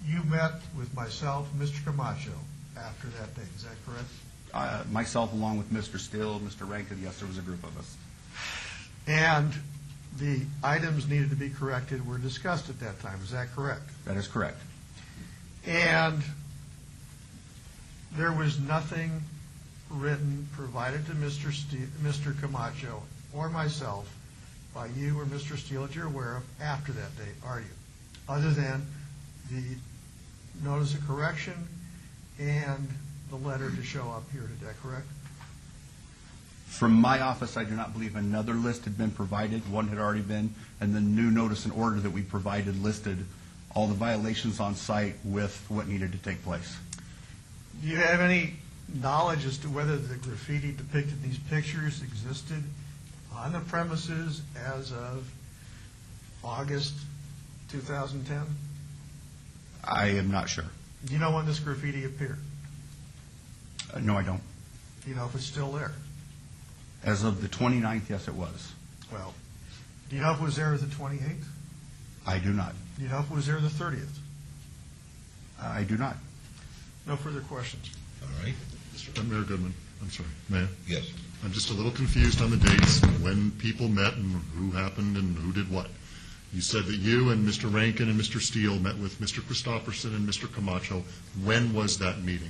You met with myself, Mr. Camacho, after that date, is that correct? Myself, along with Mr. Steele, Mr. Rankin, yes, there was a group of us. And the items needed to be corrected were discussed at that time, is that correct? That is correct. And there was nothing written provided to Mr. Camacho or myself by you or Mr. Steele that you're aware of after that date, are you? Other than the notice of correction and the letter to show up here, is that correct? From my office, I do not believe another list had been provided. One had already been, and the new notice and order that we provided listed all the violations on site with what needed to take place. Do you have any knowledge as to whether the graffiti depicted in these pictures existed on the premises as of August 2010? I am not sure. Do you know when this graffiti appeared? No, I don't. Do you know if it's still there? As of the 29th, yes, it was. Well, do you know if it was there the 28th? I do not. Do you know if it was there the 30th? I do not. No further questions. All right. Mayor Goodman, I'm sorry, Mayor. Yes. I'm just a little confused on the dates, when people met and who happened and who did what. You said that you and Mr. Rankin and Mr. Steele met with Mr. Christopherson and Mr. Camacho. When was that meeting?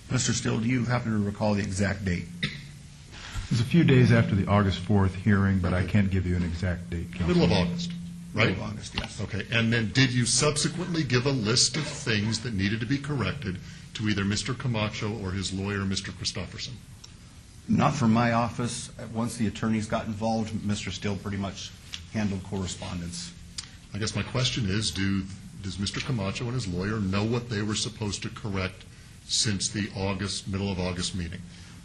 Mr. Steele, do you happen to recall the exact date? It was a few days after the August 4th hearing, but I can't give you an exact date. Middle of August, right? Middle of August, yes. Okay, and then did you subsequently give a list of things that needed to be corrected to either Mr. Camacho or his lawyer, Mr. Christopherson? Not from my office. Once the attorneys got involved, Mr. Steele pretty much handled correspondence. I guess my question is, does Mr. Camacho and his lawyer know what they were supposed to correct since the middle of August meeting?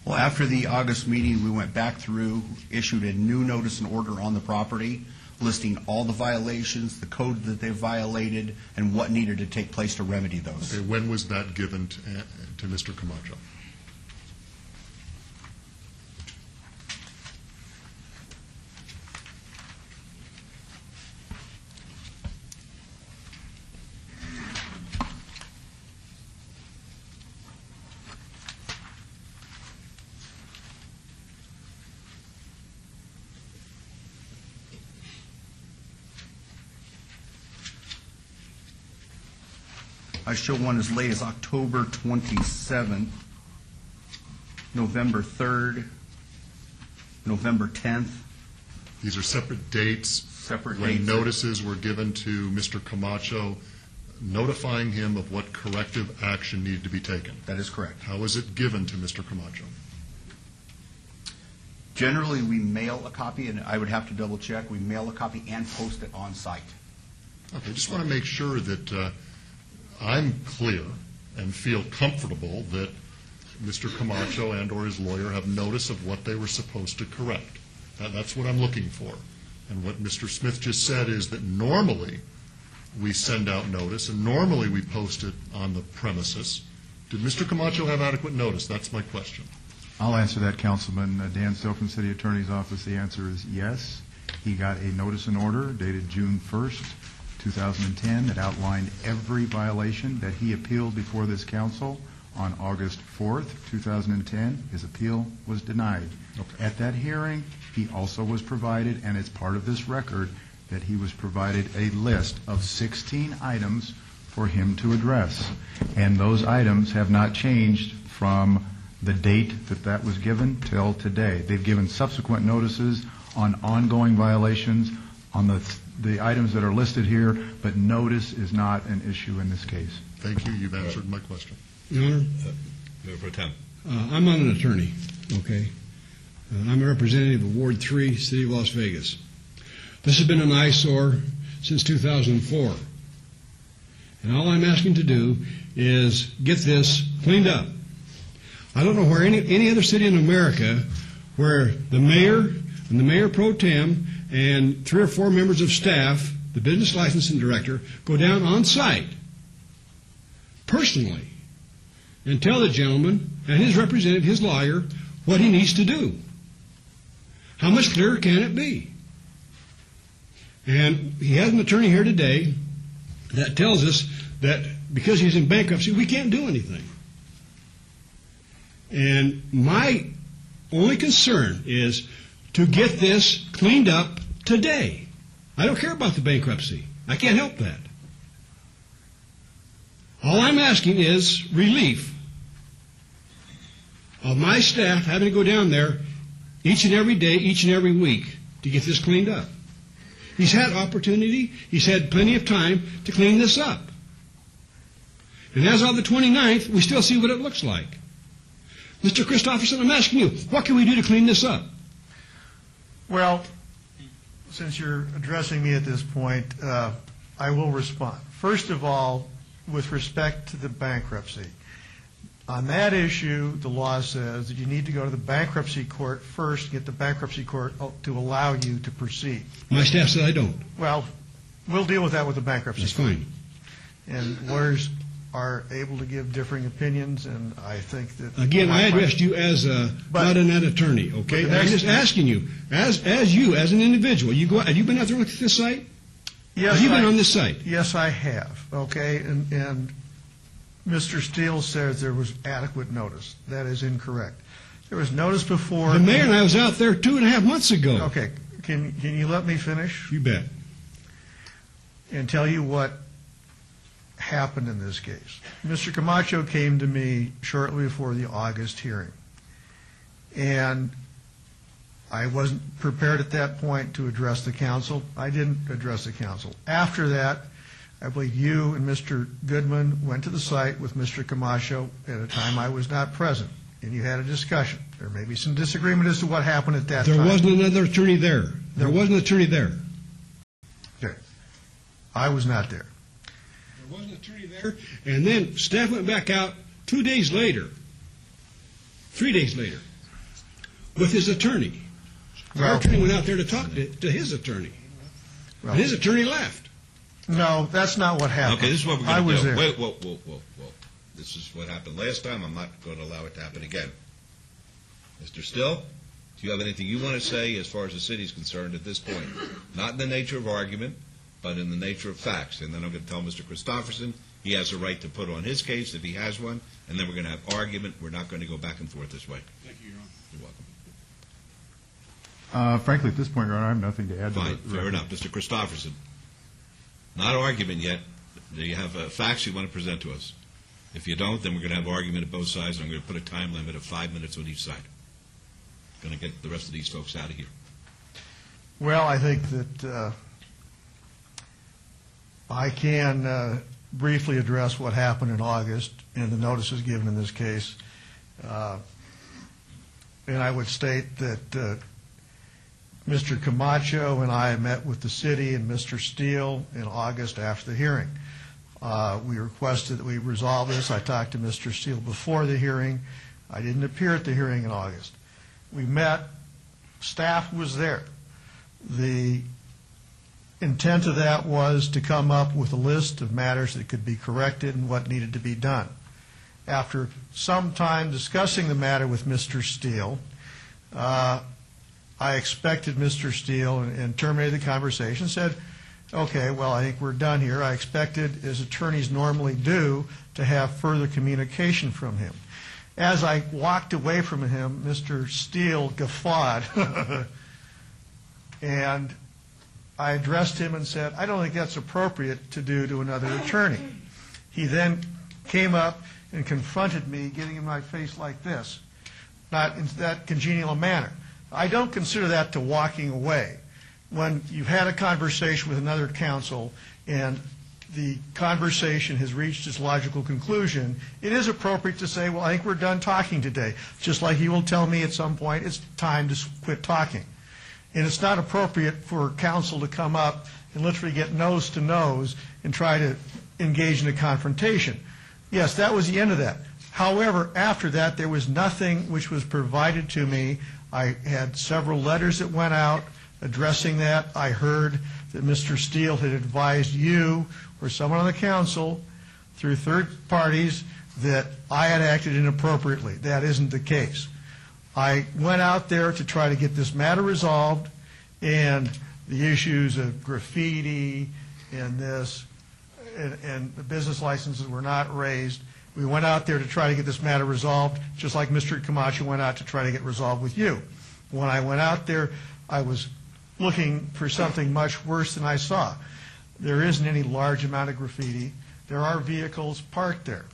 Well, after the August meeting, we went back through, issued a new notice and order on the property, listing all the violations, the code that they violated, and what needed to take place to remedy those. Okay, when was that given to Mr. Camacho? I show one as late as October 27th, November 3rd, November 10th. These are separate dates. Separate when dates. notices were given to Mr. Camacho, notifying him of what corrective action needed to be taken. That is correct. How was it given to Mr. Camacho? Generally, we mail a copy, and I would have to double check. We mail a copy and post it on site. Okay, just want to make sure that I'm clear and feel comfortable that Mr. Camacho and or his lawyer have notice of what they were supposed to correct. That's what I'm looking for. And what Mr. Smith just said is that normally we send out notice, and normally we post it on the premises. Did Mr. Camacho have adequate notice? That's my question. I'll answer that, Councilman. Dan Still from City Attorney's Office. The answer is yes. He got a notice and order dated June 1st, 2010, that outlined every violation that he appealed before this council on August 4th, 2010. His appeal was denied. Okay. At that hearing, he also was provided, and it's part of this record, that he was provided a list of 16 items for him to address. And those items have not changed from the date that that was given till today. They've given subsequent notices on ongoing violations on the items that are listed here, but notice is not an issue in this case. Thank you. You've answered my question. Your Honor, Mayor Pro Tem. I'm not an attorney, okay? I'm a representative of Ward 3, City of Las Vegas. This has been an eyesore since 2004. And all I'm asking to do is get this cleaned up. I don't know where any other city in America where the mayor and the mayor pro tem and 3 or 4 members of staff, the business licensing director, go down on site personally and tell the gentleman and his representative, his lawyer, what he needs to do. How much clearer can it be? And he has an attorney here today that tells us that because he's in bankruptcy, we can't do anything. And my only concern is to get this cleaned up today. I don't care about the bankruptcy. I can't help that. All I'm asking is relief of my staff having to go down there each and every day, each and every week to get this cleaned up. He's had opportunity. He's had plenty of time to clean this up. And as of the 29th, we still see what it looks like. Mr. Christopherson, I'm asking you, what can we do to clean this up? Well, since you're addressing me at this point, I will respond. First of all, with respect to the bankruptcy, on that issue, the law says that you need to go to the bankruptcy court first, get the bankruptcy court to allow you to proceed. My staff said I don't. Well, we'll deal with that with the bankruptcy That's court. fine. And lawyers are able to give differing opinions, and I think that... Again, I addressed you as not an attorney, okay? I'm just asking you, as an individual, have you been out there and looked at this site? Yes, have you been on this site? Yes, I have, okay? And Mr. Steele says there was adequate notice. That is incorrect. There was notice before... The mayor and I was out there 2.5 months ago. Okay. Can you let me finish? You bet. And tell you what happened in this case. Mr. Camacho came to me shortly before the August hearing. And I wasn't prepared at that point to address the council. I didn't address the council. After that, I believe you and Mr. Goodman went to the site with Mr. Camacho at a time I was not present, and you had a discussion. There may be some disagreement as to what happened at that time. There wasn't another attorney there. There wasn't an attorney there. Okay. I was not there. There wasn't an attorney there, and then staff went back out 2 days later, 3 days later, with his attorney. Our attorney went out there to talk to his attorney. And his attorney left. No, that's not what happened. Okay, this is what we're I going was to do. there. Whoa. This is what happened last time. I'm not going to allow it to happen again. Mr. Still, do you have anything you want to say as far as the city is concerned at this point? Not in the nature of argument, but in the nature of facts. And then I'm going to tell Mr. Christopherson he has a right to put on his case if he has one, and then we're going to have argument. We're not going to go back and forth this way. Thank you, Your Honor. You're welcome. Frankly, at this point, Your Honor, I have nothing to add to Fine, it. fair enough. Mr. Christopherson, not argument yet. Do you have facts you want to present to us? If you don't, then we're going to have argument at both sides, and I'm going to put a time limit of 5 minutes on each side. Going to get the rest of these folks out of here. Well, I think that I can briefly address what happened in August and the notices given in this case. And I would state that Mr. Camacho and I met with the city and Mr. Steele in August after the hearing. We requested that we resolve this. I talked to Mr. Steele before the hearing. I didn't appear at the hearing in August. We met. Staff was there. The intent of that was to come up with a list of matters that could be corrected and what needed to be done. After some time discussing the matter with Mr. Steele, I expected Mr. Steele and terminated the conversation, said, okay, well, I think we're done here. I expected, as attorneys normally do, to have further communication from him. As I walked away from him, Mr. Steele guffawed, and I addressed him and said, I don't think that's appropriate to do to another attorney. He then came up and confronted me, getting in my face like this, not in that congenial manner. I don't consider that to walking away. When you've had a conversation with another counsel and the conversation has reached its logical conclusion, it is appropriate to say, well, I think we're done talking today. Just like he will tell me at some point, it's time to quit talking. And it's not appropriate for counsel to come up and literally get nose to nose and try to engage in a confrontation. Yes, that was the end of that. However, after that, there was nothing which was provided to me. I had several letters that went out addressing that. I heard that Mr. Steele had advised you or someone on the council through third parties that I had acted inappropriately. That isn't the case. I went out there to try to get this matter resolved, and the issues of graffiti and this and the business licenses were not raised. We went out there to try to get this matter resolved, just like Mr. Camacho went out to try to get resolved with you. When I went out there, I was looking for something much worse than I saw. There isn't any large amount of graffiti. There are vehicles parked there.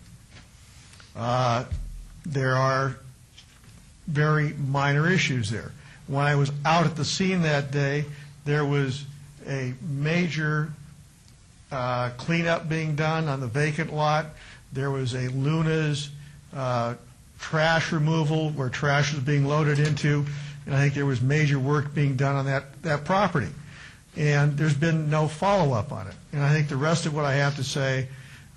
There are very minor issues there. When I was out at the scene that day, there was a major cleanup being done on the vacant lot. There was a Luna's trash removal where trash was being loaded into, and I think there was major work being done on that property. And there's been no follow-up on it. And I think the rest of what I have to say,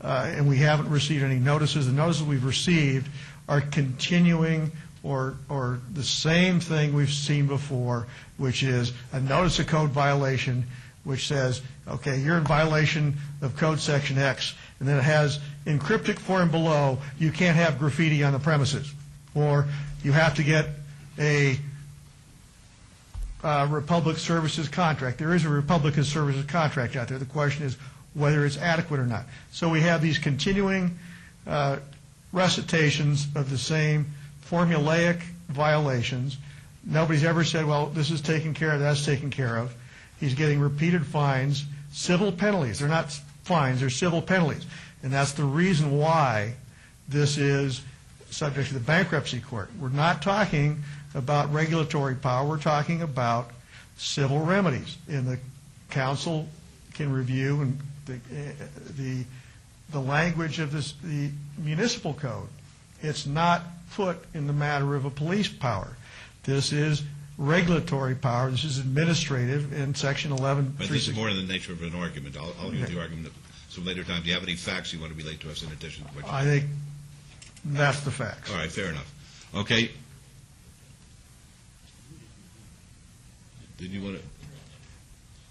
and we haven't received any notices, the notices we've received are continuing or the same thing we've seen before, which is a notice of code violation which says, okay, you're in violation of code section X, and then it has in cryptic form below, you can't have graffiti on the premises, or you have to get a Republic Services contract. There is a Republic Services contract out there. The question is whether it's adequate or not. So we have these continuing recitations of the same formulaic violations. Nobody's ever said, well, this is taken care of, that's taken care of. He's getting repeated fines, civil penalties. They're not fines, they're civil penalties. And that's the reason why this is subject to the bankruptcy court. We're not talking about regulatory power. We're talking about civil remedies. And the council can review and the language of the municipal code. It's not put in the matter of a police power. This is regulatory power. This is administrative in Section 11. But this is more in the nature of an argument. I'll hear the argument at some later time. Do you have any facts you want to relate to us in addition to what you I think that's the facts. All right, fair enough. Okay. Did you want to?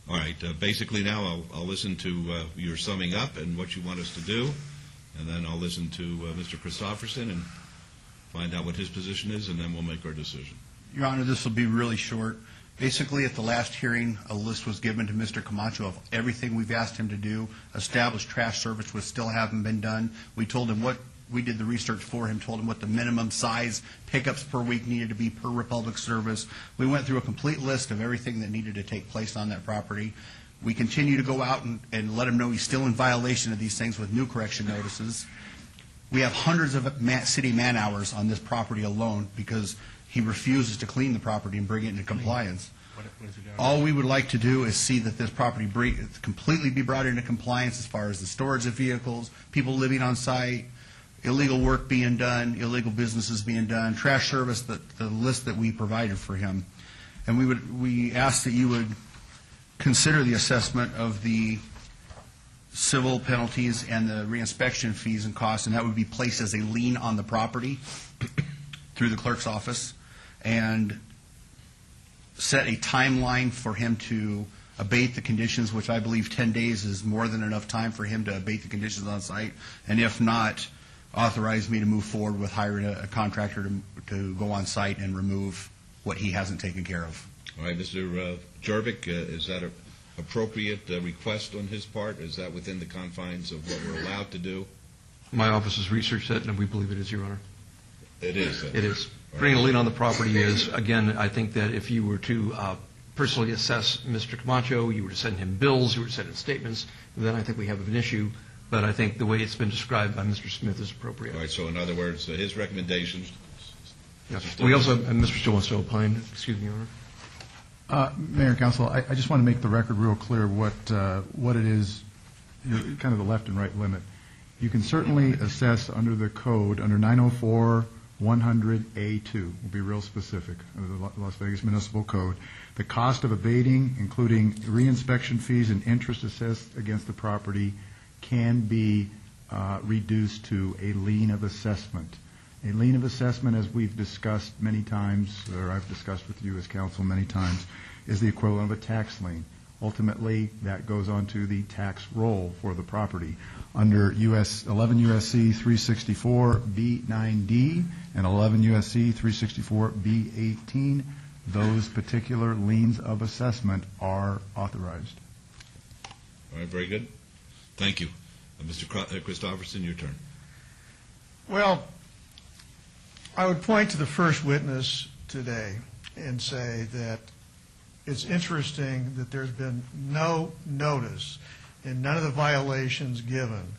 All right. Basically, now I'll listen to your summing up and what you want us to do, and then I'll listen to Mr. Christopherson and find out what his position is, and then we'll make our decision. Your Honor, this will be really short. Basically, at the last hearing, a list was given to Mr. Camacho of everything we've asked him to do. Established trash service, which still haven't been done. We told him what we did the research for him, told him what the minimum size pickups per week needed to be per Republic service. We went through a complete list of everything that needed to take place on that property. We continue to go out and let him know he's still in violation of these things with new correction notices. We have hundreds of city man-hours on this property alone because he refuses to clean the property and bring it into compliance. All we would like to do is see that this property completely be brought into compliance as far as the storage of vehicles, people living on site, illegal work being done, illegal businesses being done, trash service, the list that we provided for him. And we ask that you would consider the assessment of the civil penalties and the reinspection fees and costs, and that would be placed as a lien on the property through the clerk's office, and set a timeline for him to abate the conditions, which I believe 10 days is more than enough time for him to abate the conditions on site, and if not, authorize me to move forward with hiring a contractor to go on site and remove what he hasn't taken care of. All right, Mr. Jervik, is that an appropriate request on his part? Is that within the confines of what we're allowed to do? My office has researched that, and we believe it is, Your Honor. It is. It is. Putting a lien on the property is, again, I think that if you were to personally assess Mr. Camacho, you were to send him bills, you were to send him statements, then I think we have an issue. But I think the way it's been described by Mr. Smith is appropriate. All right, so in other words, his recommendation. Yes. We also, and Mr. Still wants to opine. Excuse me, Your Honor. Mayor and Council, I just want to make the record real clear what it is, kind of the left and right limit. You can certainly assess under the code, under 904-100A2, we'll be real specific, under the Las Vegas Municipal Code, the cost of abating, including reinspection fees and interest assessed against the property, can be reduced to a lien of assessment. A lien of assessment, as we've discussed many times, or I've discussed with you as council many times, is the equivalent of a tax lien. Ultimately, that goes onto the tax roll for the property. Under 11 U.S.C. 364B9D and 11 U.S.C. 364B18, those particular liens of assessment are authorized. All right, very good. Thank you. Mr. Christopherson, your turn. Well, I would point to the first witness today and say that it's interesting that there's been no notice and none of the violations given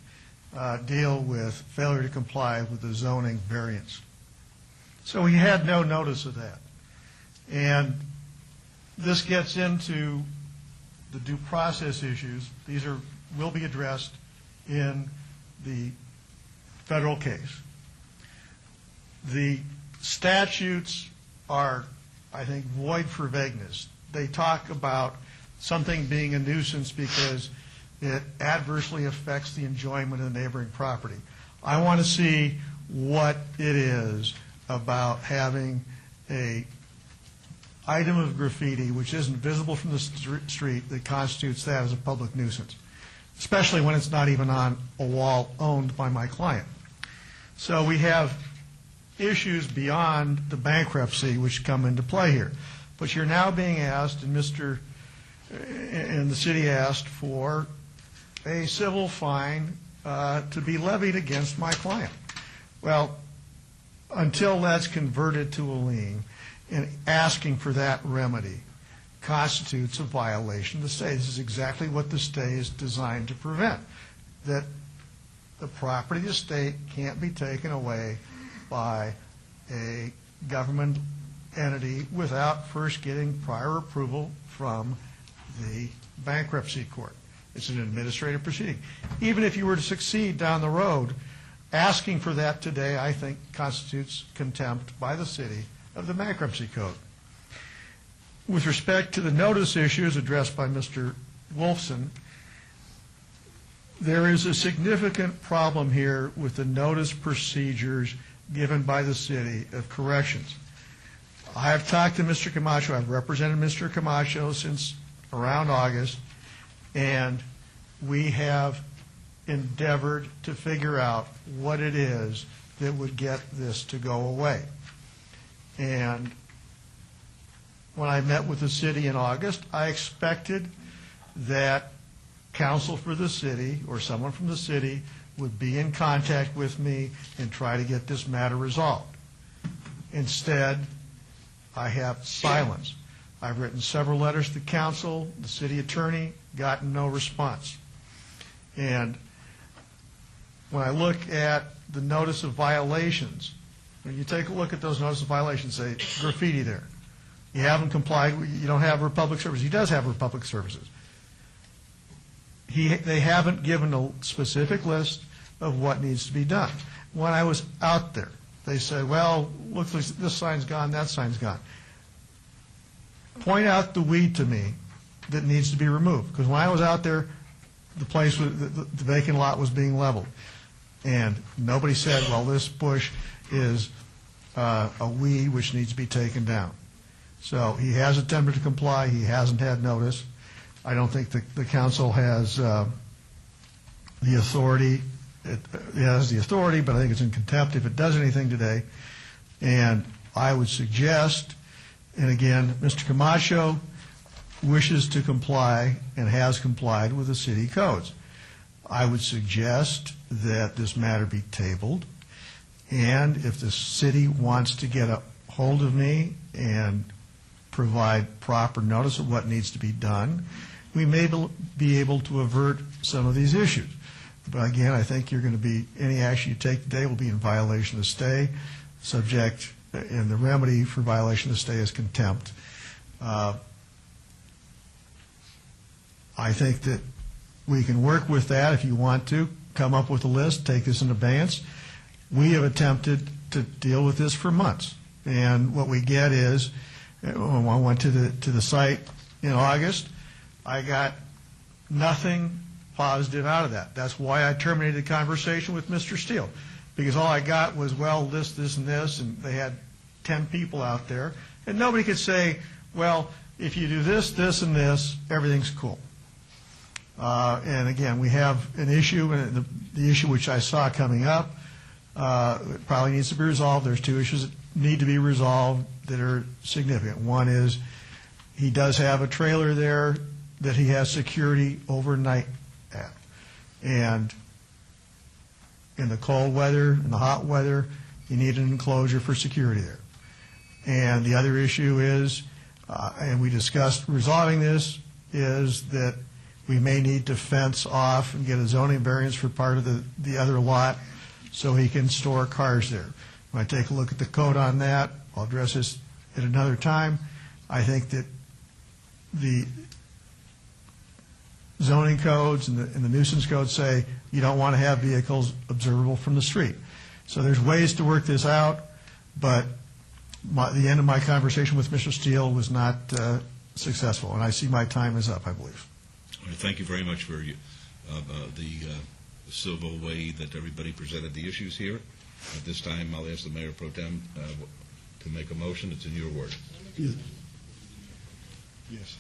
deal with failure to comply with the zoning variance. So we had no notice of that. And this gets into the due process issues. These will be addressed in the federal case. The statutes are, I think, void for vagueness. They talk about something being a nuisance because it adversely affects the enjoyment of the neighboring property. I want to see what it is about having a item of graffiti which isn't visible from the street that constitutes that as a public nuisance, especially when it's not even on a wall owned by my client. So we have issues beyond the bankruptcy which come into play here. But you're now being asked, and the city asked for a civil fine to be levied against my client. Well, until that's converted to a lien, and asking for that remedy constitutes a violation of the stay. This is exactly what the stay is designed to prevent, that the property of the state can't be taken away by a government entity without first getting prior approval from the bankruptcy court. It's an administrative proceeding. Even if you were to succeed down the road, asking for that today, I think, constitutes contempt by the city of the bankruptcy code. With respect to the notice issues addressed by Mr. Wolfson, there is a significant problem here with the notice procedures given by the city of corrections. I have talked to Mr. Camacho. I've represented Mr. Camacho since around August, and we have endeavored to figure out what it is that would get this to go away. And when I met with the city in August, I expected that counsel for the city or someone from the city would be in contact with me and try to get this matter resolved. Instead, I have silence. I've written several letters to council, the city attorney, gotten no response. And when I look at the notice of violations, when you take a look at those notice of violations, say graffiti there. You haven't complied, you don't have Republic Services. He does have Republic Services. They haven't given a specific list of what needs to be done. When I was out there, they said, well, look, this sign's gone, that sign's gone. Point out the weed to me that needs to be removed. Because when I was out there, the place, the vacant lot was being leveled. And nobody said, well, this bush is a weed which needs to be taken down. So he has attempted to comply. He hasn't had notice. I don't think the council has the authority. It has the authority, but I think it's in contempt if it does anything today. And I would suggest, and again, Mr. Camacho wishes to comply and has complied with the city codes. I would suggest that this matter be tabled, and if the city wants to get a hold of me and provide proper notice of what needs to be done, we may be able to avert some of these issues. But again, I think you're going to be, any action you take today will be in violation of the stay, subject, and the remedy for violation of the stay is contempt. I think that we can work with that if you want to, come up with a list, take this in advance. We have attempted to deal with this for months. And what we get is, when I went to the site in August, I got nothing positive out of that. That's why I terminated the conversation with Mr. Steele, because all I got was, well, this, and this, and they had 10 people out there, and nobody could say, well, if you do this, this, and this, everything's cool. And again, we have an issue, and the issue which I saw coming up it probably needs to be resolved. There's two issues that need to be resolved that are significant. One is he does have a trailer there that he has security overnight at. And in the cold weather, in the hot weather, you need an enclosure for security there. And the other issue is, and we discussed resolving this, is that we may need to fence off and get a zoning variance for part of the other lot so he can store cars there. When I take a look at the code on that, I'll address this at another time. I think that the zoning codes and the nuisance codes say you don't want to have vehicles observable from the street. So there's ways to work this out, but the end of my conversation with Mr. Steele was not successful, and I see my time is up, I believe. All right, thank you very much for the civil way that everybody presented the issues here. At this time, I'll ask the Mayor Pro Tem to make a motion. It's in your word. Yes.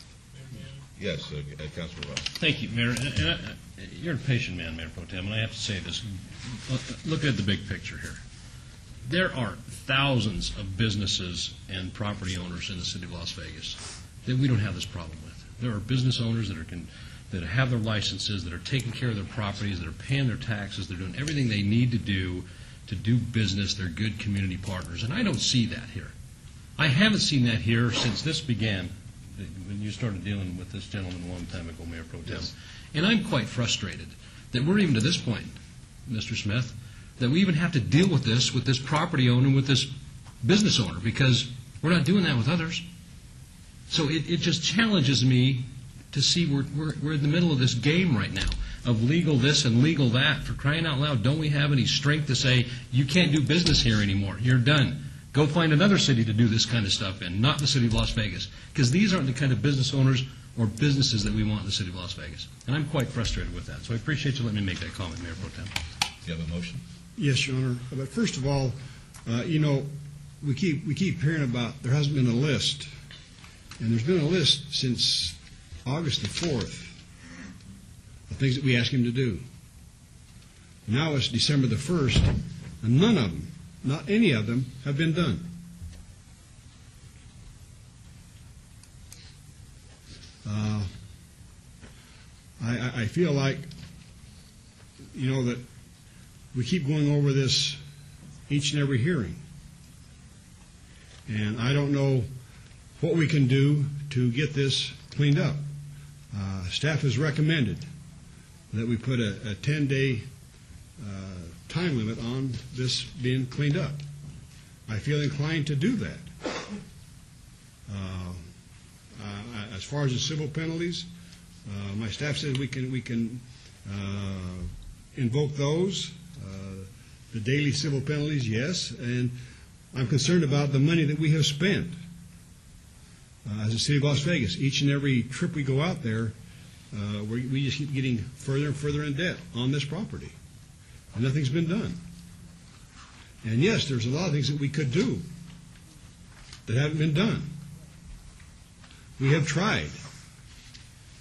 Yes, Councilor Ross. Thank you, Mayor. And you're a patient man, Mayor Pro Tem, and I have to say this. Look at the big picture here. There are thousands of businesses and property owners in the city of Las Vegas that we don't have this problem with. There are business owners that have their licenses, that are taking care of their properties, that are paying their taxes, they're doing everything they need to do business. They're good community partners, and I don't see that here. I haven't seen that here since this began, when you started dealing with this gentleman a long time ago, Mayor Pro Tem. Yes. And I'm quite frustrated that we're even to this point, Mr. Smith, that we even have to deal with this property owner, with this business owner, because we're not doing that with others. So it just challenges me to see we're in the middle of this game right now of legal this and legal that. For crying out loud, don't we have any strength to say, you can't do business here anymore, you're done. Go find another city to do this kind of stuff in, not the city of Las Vegas. Because these aren't the kind of business owners or businesses that we want in the city of Las Vegas. And I'm quite frustrated with that. So I appreciate you letting me make that comment, Mayor Pro Tem. You have a motion? Yes, Your Honor. But first of all, we keep hearing about there hasn't been a list. And there's been a list since August the 4th of things that we asked him to do. Now it's December the 1st, and none of them, not any of them, have been done. I feel like, that we keep going over this each and every hearing. And I don't know what we can do to get this cleaned up. Staff has recommended that we put a 10-day time limit on this being cleaned up. I feel inclined to do that. As far as the civil penalties, my staff says we can invoke those. The daily civil penalties, yes, and I'm concerned about the money that we have spent as a city of Las Vegas. Each and every trip we go out there, we just keep getting further and further in debt on this property, and nothing's been done. And yes, there's a lot of things that we could do that haven't been done. We have tried,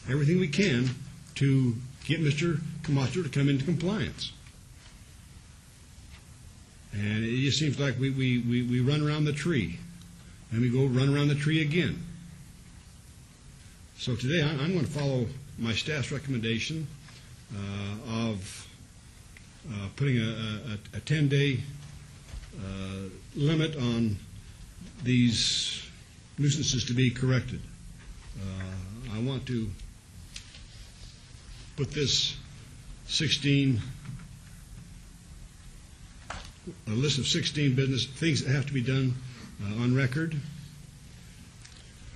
everything we can to get Mr. Camacho to come into compliance. And it just seems like we run around the tree, and we go run around the tree again. So today I'm going to follow my staff's recommendation of putting a 10-day limit on these nuisances to be corrected. I want to put this a list of 16 business things that have to be done on record.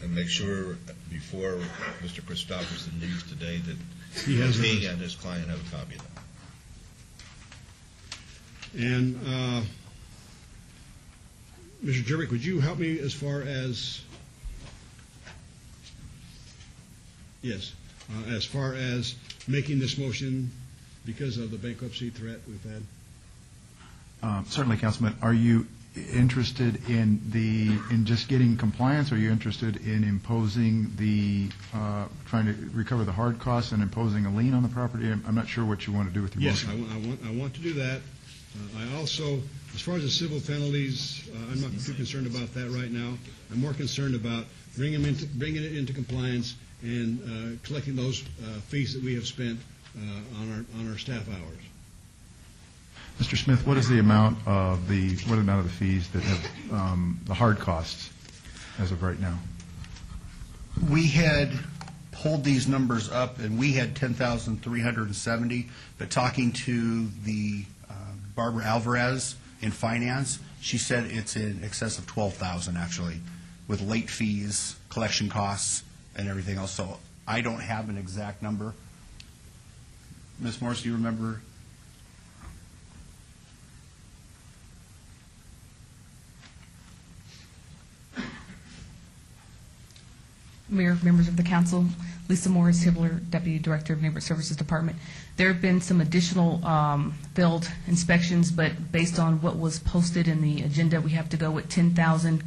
And make sure before Mr. Christopherson leaves today that He has he those. and his client have a copy of that. And Mr. Jervik, would you help me as far as making this motion because of the bankruptcy threat we've had? Certainly, Councilman. Are you interested in just getting compliance, or are you interested in imposing trying to recover the hard costs and imposing a lien on the property? I'm not sure what you want to do with your Yes, motion. I want to do that. I also, as far as the civil penalties, I'm not too concerned about that right now. I'm more concerned about bringing it into compliance and collecting those fees that we have spent on our staff hours. Mr. Smith, what is the amount of the fees that have the hard costs as of right now? We had pulled these numbers up, and we had 10,370, but talking to the Barbara Alvarez in finance, she said it's in excess of 12,000 actually, with late fees, collection costs, and everything else. So I don't have an exact number. Ms. Morris, do you remember? Mayor, members of the council, Lisa Morris, Hibbler, Deputy Director of Neighborhood Services Department. There have been some additional failed inspections, but based on what was posted in the agenda, we have to go with $10,300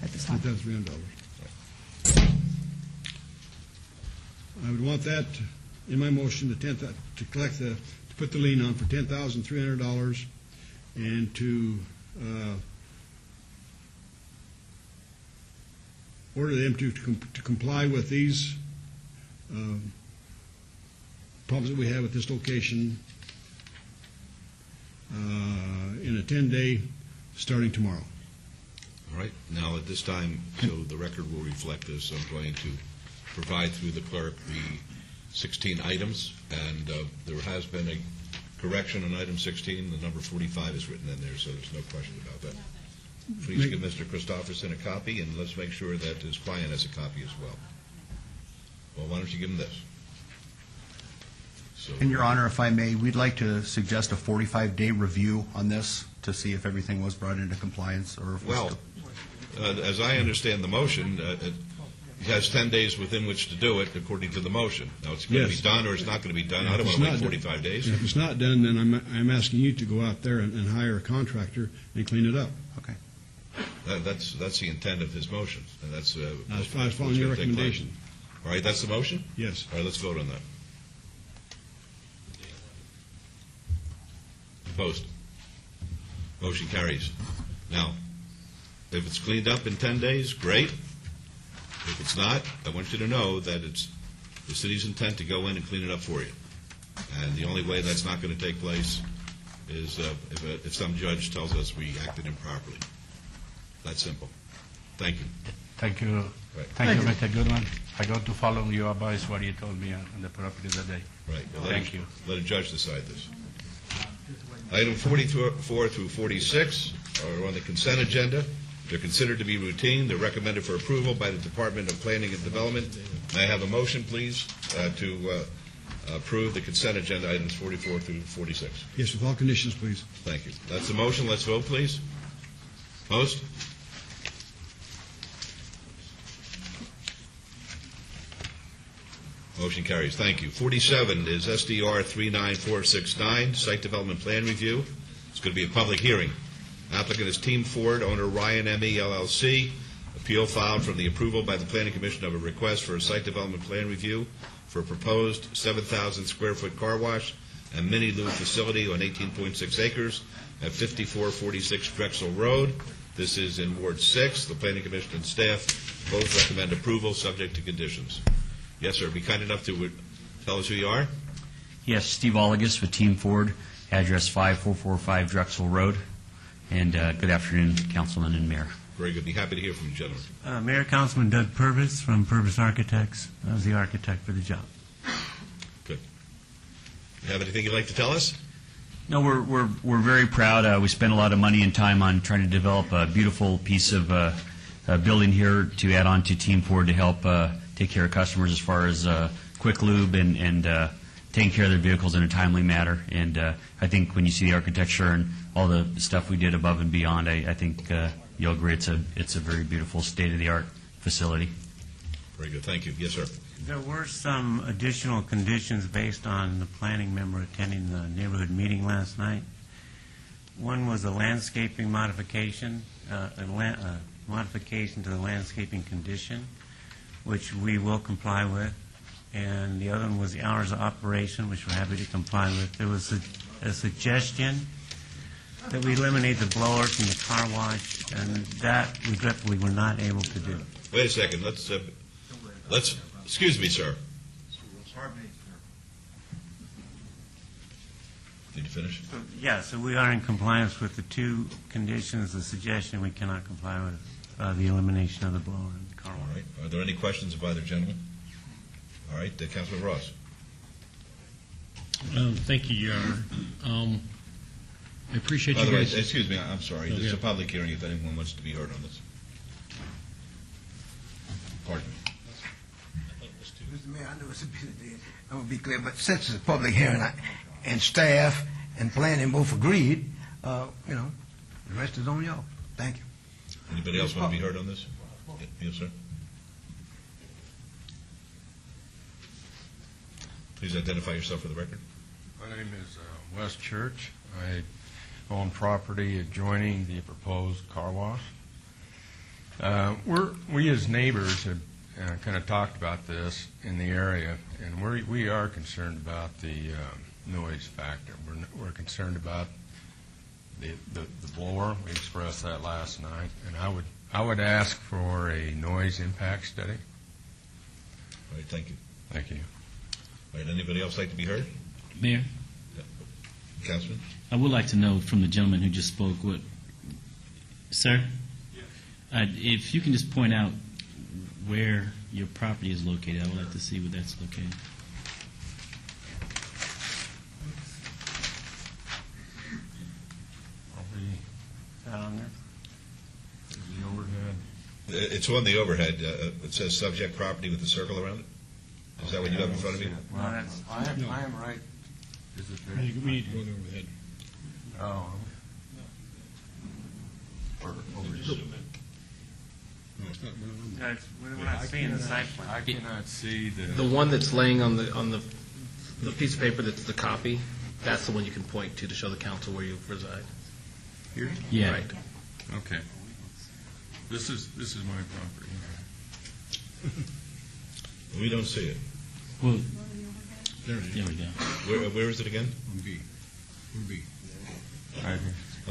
at this time. $10,300. I would want that in my motion, to put the lien on for $10,300 and to order them to comply with these problems that we have at this location in a 10-day starting tomorrow. All right. Now, at this time, so the record will reflect this, I'm going to provide through the clerk the 16 items, and there has been a correction on item 16. The number 45 is written in there, so there's no question about that. Please give Mr. Christopherson a copy, and let's make sure that his client has a copy as well. Well, why don't you give him this? So, And Your Honor, if I may, we'd like to suggest a 45-day review on this to see if everything was brought into compliance, or if well, as I understand the motion, he has 10 days within which to do it, according to the motion. Now, it's going to be done or it's not going to be done. I don't want to wait 45 days. If it's not done, then I'm asking you to go out there and hire a contractor and clean it up. Okay. That's the intent of his motion, and that's I was following your recommendation. All right, that's the motion? Yes. All right, let's vote on that. Opposed? Motion carries. Now, if it's cleaned up in 10 days, great. If it's not, I want you to know that it's the city's intent to go in and clean it up for you. And the only way that's not going to take place is if some judge tells us we acted improperly. That's simple. Thank you. Thank you. Right. Thank you, Mr. Goodman. I got to follow your advice, what you told me on the property that day. Right. Well, Thank you. Let a judge decide this. Item 44 through 46 are on the consent agenda. They're considered to be routine. They're recommended for approval by the Department of Planning and Development. May I have a motion, please, to approve the consent agenda items 44 through 46? Yes, with all conditions, please. Thank you. That's the motion. Let's vote, please. Opposed? Motion carries. Thank you. 47 is SDR 39469, Site Development Plan Review. It's going to be a public hearing. Applicant is Team Ford, owner Ryan ME LLC, Appeal filed from the approval by the Planning Commission of a request for a site development plan review for a proposed 7,000 square foot car wash and mini lube facility on 18.6 acres at 5446 Drexel Road. This is in Ward 6. The Planning Commission and staff both recommend approval, subject to conditions. Yes, sir. Be kind enough to tell us who you are. Yes, Steve Olagus with Team Ford, address 5445 Drexel Road. And good afternoon, Councilman and Mayor. Very good. Be happy to hear from you, gentlemen. Mayor, Councilman Doug Purvis from Purvis Architects. I was the architect for the job. Good. You have anything you'd like to tell us? No, we're very proud. We spent a lot of money and time on trying to develop a beautiful piece of building here to add on to Team Ford to help take care of customers as far as quick lube and taking care of their vehicles in a timely manner. And I think when you see the architecture and all the stuff we did above and beyond, I think you'll agree it's a very beautiful state-of-the-art facility. Very good. Thank you. Yes, sir. There were some additional conditions based on the planning member attending the neighborhood meeting last night. One was a landscaping modification, a modification to the landscaping condition, which we will comply with. And the other one was the hours of operation, which we're happy to comply with. There was a suggestion that we eliminate the blower from the car wash, and that regretfully we're not able to do. Wait a second. Let's excuse me, sir. Did you finish? So we are in compliance with the two conditions. The suggestion we cannot comply with the elimination of the blower in the car wash. All right. Are there any questions of either gentleman? All right. Councilman Ross. Thank you, Your Honor. I appreciate you By the way, guys. excuse me, I'm sorry. This is a Okay. public hearing if anyone wants to be heard on this. Pardon me. Mr. Mayor, I know it's a busy day. I'm going to be clear, but since it's a public hearing and staff and planning both agreed, the rest is on y'all. Thank you. Anybody else want to be heard on this? Yes, sir. Please identify yourself for the record. My name is Wes Church. I own property adjoining the proposed car wash. We as neighbors have kind of talked about this in the area, and we are concerned about the noise factor. We're concerned about the blower. We expressed that last night, and I would ask for a noise impact study. All right, thank you. Thank you. All right, anybody else like to be heard? Mayor, Councilman? I would like to know from the gentleman who just spoke, sir? If you can just point out where your property is located, I would like to see where that's located. Is that on there? The overhead. It's on the overhead. It says subject property with a circle around it. Is that what you have in front of you? No, that's, I am right. Is it there? We need to go overhead. Oh. we're not seeing the site plan. I cannot see The one that's laying on the piece of paper that's the copy, that's the one you can point to show the council where you reside. Here? Yeah. Right. Okay. This is my property. We don't see it. Well, there we go. Where is it again? On B. On B. I'm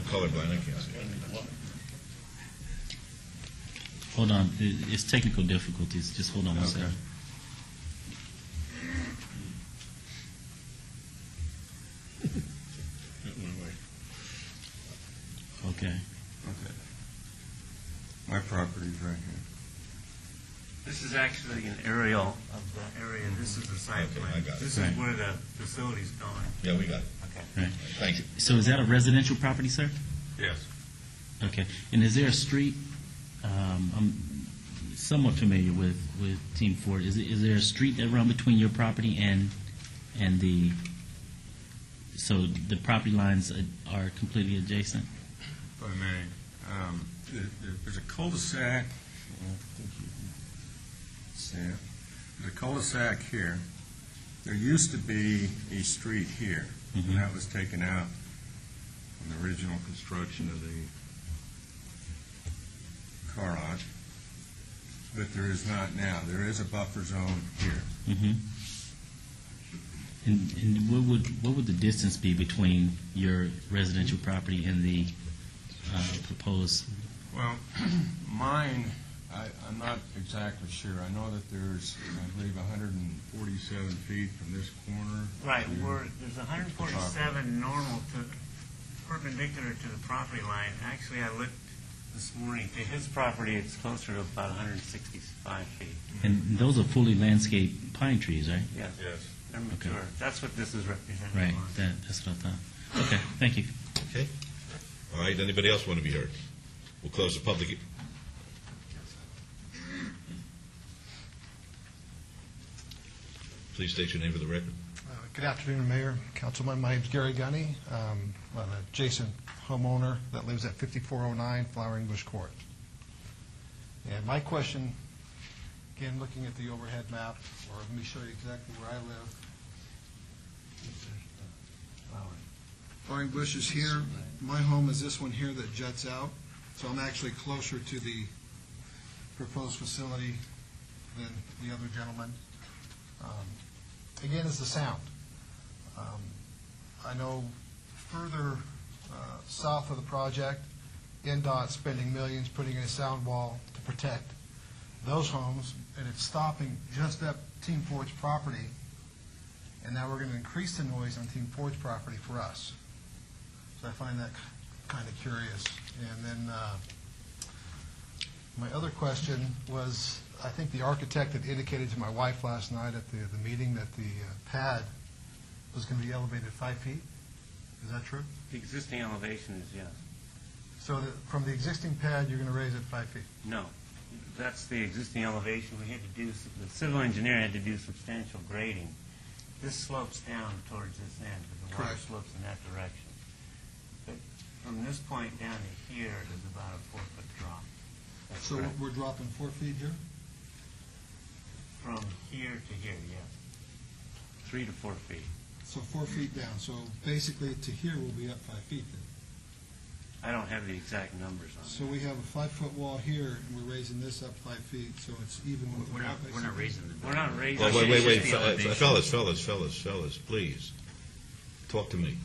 colorblind. I can't see it. Hold on. It's technical difficulties. Just hold on one second. Okay. Okay. My property's right here. This is actually an aerial of the area. This is the site plan. I got it. This is where the facility's going. Yeah, we got it. Okay. Right. Thank you. So is that a residential property, sir? Yes. Okay. And is there a street? I'm somewhat familiar with Team Ford. Is there a street that runs between your property and the? So the property lines are completely adjacent. If I may, there's a cul-de-sac. There's a cul-de-sac here. There used to be a street here, and that was taken out in the original construction of the car lot. but there is not now. There is a buffer zone here. Mm-hmm. And what would the distance be between your residential property and the proposed? Well, mine, I'm not exactly sure. I know that there's, I believe, 147 feet from this corner. Right, there's 147 normal perpendicular to the property line. Actually, I looked this morning. To his property, it's closer to about 165 feet. And those are fully landscaped pine trees, right? Yes. Yes. They're mature. That's what this is representing. Right, that's what I thought. Okay, thank you. Okay. All right, anybody else want to be heard? We'll close the public. Please state your name for the record. Good afternoon, Mayor, Councilman. My name's Gary Gunny. I'm an adjacent homeowner that lives at 5409 Flowering Bush Court. And my question, again, looking at the overhead map, or let me show you exactly where I live. Flowering Bush is here. My home is this one here that juts out. So I'm actually closer to the proposed facility than the other gentleman. Again, is the sound. I know further south of the project, NDOT spending millions putting in a sound wall to protect those homes, and it's stopping just up Team Ford's property, and now we're going to increase the noise on Team Ford's property for us. So I find that kind of curious. And then my other question was, I think the architect had indicated to my wife last night at the meeting that the pad was going to be elevated 5 feet. Is that true? The existing elevation is yes. So from the existing pad, you're going to raise it 5 feet? No. That's the existing elevation. We had to do, the civil engineer had to do substantial grading. This slopes down towards this end, but the water Correct. slopes in that direction. But from this point down to here is about a 4-foot drop. That's So correct. we're dropping 4 feet here? From here to here, yes. 3 to 4 feet. So 4 feet down. So basically to here we'll be up 5 feet then. I don't have the exact numbers on it. So we have a 5-foot wall here, and we're raising this up 5 feet, so it's even with the We're not- wall. we're not raising the- we're not raising Well, the- wait, it's just the fellas, please. Talk to me.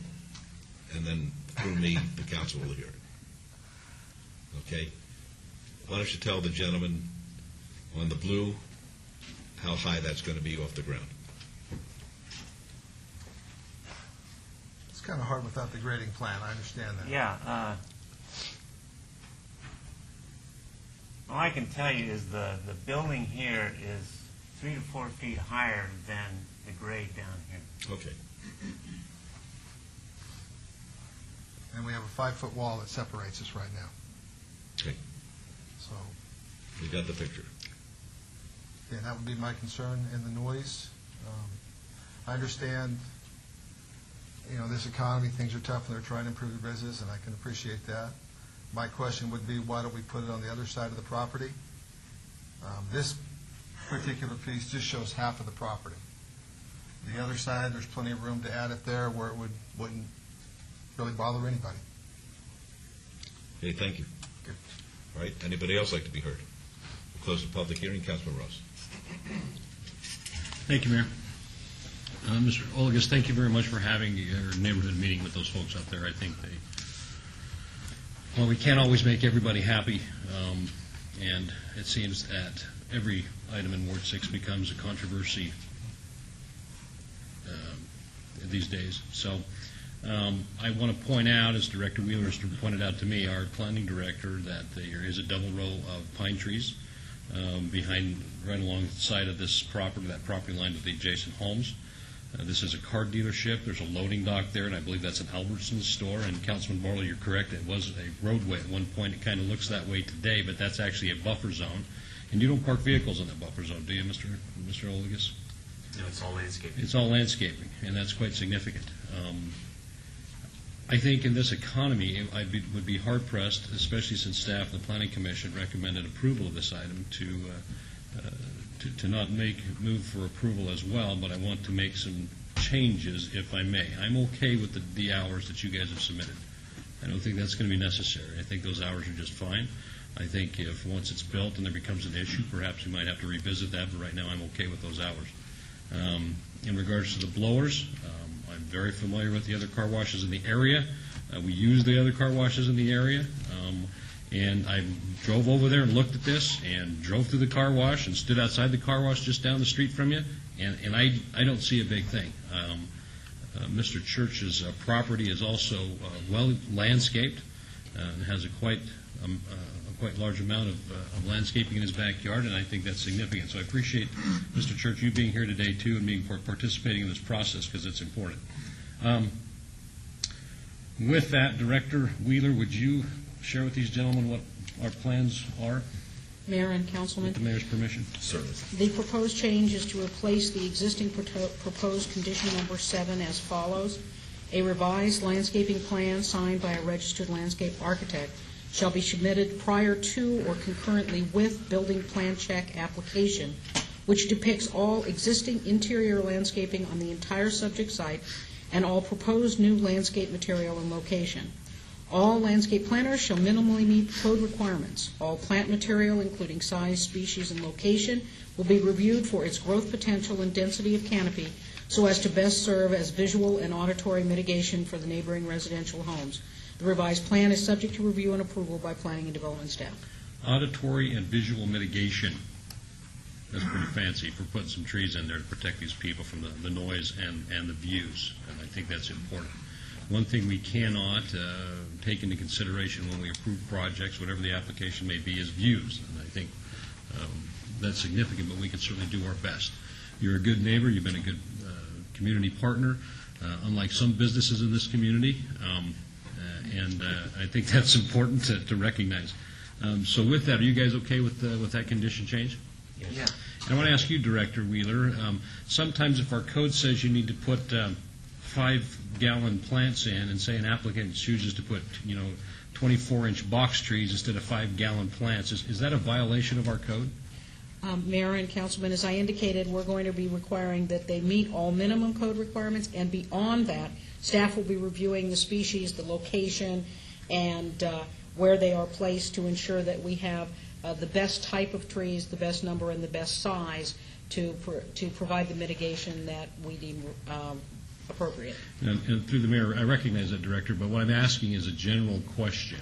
And then through me, the council will hear it. Okay? Why don't you tell the gentleman on the blue how high that's going to be off the ground? It's kind of hard without the grading plan, I understand that. Yeah. All I can tell you is the building here is 3 to 4 feet higher than the grade down here. Okay. And we have a 5-foot wall that separates us right now. Okay. So, We got the picture. yeah, that would be my concern, and the noise. I understand, this economy, things are tough, and they're trying to improve the business, and I can appreciate that. My question would be, why don't we put it on the other side of the property? This particular piece just shows half of the property. The other side, there's plenty of room to add it there where it wouldn't really bother anybody. Okay, thank you. Good. All right, anybody else like to be heard? We'll close the public hearing. Councilman Ross. Thank you, Mayor. Mr. Olagus, thank you very much for having your neighborhood meeting with those folks out there. I think well, we can't always make everybody happy, and it seems that every item in Ward 6 becomes a controversy these days. So I want to point out, as Director Wheeler has pointed out to me, our planning director, that there is a double row of pine trees right along the side of this property, that property line with the adjacent homes. This is a car dealership. There's a loading dock there, and I believe that's an Albertsons store. And Councilman Morley, you're correct. It was a roadway at one point. It kind of looks that way today, but that's actually a buffer zone. And you don't park vehicles in that buffer zone, do you, Mr. Olagus? No, it's all landscaping. It's all landscaping, and that's quite significant. I think in this economy, I would be hard-pressed, especially since staff and the Planning Commission recommended approval of this item, to not move for approval as well, but I want to make some changes, if I may. I'm okay with the hours that you guys have submitted. I don't think that's going to be necessary. I think those hours are just fine. I think if once it's built and there becomes an issue, perhaps we might have to revisit that, but right now I'm okay with those hours. In regards to the blowers, I'm very familiar with the other car washes in the area. We use the other car washes in the area. And I drove over there and looked at this and drove through the car wash and stood outside the car wash just down the street from you, and I don't see a big thing. Mr. Church's property is also well landscaped and has a quite large amount of landscaping in his backyard, and I think that's significant. So I appreciate, Mr. Church, you being here today, too, and participating in this process, because it's important. With that, Director Wheeler, would you share with these gentlemen what our plans are? Mayor and Councilman. With the mayor's permission. Certainly. The proposed change is to replace the existing proposed condition number 7 as follows. A revised landscaping plan signed by a registered landscape architect shall be submitted prior to or concurrently with building plan check application, which depicts all existing interior landscaping on the entire subject site and all proposed new landscape material and location. All landscape planners shall minimally meet code requirements. All plant material, including size, species, and location, will be reviewed for its growth potential and density of canopy so as to best serve as visual and auditory mitigation for the neighboring residential homes. The revised plan is subject to review and approval by Planning and Development staff. Auditory and visual mitigation. That's pretty fancy for putting some trees in there to protect these people from the noise and the views, and I think that's important. One thing we cannot take into consideration when we approve projects, whatever the application may be, is views. And I think that's significant, but we can certainly do our best. You're a good neighbor. You've been a good community partner, unlike some businesses in this community, and I think that's important to recognize. So with that, are you guys okay with that condition change? Yes. Yeah. And I want to ask you, Director Wheeler, sometimes if our code says you need to put 5-gallon plants in, and say an applicant chooses to put, 24-inch box trees instead of 5-gallon plants, is that a violation of our code? Mayor and Councilman, as I indicated, we're going to be requiring that they meet all minimum code requirements, and beyond that, staff will be reviewing the species, the location, and where they are placed to ensure that we have the best type of trees, the best number, and the best size to provide the mitigation that we deem appropriate. And through the mayor, I recognize that, Director, but what I'm asking is a general question.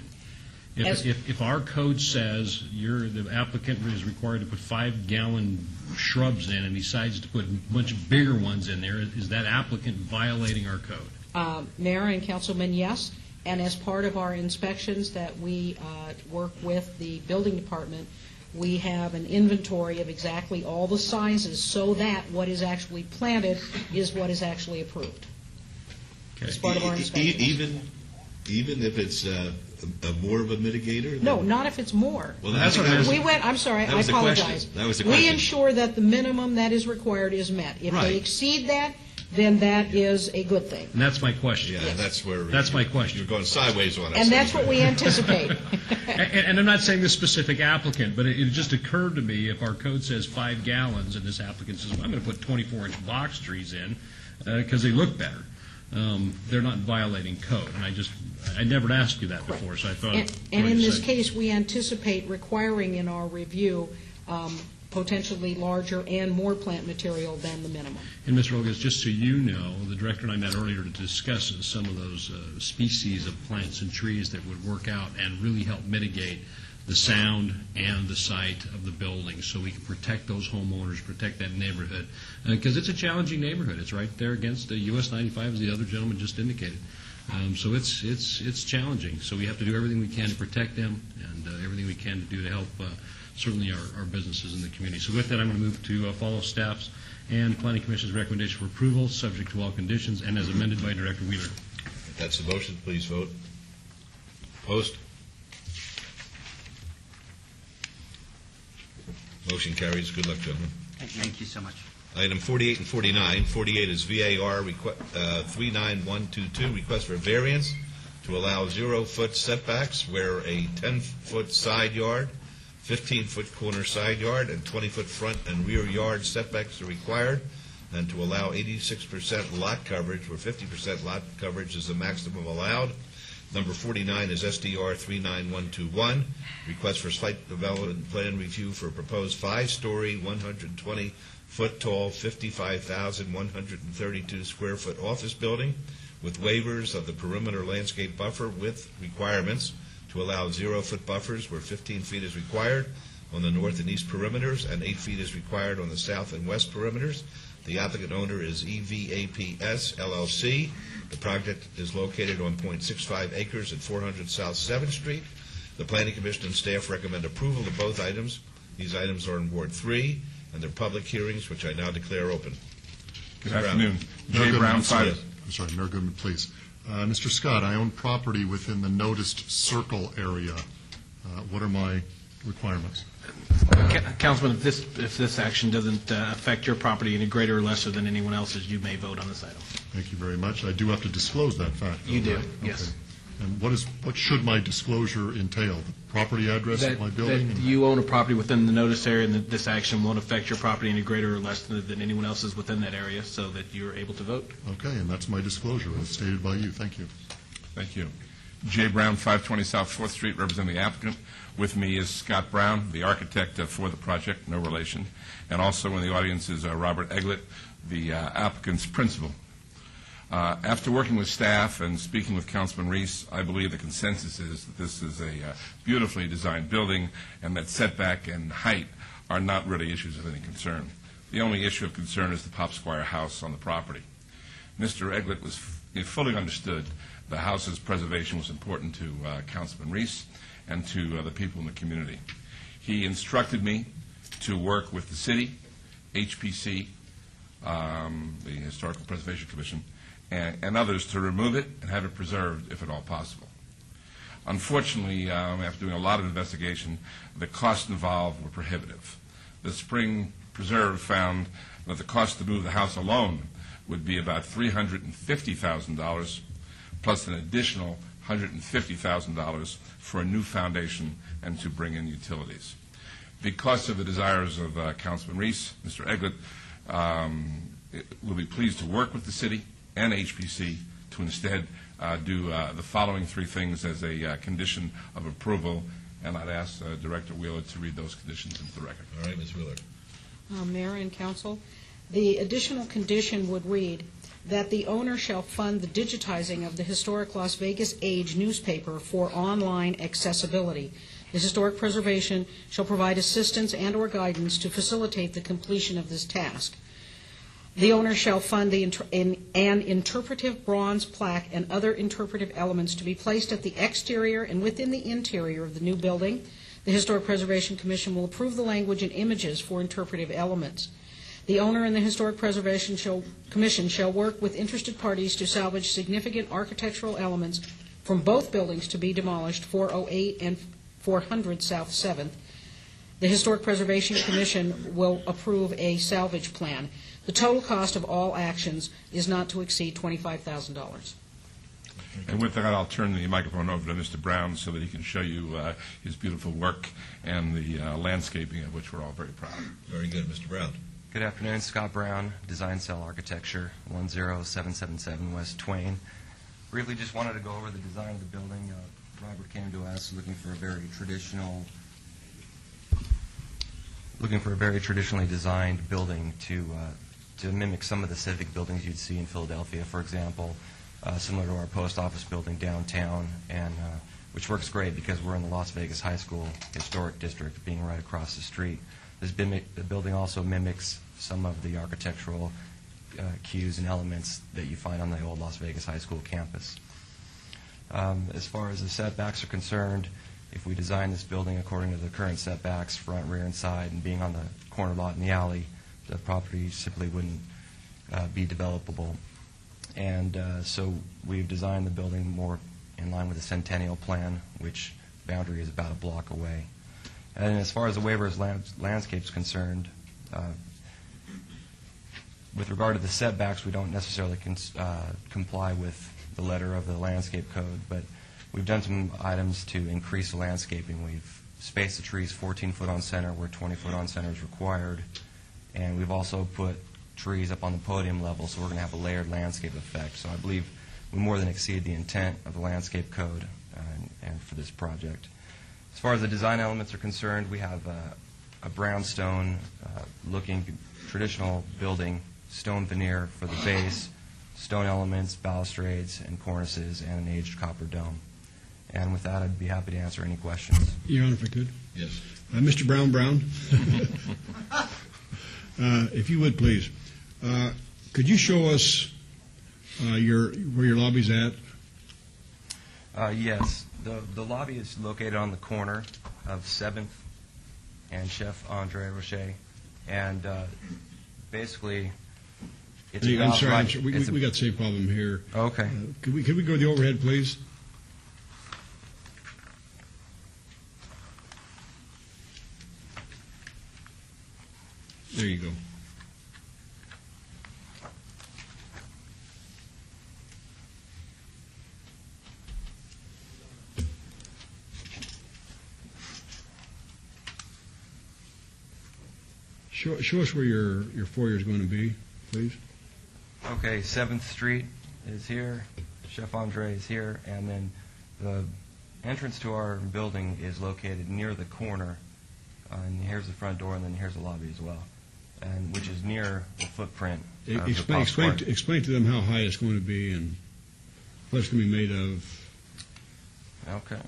If our code says the applicant is required to put 5-gallon shrubs in and decides to put a bunch of bigger ones in there, is that applicant violating our code? Mayor and Councilman, yes. And as part of our inspections that we work with the building department, we have an inventory of exactly all the sizes so that what is actually planted is what is actually approved. Okay. As part of our inspections. Even if it's more of a mitigator? No, not if it's more. Well, that's what I'm sorry, I apologize. That was the question. We ensure that the minimum that is required is met. If they exceed that, then that is a good thing. And that's my question. Yeah, yes. That's my question. You're going sideways on us. And that's what we anticipate. And I'm not saying this specific applicant, but it just occurred to me, if our code says 5 gallons and this applicant says, well, I'm going to put 24-inch box trees in because they look better, they're not violating code. And I never asked you that before, so I thought. And in this case, we anticipate requiring in our review potentially larger and more plant material than the minimum. And Ms. Rogas, just so you know, the director and I met earlier to discuss some of those species of plants and trees that would work out and really help mitigate the sound and the sight of the building, so we can protect those homeowners, protect that neighborhood, because it's a challenging neighborhood. It's right there against the US 95, as the other gentleman just indicated. So it's challenging. So we have to do everything we can to protect them and everything we can to do to help certainly our businesses in the community. So with that, I'm going to move to follow staff's and Planning Commission's recommendation for approval, subject to all conditions, and as amended by Director Wheeler. If that's the motion, please vote. Opposed? Motion carries. Good luck, gentlemen. Thank you so much. Item 48 and 49. 48 is VAR 39122, request for variance to allow 0-foot setbacks where a 10-foot side yard, 15-foot corner side yard, and 20-foot front and rear yard setbacks are required, and to allow 86% lot coverage where 50% lot coverage is the maximum allowed. Number 49 is SDR 39121, request for site development plan review for a proposed 5-story, 120-foot tall, 55,132 square foot office building with waivers of the perimeter landscape buffer with requirements to allow 0-foot buffers where 15 feet is required on the north and east perimeters and 8 feet is required on the south and west perimeters. The applicant owner is EVAPS LLC. The project is located on 0.65 acres at 400 South 7th Street. The Planning Commission and staff recommend approval of both items. These items are in Ward 3, and they're public hearings, which I now declare open. Good Mr. afternoon. Brown. Jay Brown, Yes. I'm sorry, Mayor Goodman, please. Mr. Scott, I own property within the noticed circle area. What are my requirements? Councilman, if this action doesn't affect your property any greater or lesser than anyone else's, you may vote on this item. Thank you very much. I do have to disclose that fact, though, You do, right? yes. Okay. And what should my disclosure entail? The property address of my building? That you own a property within the notice area, and that this action won't affect your property any greater or less than anyone else's within that area, so that you're able to vote. Okay, and that's my disclosure, as stated by you. Thank you. Thank you. Jay Brown, 520 South 4th Street, representing the applicant. With me is Scott Brown, the architect for the project, no relation. And also in the audience is Robert Eglett, the applicant's principal. After working with staff and speaking with Councilman Reese, I believe the consensus is that this is a beautifully designed building and that setback and height are not really issues of any concern. The only issue of concern is the Pop Squire house on the property. Mr. Eglett fully understood the house's preservation was important to Councilman Reese and to the people in the community. He instructed me to work with the city, HPC, the Historical Preservation Commission, and others to remove it and have it preserved if at all possible. Unfortunately, after doing a lot of investigation, the costs involved were prohibitive. The Spring Preserve found that the cost to move the house alone would be about $350,000 plus an additional $150,000 for a new foundation and to bring in utilities. Because of the desires of Councilman Reese, Mr. Eglett will be pleased to work with the city and HPC to instead do the following three things as a condition of approval, and I'd ask Director Wheeler to read those conditions into the record. All right, Ms. Wheeler. Mayor and Council, the additional condition would read that the owner shall fund the digitizing of the Historic Las Vegas Age newspaper for online accessibility. The Historic Preservation shall provide assistance and/or guidance to facilitate the completion of this task. The owner shall fund an interpretive bronze plaque and other interpretive elements to be placed at the exterior and within the interior of the new building. The Historic Preservation Commission will approve the language and images for interpretive elements. The owner and the Historic Preservation Commission shall work with interested parties to salvage significant architectural elements from both buildings to be demolished, 408 and 400 South 7th. The Historic Preservation Commission will approve a salvage plan. The total cost of all actions is not to exceed $25,000. And with that, I'll turn the microphone over to Mr. Brown so that he can show you his beautiful work and the landscaping of which we're all very proud. Very good. Mr. Brown. Good afternoon. Scott Brown, Design Cell Architecture, 10777 West Twain. Briefly, just wanted to go over the design of the building. Robert came to us looking for a very traditionally designed building to mimic some of the civic buildings you'd see in Philadelphia, for example, similar to our post office building downtown, and which works great because we're in the Las Vegas High School Historic District, being right across the street. The building also mimics some of the architectural cues and elements that you find on the old Las Vegas High School campus. As far as the setbacks are concerned, if we design this building according to the current setbacks, front, rear, and side, and being on the corner lot in the alley, the property simply wouldn't be developable. And so we've designed the building more in line with the Centennial Plan, which boundary is about a block away. And as far as the waiver of landscape is concerned, with regard to the setbacks, we don't necessarily comply with the letter of the landscape code, but we've done some items to increase the landscaping. We've spaced the trees 14 foot on center where 20 foot on center is required, and we've also put trees up on the podium level, so we're going to have a layered landscape effect. So I believe would more than exceed the intent of the landscape code and for this project. As far as the design elements are concerned, we have a brownstone looking traditional building, stone veneer for the base, stone elements, balustrades, and cornices, and an aged copper dome. And with that, I'd be happy to answer any questions. Your Honor, if I could. Yes. Mr. Brown, if you would, please. Could you show us where your lobby's at? Yes. The lobby is located on the corner of 7th and Chef Andre Rocher. And basically, it's I'm about sorry, right. we got the same problem here. Okay. Could we go to the overhead, please? There you go. Show us where your foyer is going to be, please. Okay, 7th Street is here, Chef Andre is here, and then the entrance to our building is located near the corner, and here's the front door, and then here's the lobby as well, and which is near the footprint of the Pop Square. Explain to them how high it's going to be and what it's going to be made of. Okay.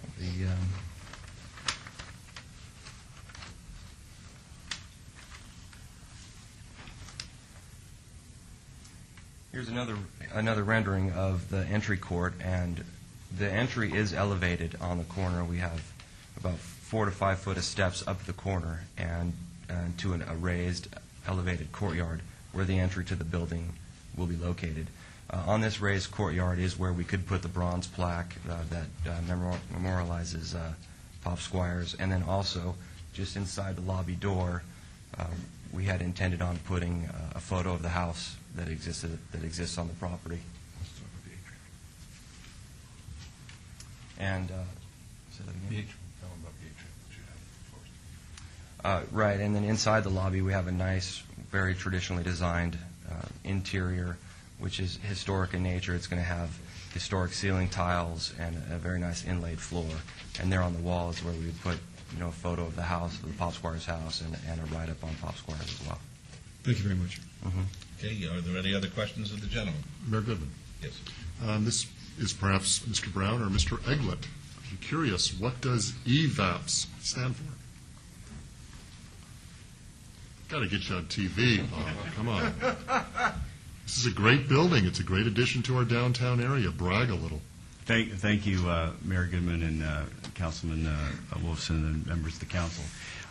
Here's another rendering of the entry court, and the entry is elevated on the corner. We have about 4 to 5 foot of steps up the corner and to a raised, elevated courtyard where the entry to the building will be located. On this raised courtyard is where we could put the bronze plaque that memorializes Pop Squires, and then also just inside the lobby door, we had intended on putting a photo of the house that exists on the property. And say that again? Right, and then inside the lobby we have a nice, very traditionally designed interior, which is historic in nature. It's going to have historic ceiling tiles and a very nice inlaid floor. And there on the wall is where we would put, a photo of the house, of the Pop Squires house, and a write-up on Pop Squires as well. Thank you very much. Mm-hmm. Okay, are there any other questions of the gentleman? Mayor Goodman. Yes. This is perhaps Mr. Brown or Mr. Eglett. I'm curious, what does EVAPS stand for? Got to get you on TV, Bob. Come on. This is a great building. It's a great addition to our downtown area. Brag a little. Thank you, Mayor Goodman and Councilman Wolfson and members of the council.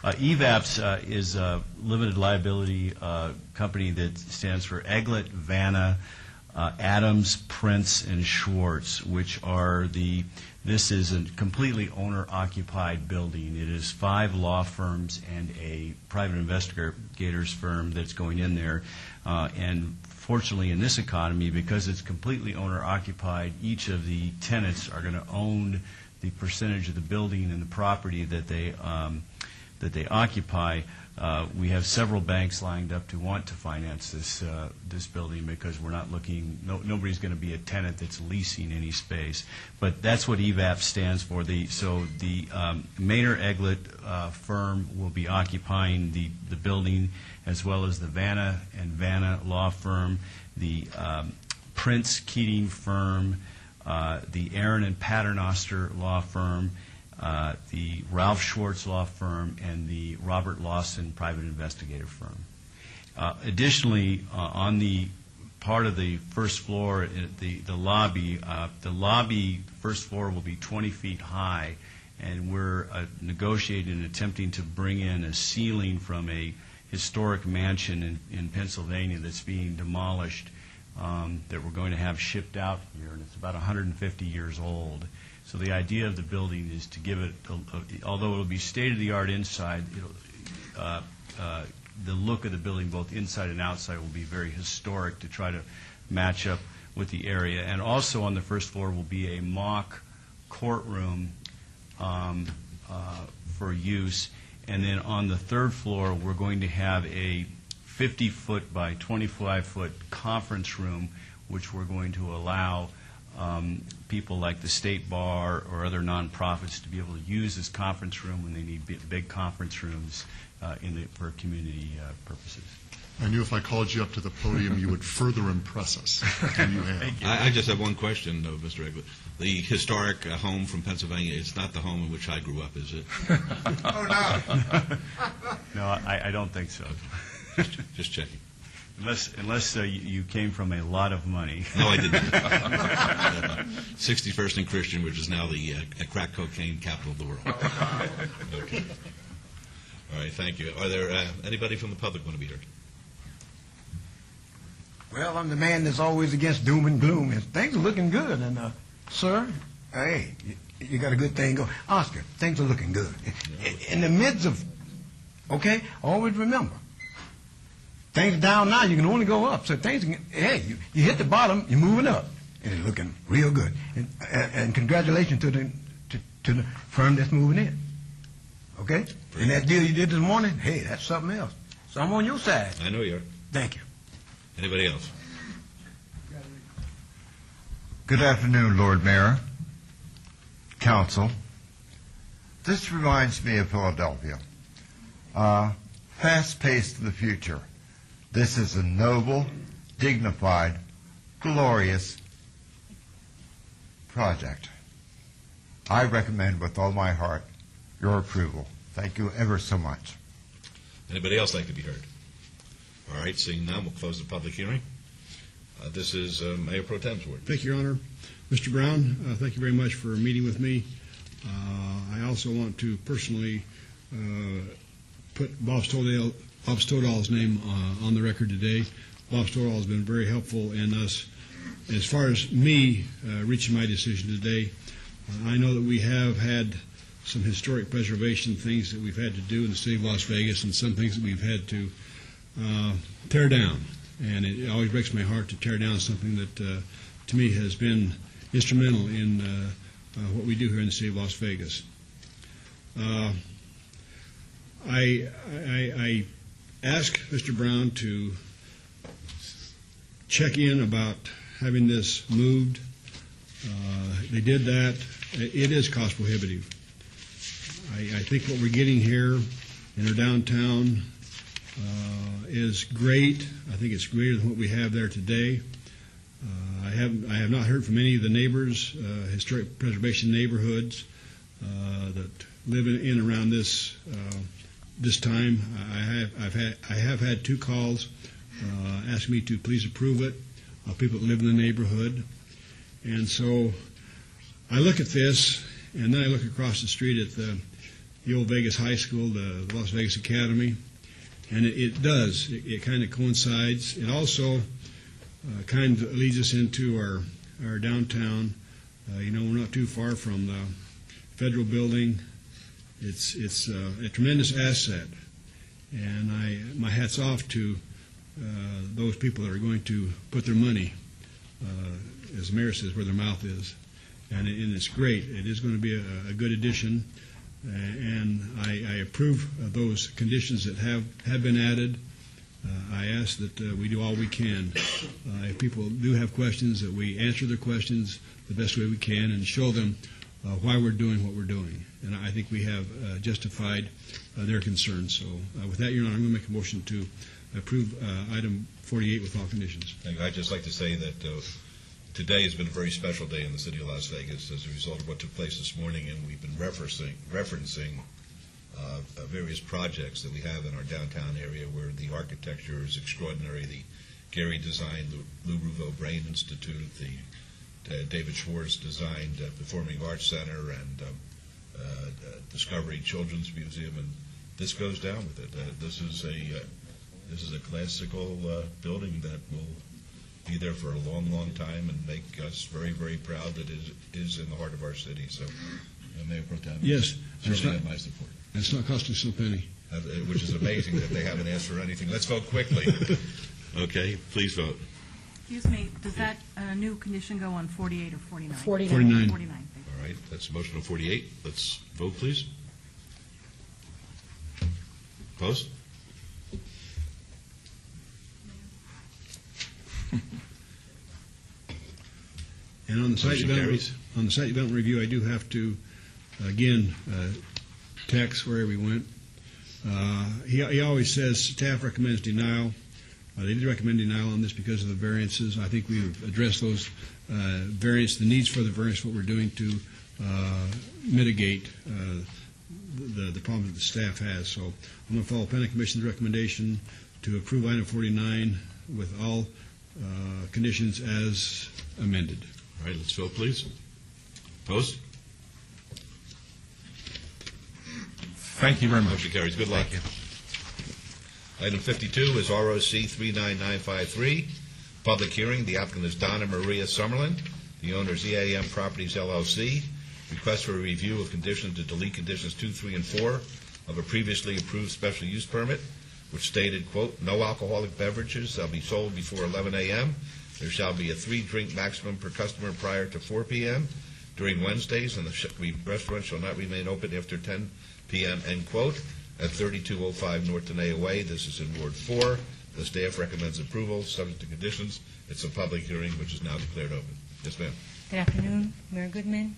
EVAPS is a limited liability company that stands for Eglett, Vanna, Adams, Prince, and Schwartz, which are this is a completely owner-occupied building. It is 5 law firms and a private investigators firm that's going in there. And fortunately, in this economy, because it's completely owner-occupied, each of the tenants are going to own the percentage of the building and the property that they occupy. We have several banks lined up to want to finance this building because we're not looking. Nobody's going to be a tenant that's leasing any space. But that's what EVAP stands for. So the Maynard Eglett firm will be occupying the building, as well as the Vanna and Vanna law firm, the Prince Keating firm, the Aaron and Paternoster law firm, the Ralph Schwartz law firm, and the Robert Lawson private investigator firm. Additionally, on the part of the first floor, the lobby first floor will be 20 feet high, and we're negotiating and attempting to bring in a ceiling from a historic mansion in Pennsylvania that's being demolished that we're going to have shipped out here, and it's about 150 years old. So the idea of the building is to give it, although it will be state-of-the-art inside, the look of the building, both inside and outside, will be very historic to try to match up with the area. And also on the first floor will be a mock courtroom for use. And then on the third floor, we're going to have a 50-foot by 25-foot conference room, which we're going to allow people like the State Bar or other nonprofits to be able to use this conference room when they need big conference rooms for community purposes. I knew if I called you up to the podium, you would further impress us. And you have. I just have one question, though, Mr. Egbert. The historic home from Pennsylvania, it's not the home in which I grew up, is it? Oh, no. No, I don't think so. Just checking. Unless you came from a lot of money. No, I didn't. 61st and Christian, which is now the crack cocaine capital of the world. Okay. All right, thank you. Are there anybody from the public want to be heard? Well, I'm the man that's always against doom and gloom, and things are looking good. And, sir, hey, you got a good thing going. Oscar, things are looking good. In the midst of, okay, always remember, things down now, you can only go up. So things, hey, you hit the bottom, you're moving up, and it's looking real good. And congratulations to the firm that's moving in. Okay? And that deal you did this morning, hey, that's something else. So I'm on your side. I know you are. Thank you. Anybody else? Good afternoon, Lord Mayor, Council. This reminds me of Philadelphia. Fast-paced to the future. This is a noble, dignified, glorious project. I recommend with all my heart your approval. Thank you ever so much. Anybody else like to be heard? All right, seeing none, we'll close the public hearing. This is Mayor Pro Tem's word. Thank you, Your Honor. Mr. Brown, thank you very much for meeting with me. I also want to personally put Bob Stodall's name on the record today. Bob Stodall has been very helpful in us. As far as me reaching my decision today, I know that we have had some historic preservation things that we've had to do in the city of Las Vegas and some things that we've had to tear down. And it always breaks my heart to tear down something that, to me, has been instrumental in what we do here in the city of Las Vegas. I asked Mr. Brown to check in about having this moved. They did that. It is cost prohibitive. I think what we're getting here in our downtown is great. I think it's greater than what we have there today. I have not heard from any of the neighbors, historic preservation neighborhoods that live in and around this time. I have had 2 calls asking me to please approve it. People that live in the neighborhood, and so I look at this, and then I look across the street at the old Vegas High School, the Las Vegas Academy. And it kind of coincides. It also kind of leads us into our downtown. We're not too far from the federal building. It's a tremendous asset. And my hat's off to those people that are going to put their money, as the mayor says, where their mouth is. And it's great. It is going to be a good addition. And I approve of those conditions that have been added. I ask that we do all we can. If people do have questions, that we answer their questions the best way we can and show them why we're doing what we're doing. And I think we have justified their concerns. So with that, Your Honor, I'm going to make a motion to approve item 48 with all conditions. Thank you. I'd just like to say that today has been a very special day in the city of Las Vegas as a result of what took place this morning, and we've been referencing various projects that we have in our downtown area where the architecture is extraordinary. The Gehry designed Lou Rouveau Brain Institute, the David Schwartz designed Performing Arts Center, and Discovery Children's Museum, and this goes down with it. This is a classical building that will be there for a long, long time and make us very, very proud that it is in the heart of our city. So, Mayor Pro Tem, yes, certainly have my support. It's not costing us a penny. Which is amazing that they haven't asked for anything. Let's vote quickly. Okay, please vote. Excuse me, does that new condition go on 48 or 49? 49. 49. All right, that's a motion on 48. Let's vote, please. Opposed? And on on the site Motion development, carries. on the site development review, I do have to, again, text where we went. He always says staff recommends denial. They did recommend denial on this because of the variances. I think we've addressed those the needs for the variance, what we're doing to mitigate the problems that the staff has. So I'm going to follow Planning Commission's recommendation to approve item 49 with all conditions as amended. All right, let's vote, please. Opposed? Thank you very much. Motion carries. Good luck. Item 52 is ROC 39953, public hearing. The applicant is Donna Maria Summerlin. The owner is EAM Properties LLC. Request for a review of conditions to delete conditions 2, 3, and 4 of a previously approved special use permit, which stated, quote, no alcoholic beverages shall be sold before 11 a.m. There shall be a 3-drink maximum per customer prior to 4 p.m. during Wednesdays, and the restaurant shall not remain open after 10 p.m., end quote, at 3205 North Tenaya Way. This is in Ward 4. The staff recommends approval, subject to conditions. It's a public hearing, which is now declared open. Yes, ma'am. Good afternoon, Mayor Goodman,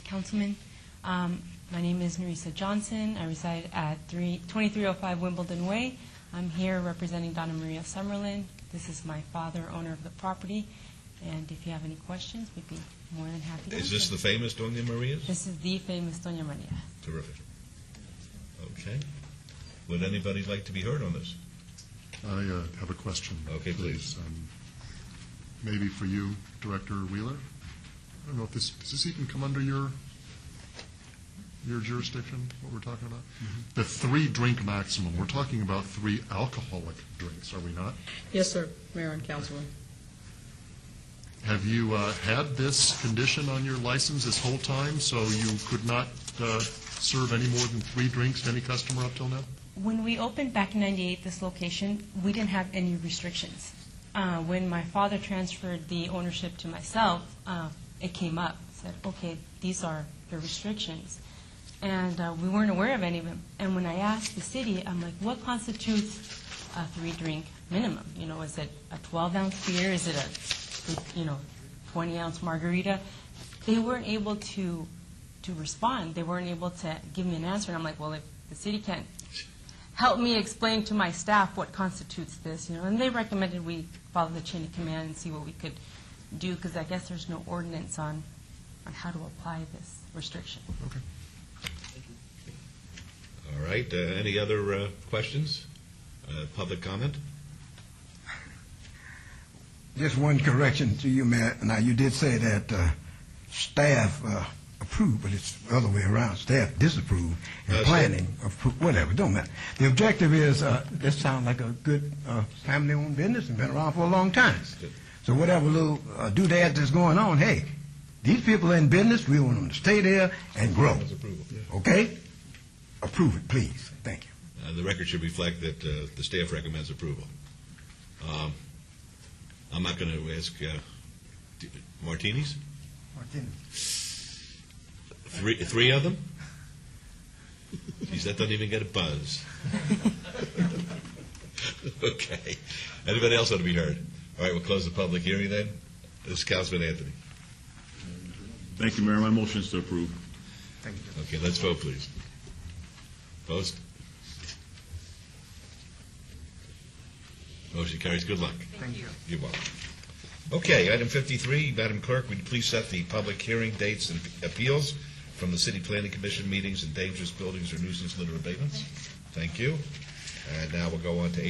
Councilman. My name is Marisa Johnson. I reside at 2305 Wimbledon Way. I'm here representing Donna Maria Summerlin. This is my father, owner of the property. And if you have any questions, we'd be more than happy to Is answer. this the famous Doña Maria's? This is the famous Doña Maria. Terrific. Okay. Would anybody like to be heard on this? I have a question. Okay, please. Maybe for you, Director Wheeler? I don't know if does this even come under your jurisdiction, what we're talking about? The 3-drink maximum, we're talking about 3 alcoholic drinks, are we not? Yes, sir, Mayor and Councilman. Have you had this condition on your license this whole time, so you could not serve any more than 3 drinks to any customer up till now? When we opened back in '98, this location, we didn't have any restrictions. When my father transferred the ownership to myself, it came up, said, okay, these are the restrictions. And we weren't aware of any of them. And when I asked the city, I'm like, what constitutes a 3-drink minimum? You know, is it a 12-ounce beer? Is it a 20-ounce margarita? They weren't able to respond. They weren't able to give me an answer. And I'm like, well, if the city can't help me explain to my staff what constitutes this, and they recommended we follow the chain of command and see what we could do, because I guess there's no ordinance on how to apply this restriction. Okay. All right. Any other questions? Public comment? Just one correction to you, Mayor. Now, you did say that staff approved, but it's the other way around. Staff disapproved, and planning approved, whatever, don't matter. The objective is, this sounds like a good family-owned business and been around for a long time. So whatever little doodads that's going on, hey, these people are in business. We want them to stay there and grow. Okay? Approve it, please. Thank you. The record should reflect that the staff recommends approval. I'm not going to ask martinis. Three of them? Geez, that doesn't even get a buzz. Okay. Anybody else ought to be heard? All right, we'll close the public hearing then. This is Councilman Anthony. Thank you, Mayor. My motion is to approve. Thank you. Okay, let's vote, please. Opposed? Motion carries. Good luck. Thank you. You're welcome. Okay, item 53, Madam Clerk, would you please set the public hearing dates and appeals from the City Planning Commission meetings and dangerous buildings or nuisance litter abatements? Thank you. And now we'll go on to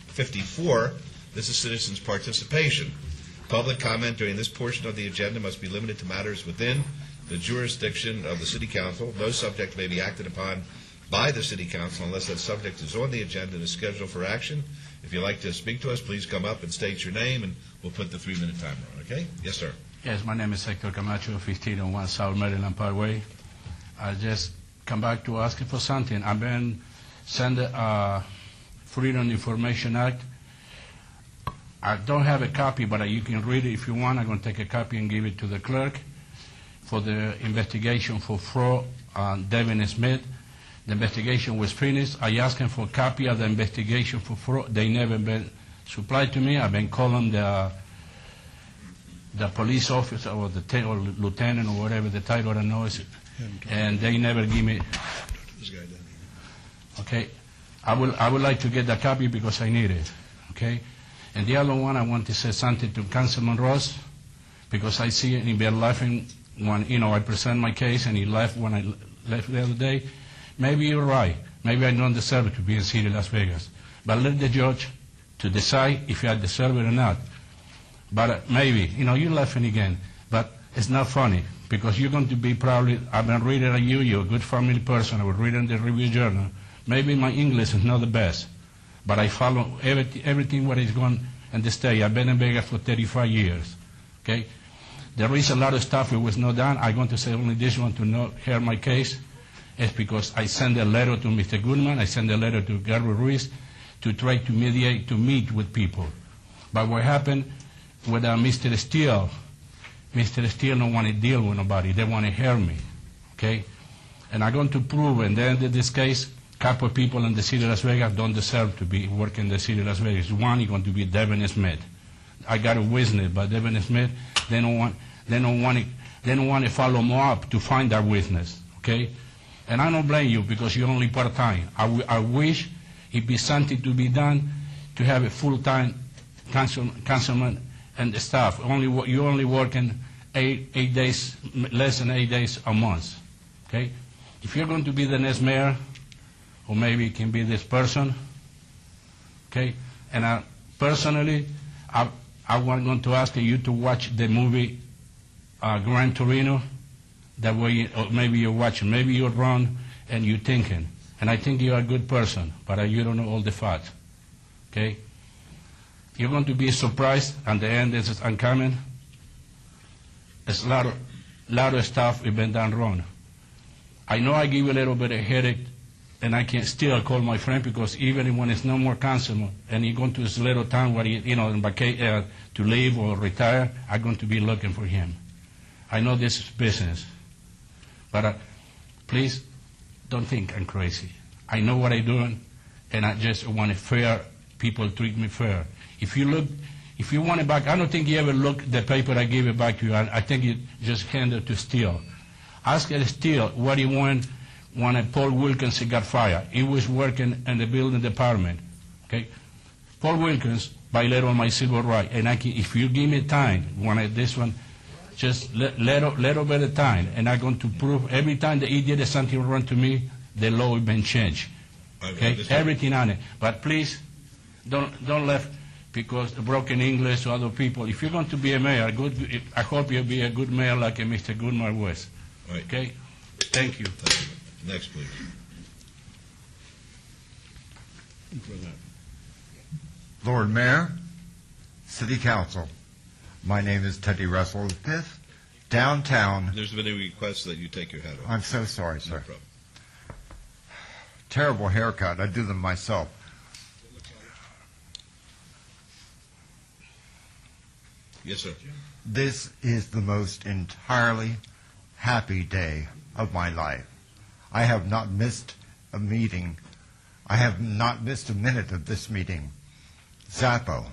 54. This is citizens' participation. Public comment during this portion of the agenda must be limited to matters within the jurisdiction of the City Council. No subject may be acted upon by the City Council unless that subject is on the agenda and is scheduled for action. If you'd like to speak to us, please come up and state your name, and we'll put the 3-minute timer on, okay? Yes, sir. Yes, my name is Hector Camacho, 1501 South Maryland Parkway. I just come back to asking for something. I've been sent Freedom Information Act. I don't have a copy, but you can read it if you want. I'm going to take a copy and give it to the clerk for the investigation for fraud on Devin Smith. The investigation was finished. I asked them for a copy of the investigation for fraud. They never been supplied to me. I've been calling the the police officer or the or lieutenant or whatever the title of the noise, and they never give me. Okay, I would like to get the copy because I need it. Okay, and the other one I want to say something to Councilman Ross, because I see him been laughing when I present my case, and he laughed when I left the other day. Maybe you're right. Maybe I don't deserve to be in City of Las Vegas, but let the judge to decide if I deserve it or not. But maybe, you're laughing again, but it's not funny, because you're going to be probably, I've been reading you're a good family person, I was reading the Review Journal. Maybe my English is not the best, but I follow everything what is going in the state. I've been in Vegas for 35 years, okay? There is a lot of stuff that was not done. I'm going to say only this one to not hear my case. It's because I sent a letter to Mr. Goodman, I sent a letter to Gary Ruiz to try to mediate, to meet with people. But what happened with Mr. Steele don't want to deal with nobody. They want to hear me, okay? And I'm going to prove, and then in this case, a couple of people in the city of Las Vegas don't deserve to be working in the city of Las Vegas. One is going to be Devin Smith. I got a witness, but Devin Smith, they don't want to follow more up to find that witness, okay? And I don't blame you because you're only part-time. I wish it be something to be done to have a full-time councilman and the staff. You're only working 8 days, less than 8 days a month, okay? If you're going to be the next mayor, or maybe it can be this person, okay? And personally, I'm going to ask you to watch the movie Gran Torino. That way, or maybe you're watching, maybe you're wrong and you're thinking. And I think you're a good person, but you don't know all the facts, okay? You're going to be surprised at the end. This is coming. There's a lot of stuff has been done wrong. I know I give you a little bit of headache, and I can still call my friend, because even when it's no more councilman and he going to his little town where to leave or retire, I'm going to be looking for him. I know this is business, but please don't think I'm crazy. I know what I'm doing, and I just want fair people treat me fair. If you want it back, I don't think you ever looked at the paper I gave it back to you. I think you just handed it to Steele. Ask Steele what he wanted when Paul Wilkins got fired. He was working in the building department. Okay, Paul Wilkins violated on my civil right, and if you give me time, this one, just little bit of time, and I'm going to prove every time that he did something wrong to me, the law has been changed. Okay, everything on it. But please, don't left because the broken English or other people. If you're going to be a mayor, I hope you'll be a good mayor like Mr. Goodman was. Right. Okay, thank you. Next, please. Lord Mayor, City Council, my name is Teddy Russell V. Downtown. There's been a request that you take your hat off. I'm so sorry, sir. No problem. Terrible haircut. I do them myself. Yes, sir. This is the most entirely happy day of my life. I have not missed a meeting. I have not missed a minute of this meeting. Zappo.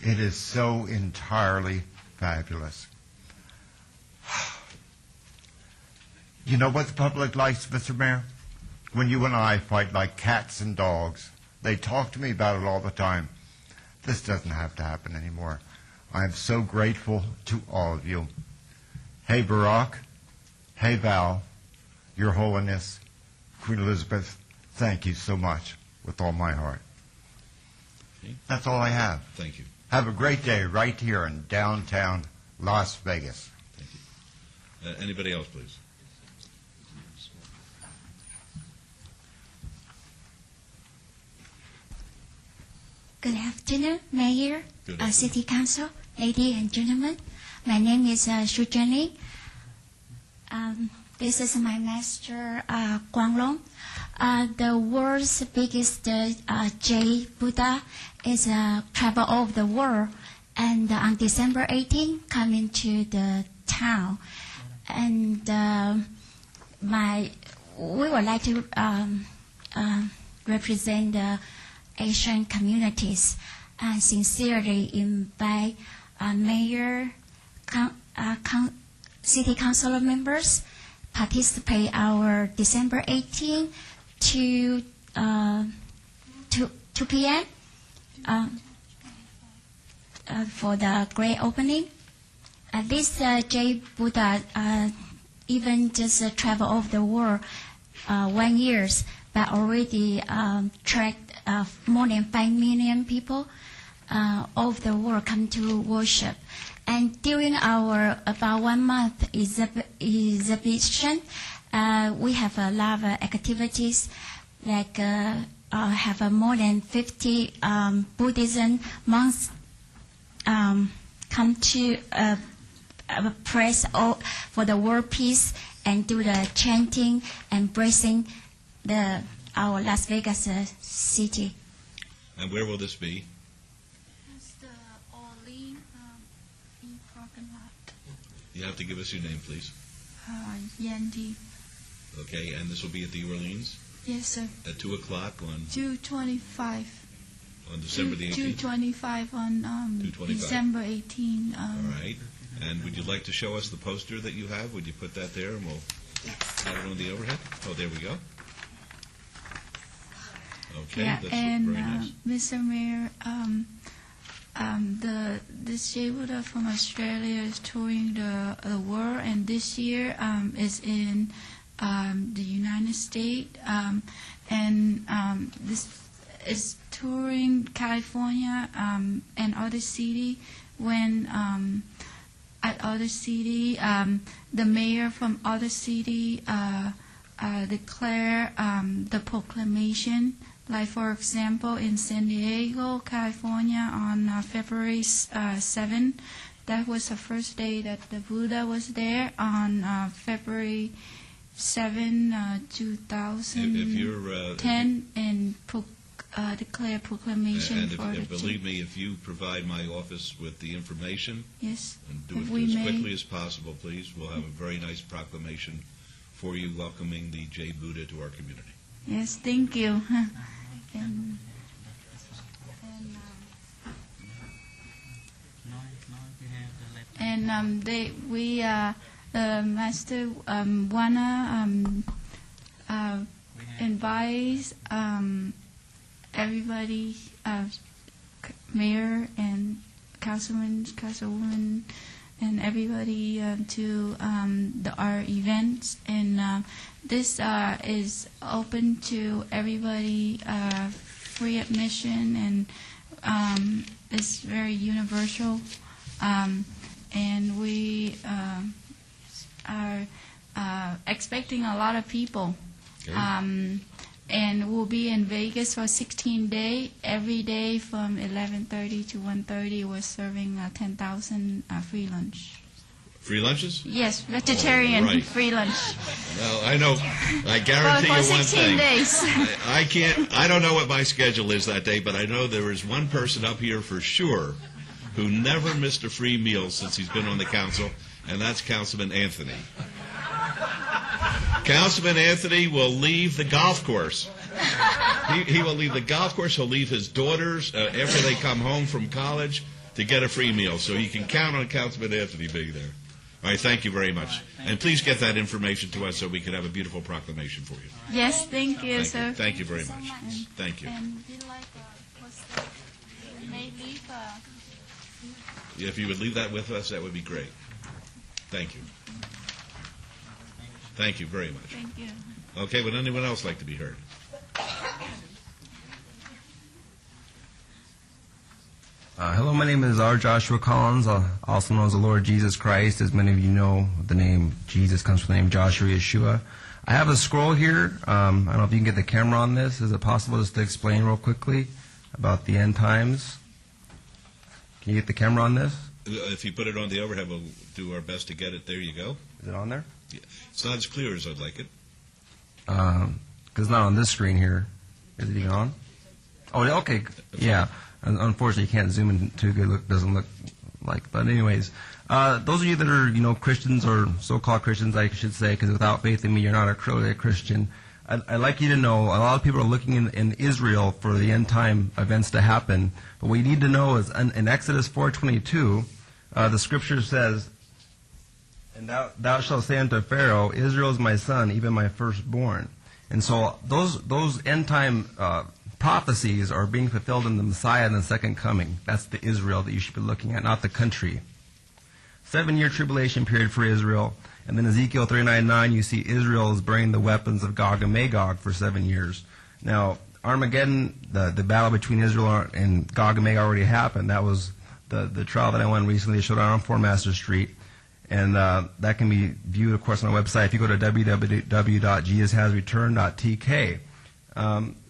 It is so entirely fabulous. You know what the public likes, Mr. Mayor? When you and I fight like cats and dogs. They talk to me about it all the time. This doesn't have to happen anymore. I am so grateful to all of you. Hey, Barack. Hey, Val. Your Holiness, Queen Elizabeth, thank you so much with all my heart. Okay. That's all I have. Thank you. Have a great day right here in downtown Las Vegas. Thank you. Anybody else, please? Good afternoon, Mayor, Good afternoon. City Council, ladies and gentlemen. My name is Shu Zhenling. This is my master, Guanglong. The world's biggest J Buddha is travel over the world, and on December 18, coming to the town, and we would like to represent the Asian communities and sincerely invite mayor, city council members participate our December 18 to 2 p.m. For the great opening. This J. Buddha even just travel over the world 1 year, but already tracked more than 5 million people of the world come to worship. And during our about 1 month exhibition, we have a lot of activities, like have more than 50 Buddhism monks come to press for the world peace and do the chanting and blessing our Las Vegas city. And where will this be? It's the Orleans parking lot. You have to give us your name, please. Yandy. Okay, and this will be at the Orleans Yes, sir. at 2 o'clock on 225. December the 18th? 225 on 225. December 18. All right. And would you like to show us the poster that you have? Would you put that there and we'll have it on the overhead? Oh, there we go. Okay, Yeah, that's and very nice. Mr. Mayor, this J. Buddha from Australia is touring the world, and this year is in the United States, and this is touring California and other city. When at other city, the mayor from other city declare the proclamation. Like, for example, in San Diego, California, on February 7, that was the first day that the Buddha was there. On February 7, 2010, and declare proclamation And for the believe me, if you provide my office with the information, Yes. and do If it we as may. quickly as possible, please, we'll have a very nice proclamation for you welcoming the J. Buddha to our community. Yes, thank you. And Master wanna invite everybody, mayor and councilman, councilwoman, and everybody to our events. And this is open to everybody, free admission, and it's very universal. And we are expecting a lot of people. And we'll be in Vegas for 16 days. Every day from 11:30 to 1:30, we're serving 10,000 free lunch. Free lunches? Yes, vegetarian Right. free lunch. Well, I know. I guarantee For you one 16 thing. days. I don't know what my schedule is that day, but I know there is one person up here for sure who never missed a free meal since he's been on the council, and that's Councilman Anthony. Councilman Anthony will leave the golf course. He will leave the golf course. He'll leave his daughters after they come home from college to get a free meal. So you can count on Councilman Anthony being there. All right, thank you very much. And please get that information to us so we can have a beautiful proclamation for you. Yes, thank you, sir. Thank you very much. Thank you. And we like may leave If you would leave that with us, that would be great. Thank you. Thank you very much. Thank you. Okay, would anyone else like to be heard? Hello, my name is R. Joshua Collins, also known as the Lord Jesus Christ. As many of you know, the name Jesus comes from the name Joshua Yeshua. I have a scroll here. I don't know if you can get the camera on this. Is it possible just to explain real quickly about the end times? Can you get the camera on this? If you put it on the overhead, we'll do our best to get it. There you go. Is it on there? Yeah. It's not as clear as I'd like it. Because it's not on this screen here. Is it even on? Oh, okay. Yeah. Unfortunately, you can't zoom in too good. Doesn't look like. But anyways, those of you that are, Christians or so-called Christians, I should say, because without faith in me, you're not a Christian. I'd like you to know a lot of people are looking in Israel for the end time events to happen. But what you need to know is in Exodus 4:22, The scripture says, "And thou shalt say unto Pharaoh, Israel is my son, even my firstborn." And so those end time prophecies are being fulfilled in the Messiah and the second coming. That's the Israel that you should be looking at, not the country. 7-year tribulation period for Israel. And then Ezekiel 39:9, you see Israel is burning the weapons of Gog and Magog for 7 years. Now, Armageddon, the battle between Israel and Gog and Magog already happened. That was the trial that I won recently. It showed on Fort Master Street. And that can be viewed, of course, on our website if you go to www.jesushasreturned.tk.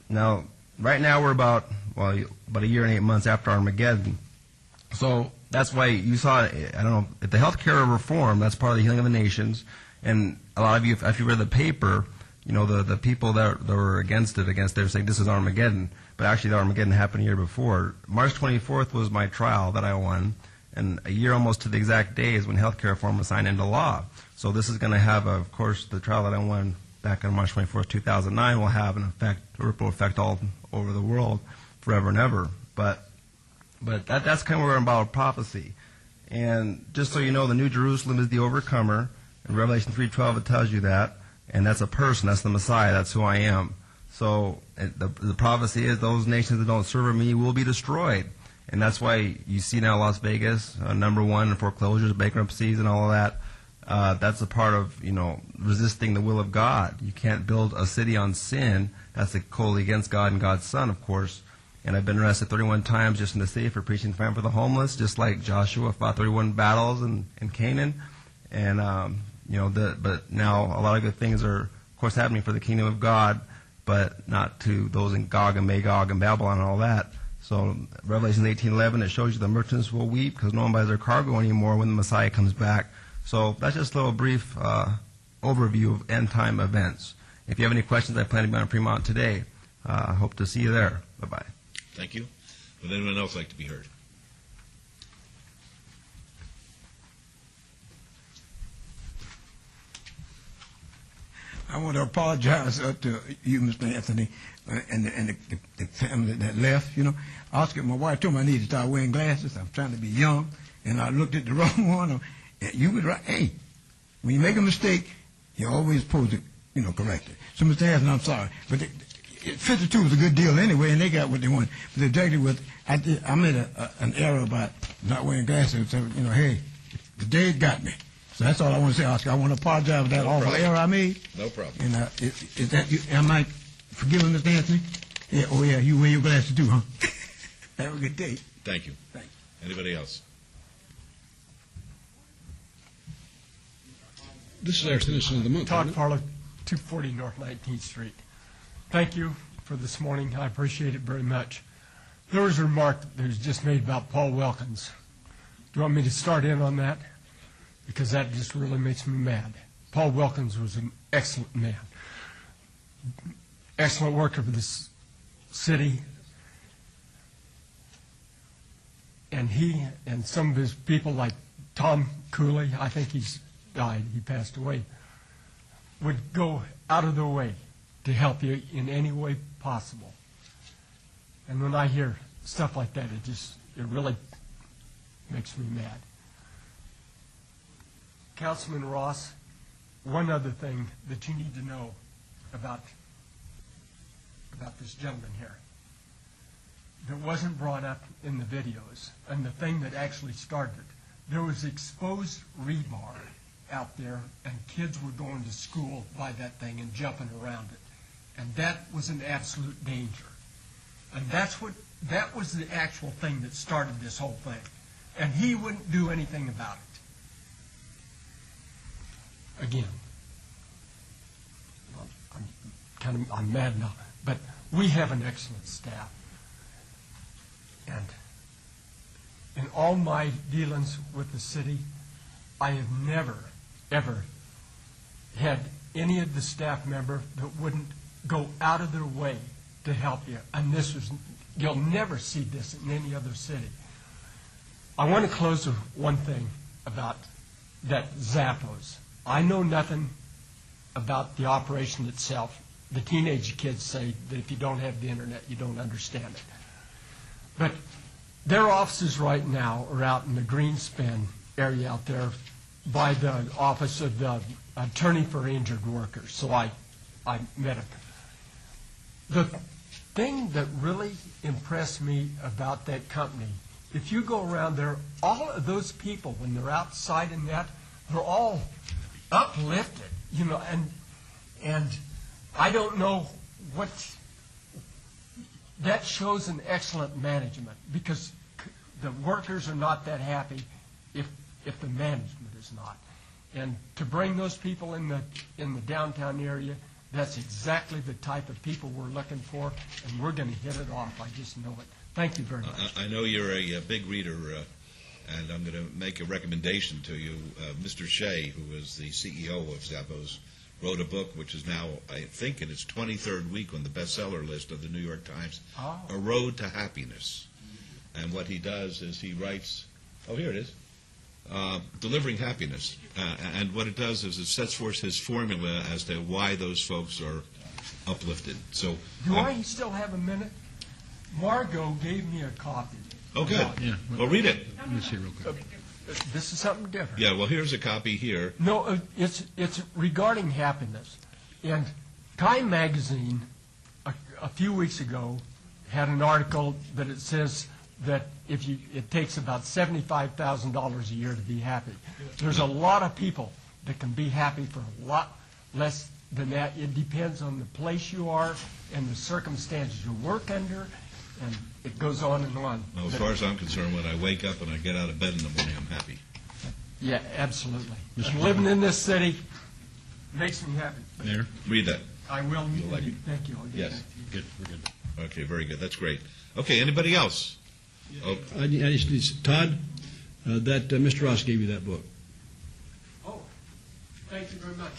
Now, right now we're about a year and 8 months after Armageddon. So that's why you saw, I don't know, if the healthcare reform, that's part of the healing of the nations. And a lot of you, if you read the paper, you know, the people that were against it, they're saying this is Armageddon. But actually, the Armageddon happened a year before. March 24th was my trial that I won. And a year almost to the exact day is when healthcare reform was signed into law. So this is going to have, of course, the trial that I won back on March 24th, 2009 will have a ripple effect all over the world forever and ever. But that's kind of where we're about prophecy. And just so you know, the New Jerusalem is the overcomer. In Revelation 3:12 it tells you that. And that's a person. That's the Messiah. That's who I am. So the prophecy is those nations that don't serve me will be destroyed. And that's why you see now Las Vegas, #1 in foreclosures, bankruptcies, and all of that. That's a part of, you know, resisting the will of God. You can't build a city on sin. That's totally against God and God's Son, of course. And I've been arrested 31 times just in the city for preaching the for the homeless, just like Joshua fought 31 battles in Canaan. And, you know, but now a lot of good things are, of course, happening for the kingdom of God, but not to those in Gog and Magog and Babylon and all that. So Revelation 18:11, it shows you the merchants will weep because no one buys their cargo anymore when the Messiah comes back. So that's just a little brief overview of end-time events. If you have any questions, I plan to be on Fremont today. I hope to see you there. Bye-bye. Thank you. Would anyone else like to be heard? I want to apologize to you, Mr. Anthony, and the family that left. You know, Oscar, my wife told me I need to start wearing glasses. I'm trying to be young, and I looked at the wrong one. You was right. Hey, when you make a mistake, you're always supposed to, you know, correct it. So, Mr. Anthony, I'm sorry, but 52 was a good deal anyway, and they got what they wanted. But the objective was, I made an error about not wearing glasses. So, you know, hey, the day got me. So that's all I want to say, Oscar. I want to apologize for that awful error I made. No problem. And is that you? Am I forgiven, Mr. Anthony? Yeah. Oh, yeah. You wear your glasses too, huh? Have a good day. Thank you. Thanks. Anybody else? This is our citizen of the month. Todd Farlow, 240 North 19th Street. Thank you for this morning. I appreciate it very much. There was a remark that was just made about Paul Wilkins. Do you want me to start in on that? Because that just really makes me mad. Paul Wilkins was an excellent man. Excellent worker for this city. And he and some of his people, like Tom Cooley, I think he's died, he passed away, would go out of their way to help you in any way possible. And when I hear stuff like that, it really makes me mad. Councilman Ross, one other thing that you need to know about this gentleman here that wasn't brought up in the videos, and the thing that actually started it, there was exposed rebar out there, and kids were going to school by that thing and jumping around it. And that was an absolute danger. And that was the actual thing that started this whole thing. And he wouldn't do anything about it. Again, I'm mad now, but we have an excellent staff. And in all my dealings with the city, I have never, ever had any of the staff member that wouldn't go out of their way to help you. And you'll never see this in any other city. I want to close with one thing about that Zappos. I know nothing about the operation itself. The teenage kids say that if you don't have the internet, you don't understand it. But Their offices right now are out in the Greenspan area out there by the office of the attorney for injured workers. So I met him. The thing that really impressed me about that company, if you go around there, all of those people, when they're outside in that, they're all uplifted, you know, and I don't know what, that shows an excellent management, because the workers are not that happy if the management is not. And to bring those people in the downtown area, that's exactly the type of people we're looking for, and we're going to hit it off. I just know it. Thank you very much. I know you're a big reader, and I'm going to make a recommendation to you. Mr. Shea, who is the CEO of Zappos, wrote a book which is now, I think, in its 23rd week on the bestseller list of the New York Times, A Road to Happiness. And what he does is he writes, here it is, Delivering Happiness. And what it does is it sets forth his formula as to why those folks are uplifted. So, do I still have a minute? Margot gave me a copy. Oh, good. Yeah. Well, read it. Let me see real quick. This is something different. Yeah, well, here's a copy here. No, it's regarding happiness. And Time Magazine, a few weeks ago, had an article that it says that it takes about $75,000 a year to be happy. There's a lot of people that can be happy for a lot less than that. It depends on the place you are and the circumstances you work under, and it goes on and on. Well, as far as I'm concerned, when I wake up and I get out of bed in the morning, I'm happy. Yeah, absolutely. And living in this city makes me happy. There. Read that. I will. Like it? Thank you. Yes. Good. We're good. Okay, very good. That's great. Okay, anybody else? Oh, I just need, Todd, that Mr. Ross gave you that book. Oh, thank you very much.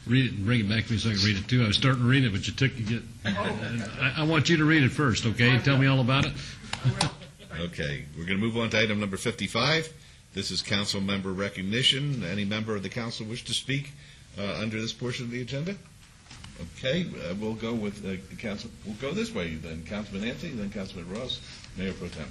Read it and bring it back to me so I can read it too. I was starting to read it, but you took it. I want you to read it first, okay? Tell me all about it. Okay, we're going to move on to item number 55. This is council member recognition. Any member of the council wish to speak under this portion of the agenda? Okay, we'll go with council. We'll go this way then. Councilman Nancy, then Councilman Ross, Mayor Pro Tem.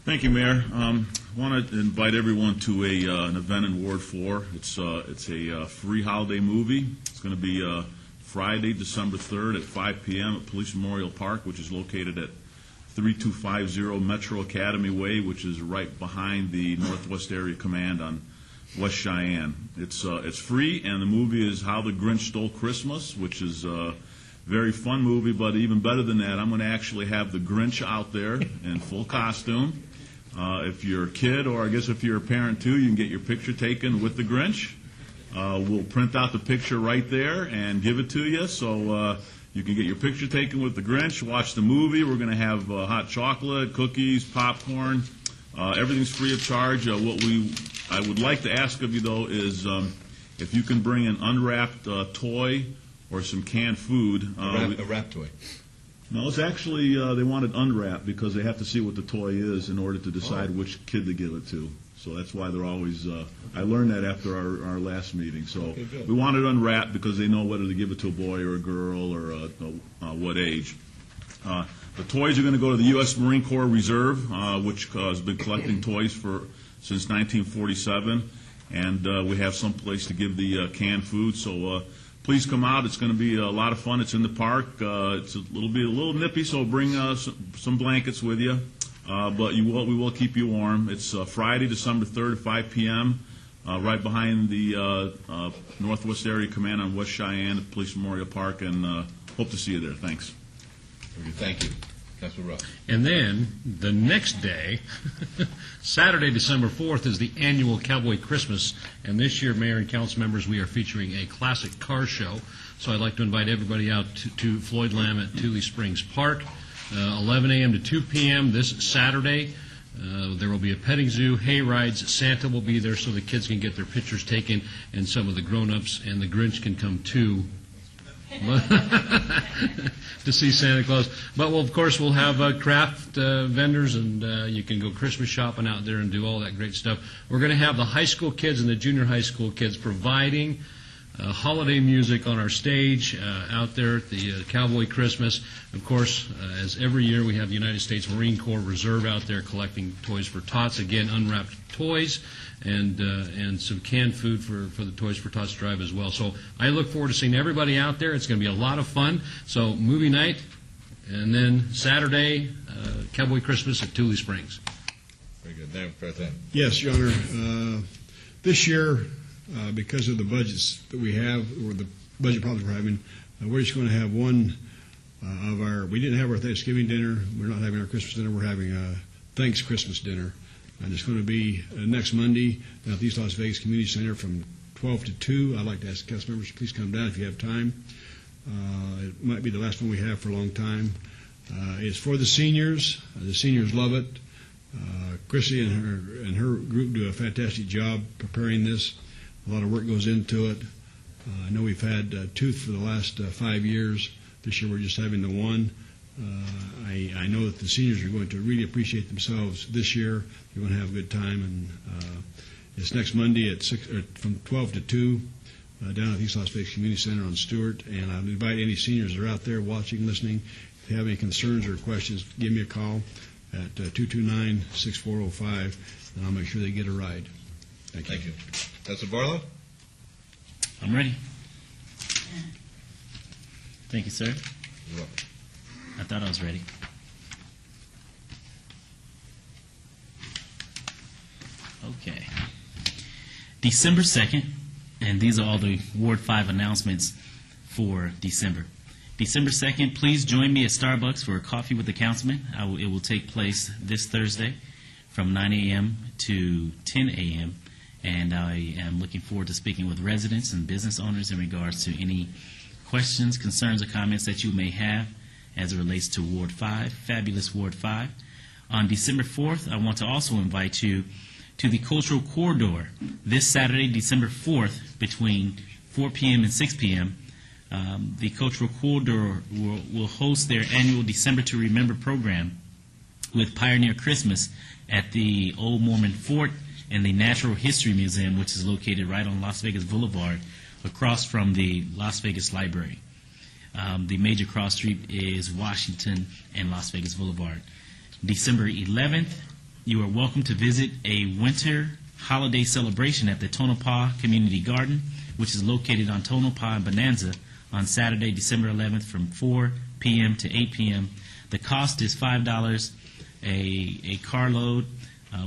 Thank you, Mayor. I want to invite everyone to an event in Ward 4. It's a free holiday movie. It's going to be Friday, December 3rd at 5 p.m. at Police Memorial Park, which is located at 3250 Metro Academy Way, which is right behind the Northwest Area Command on West Cheyenne. It's free, and the movie is How the Grinch Stole Christmas, which is a very fun movie, but even better than that, I'm going to actually have the Grinch out there in full costume. If you're a kid, or I guess if you're a parent too, you can get your picture taken with the Grinch. We'll print out the picture right there and give it to you, so you can get your picture taken with the Grinch, watch the movie. We're going to have hot chocolate, cookies, popcorn. Everything's free of charge. What I would like to ask of you, though, is if you can bring an unwrapped toy or some canned food. A wrap toy. No, it's actually, they want it unwrapped because they have to see what the toy is in order to decide which kid to give it to. So that's why they're always, I learned that after our last meeting. So okay, we want it unwrapped because they know whether to give it to a boy or a girl or what age. The toys are going to go to the U.S. Marine Corps Reserve, which has been collecting toys since 1947. And we have some place to give the canned food. So please come out. It's going to be a lot of fun. It's in the park. It's a little nippy, so bring some blankets with you. But we will keep you warm. It's Friday, December 3rd at 5 p.m., right behind the Northwest Area Command on West Cheyenne at Police Memorial Park, and hope to see you there. Thanks. Thank you. Councilman Ross. And then the next day, Saturday, December 4th, is the annual Cowboy Christmas. And this year, Mayor and council members, we are featuring a classic car show. So I'd like to invite everybody out to Floyd Lamb at Tule Springs Park, 11 a.m. to 2 p.m. this Saturday. There will be a petting zoo, hay rides. Santa will be there so the kids can get their pictures taken, and some of the grown-ups and the Grinch can come too. To see Santa Claus. But of course we'll have craft vendors, and you can go Christmas shopping out there and do all that great stuff. We're going to have the high school kids and the junior high school kids providing holiday music on our stage out there at the Cowboy Christmas. Of course, as every year, we have the United States Marine Corps Reserve out there collecting Toys for Tots. Again, unwrapped toys and some canned food for the Toys for Tots drive as well. So I look forward to seeing everybody out there. It's going to be a lot of fun. So movie night, and then Saturday, Cowboy Christmas at Tule Springs. Very good. Madam President. Yes, Your Honor. This year, because of the budgets that we have, or the budget problems we're having, we're just going to have one of our, we didn't have our Thanksgiving dinner, we're not having our Christmas dinner, we're having a Thanks Christmas dinner. And it's going to be next Monday down at the East Las Vegas Community Center from 12 to 2. I'd like to ask the council members to please come down if you have time. It might be the last one we have for a long time. It's for the seniors. The seniors love it. Chrissy and her group do a fantastic job preparing this. A lot of work goes into it. I know we've had two for the last 5 years. This year we're just having the one. I know that the seniors are going to really appreciate themselves this year. They're going to have a good time, and it's next Monday at from 12 to 2 down at the East Las Vegas Community Center on Stewart. And I would invite any seniors that are out there watching, listening. If you have any concerns or questions, give me a call at 229-6405, and I'll make sure they get a ride. Thank you. Thank you. Councilor Barlow? I'm ready. Thank you, sir. You're welcome. I thought I was ready. Okay. December 2nd, and these are all the Ward 5 announcements for December. December 2nd, please join me at Starbucks for a coffee with the councilman. It will take place this Thursday from 9 a.m. to 10 a.m., and I am looking forward to speaking with residents and business owners in regards to any questions, concerns, or comments that you may have as it relates to Ward 5, fabulous Ward 5. On December 4th, I want to also invite you to the Cultural Corridor this Saturday, December 4th, between 4 p.m. and 6 p.m. The Cultural Corridor will host their annual December to Remember program with Pioneer Christmas at the Old Mormon Fort and the Natural History Museum, which is located right on Las Vegas Boulevard, across from the Las Vegas Library. The major cross street is Washington and Las Vegas Boulevard. December 11th, you are welcome to visit a winter holiday celebration at the Tonopah Community Garden, which is located on Tonopah and Bonanza on Saturday, December 11th from 4 p.m. to 8 p.m. The cost is $5 a carload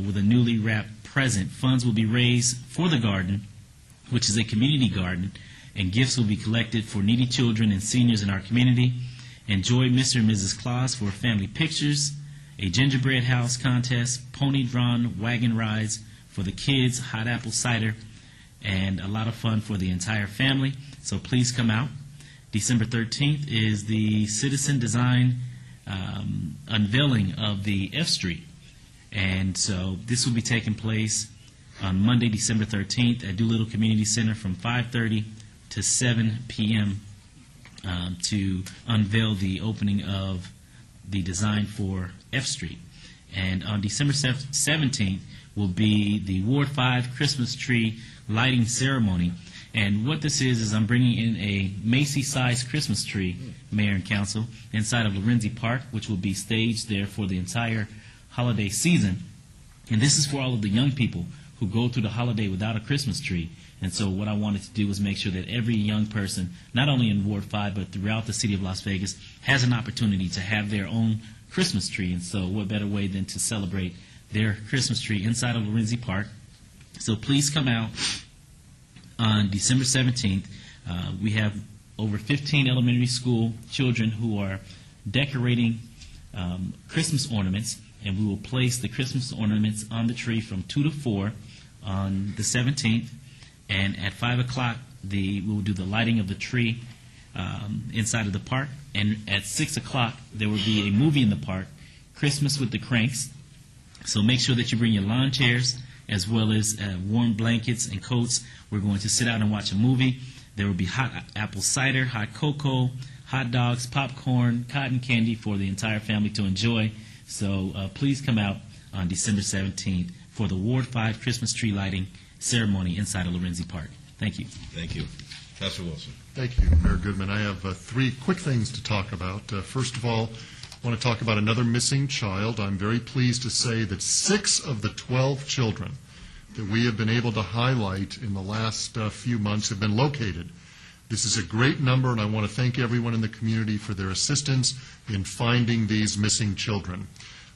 with a newly wrapped present. Funds will be raised for the garden, which is a community garden, and gifts will be collected for needy children and seniors in our community. Enjoy Mr. and Mrs. Claus for family pictures, a gingerbread house contest, pony-drawn wagon rides for the kids, hot apple cider, and a lot of fun for the entire family. So please come out. December 13th is the Citizen Design unveiling of the F Street. And so this will be taking place on Monday, December 13th at Doolittle Community Center from 5:30 to 7 p.m. To unveil the opening of the design for F Street. And on December 17th will be the Ward 5 Christmas tree lighting ceremony. And what this is I'm bringing in a Macy-sized Christmas tree, Mayor and Council, inside of Lorenzi Park, which will be staged there for the entire holiday season. And this is for all of the young people who go through the holiday without a Christmas tree. And so what I wanted to do was make sure that every young person, not only in Ward 5, but throughout the city of Las Vegas, has an opportunity to have their own Christmas tree. And so what better way than to celebrate their Christmas tree inside of Lorenzi Park. So please come out on December 17th. We have over 15 elementary school children who are decorating Christmas ornaments, and we will place the Christmas ornaments on the tree from 2 to 4 on the 17th. And at 5 o'clock, we will do the lighting of the tree inside of the park. And at 6 o'clock, there will be a movie in the park, Christmas with the Cranks. So make sure that you bring your lawn chairs as well as warm blankets and coats. We're going to sit out and watch a movie. There will be hot apple cider, hot cocoa, hot dogs, popcorn, cotton candy for the entire family to enjoy. So please come out on December 17th for the Ward 5 Christmas tree lighting ceremony inside of Lorenzi Park. Thank you. Thank you. Councilor Wilson. Thank you, Mayor Goodman. I have three quick things to talk about. First of all, I want to talk about another missing child. I'm very pleased to say that 6 of the 12 children that we have been able to highlight in the last few months have been located. This is a great number, and I want to thank everyone in the community for their assistance in finding these missing children.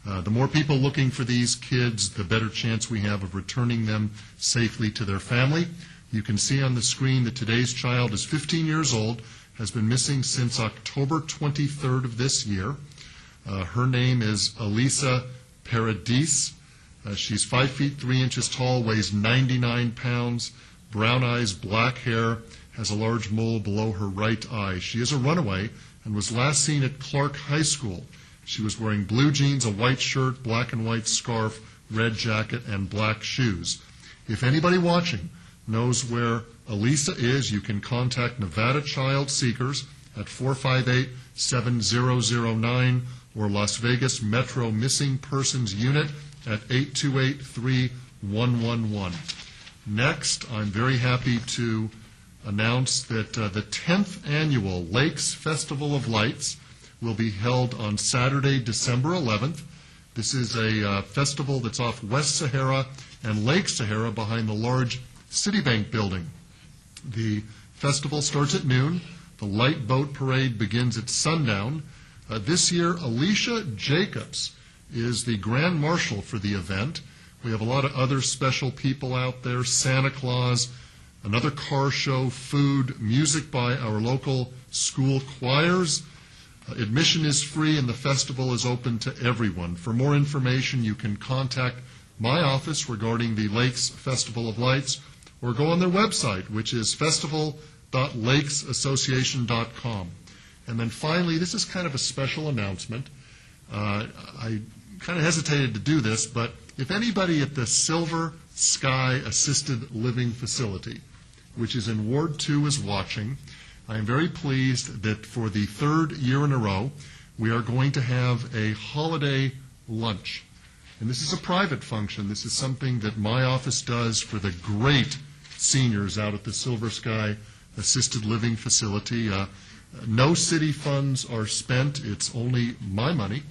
The more people looking for these kids, the better chance we have of returning them safely to their family. You can see on the screen that today's child is 15 years old, has been missing since October 23rd of this year. Her name is Elisa Paradis. She's 5 feet 3 inches tall, weighs 99 pounds, brown eyes, black hair, has a large mole below her right eye. She is a runaway and was last seen at Clark High School. She was wearing blue jeans, a white shirt, black and white scarf, red jacket, and black shoes. If anybody watching knows where Elisa is, you can contact Nevada Child Seekers at 458-7009 or Las Vegas Metro Missing Persons Unit at 828-3111. Next, I'm very happy to announce that the 10th annual Lakes Festival of Lights will be held on Saturday, December 11th. This is a festival that's off West Sahara and Lake Sahara behind the large Citibank building. The festival starts at noon. The light boat parade begins at sundown. This year, Alicia Jacobs is the Grand Marshal for the event. We have a lot of other special people out there, Santa Claus, another car show, food, music by our local school choirs. Admission is free and the festival is open to everyone. For more information, you can contact my office regarding the Lakes Festival of Lights or go on their website, which is festival.lakesassociation.com. And then finally, this is kind of a special announcement. I kind of hesitated to do this, but if anybody at the Silver Sky Assisted Living Facility, which is in Ward 2, is watching, I am very pleased that for the 3rd year in a row, we are going to have a holiday lunch. And this is a private function. This is something that my office does for the great seniors out at the Silver Sky Assisted Living Facility. No city funds are spent. It's only my money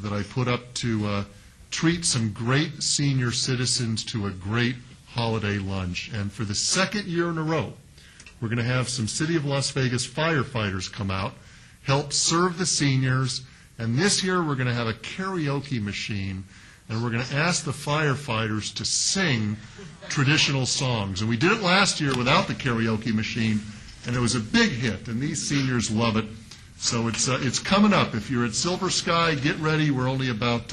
that I put up to treat some great senior citizens to a great holiday lunch. And for the 2nd year in a row, we're going to have some City of Las Vegas firefighters come out, help serve the seniors, and this year we're going to have a karaoke machine, and we're going to ask the firefighters to sing traditional songs. And we did it last year without the karaoke machine, and it was a big hit, and these seniors love it. So it's coming up. If you're at Silver Sky, get ready. We're only about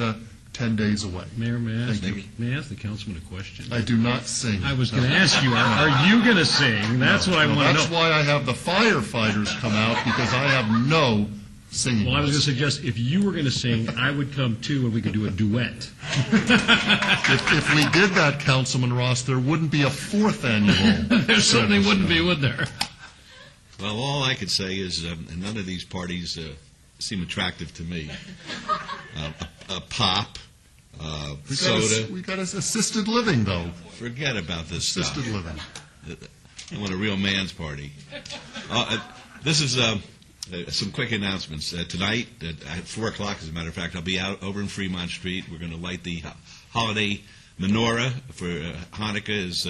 10 days away. Mayor, may I Thank ask the councilman a question? I do not sing. I was going to ask you, are you going to sing? That's what I want to know. That's why I have the firefighters come out, because I have no singing. Well, I was going to suggest if you were going to sing, I would come too, and we could do a duet. If we did that, Councilman Ross, there wouldn't be a 4th annual. There certainly wouldn't be, would there? Well, all I could say is none of these parties seem attractive to me. A pop, soda. We got assisted living, though. Forget about this Assisted stuff. living. I want a real man's party. This is some quick announcements. Tonight at 4 o'clock, as a matter of fact, I'll be out over in Fremont Street. We're going to light the holiday menorah for Hanukkah is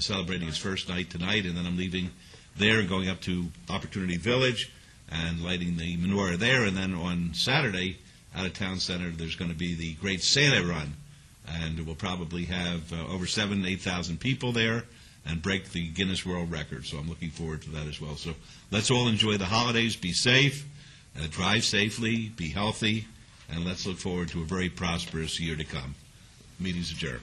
celebrating its first night tonight, and then I'm leaving there and going up to Opportunity Village and lighting the menorah there. And then on Saturday, out of Town Center, there's going to be the Great Santa Run, and we'll probably have over 7,000 to 8,000 people there and break the Guinness World Record. So I'm looking forward to that as well. So let's all enjoy the holidays, be safe, drive safely, be healthy, and let's look forward to a very prosperous year to come. Meeting's adjourned.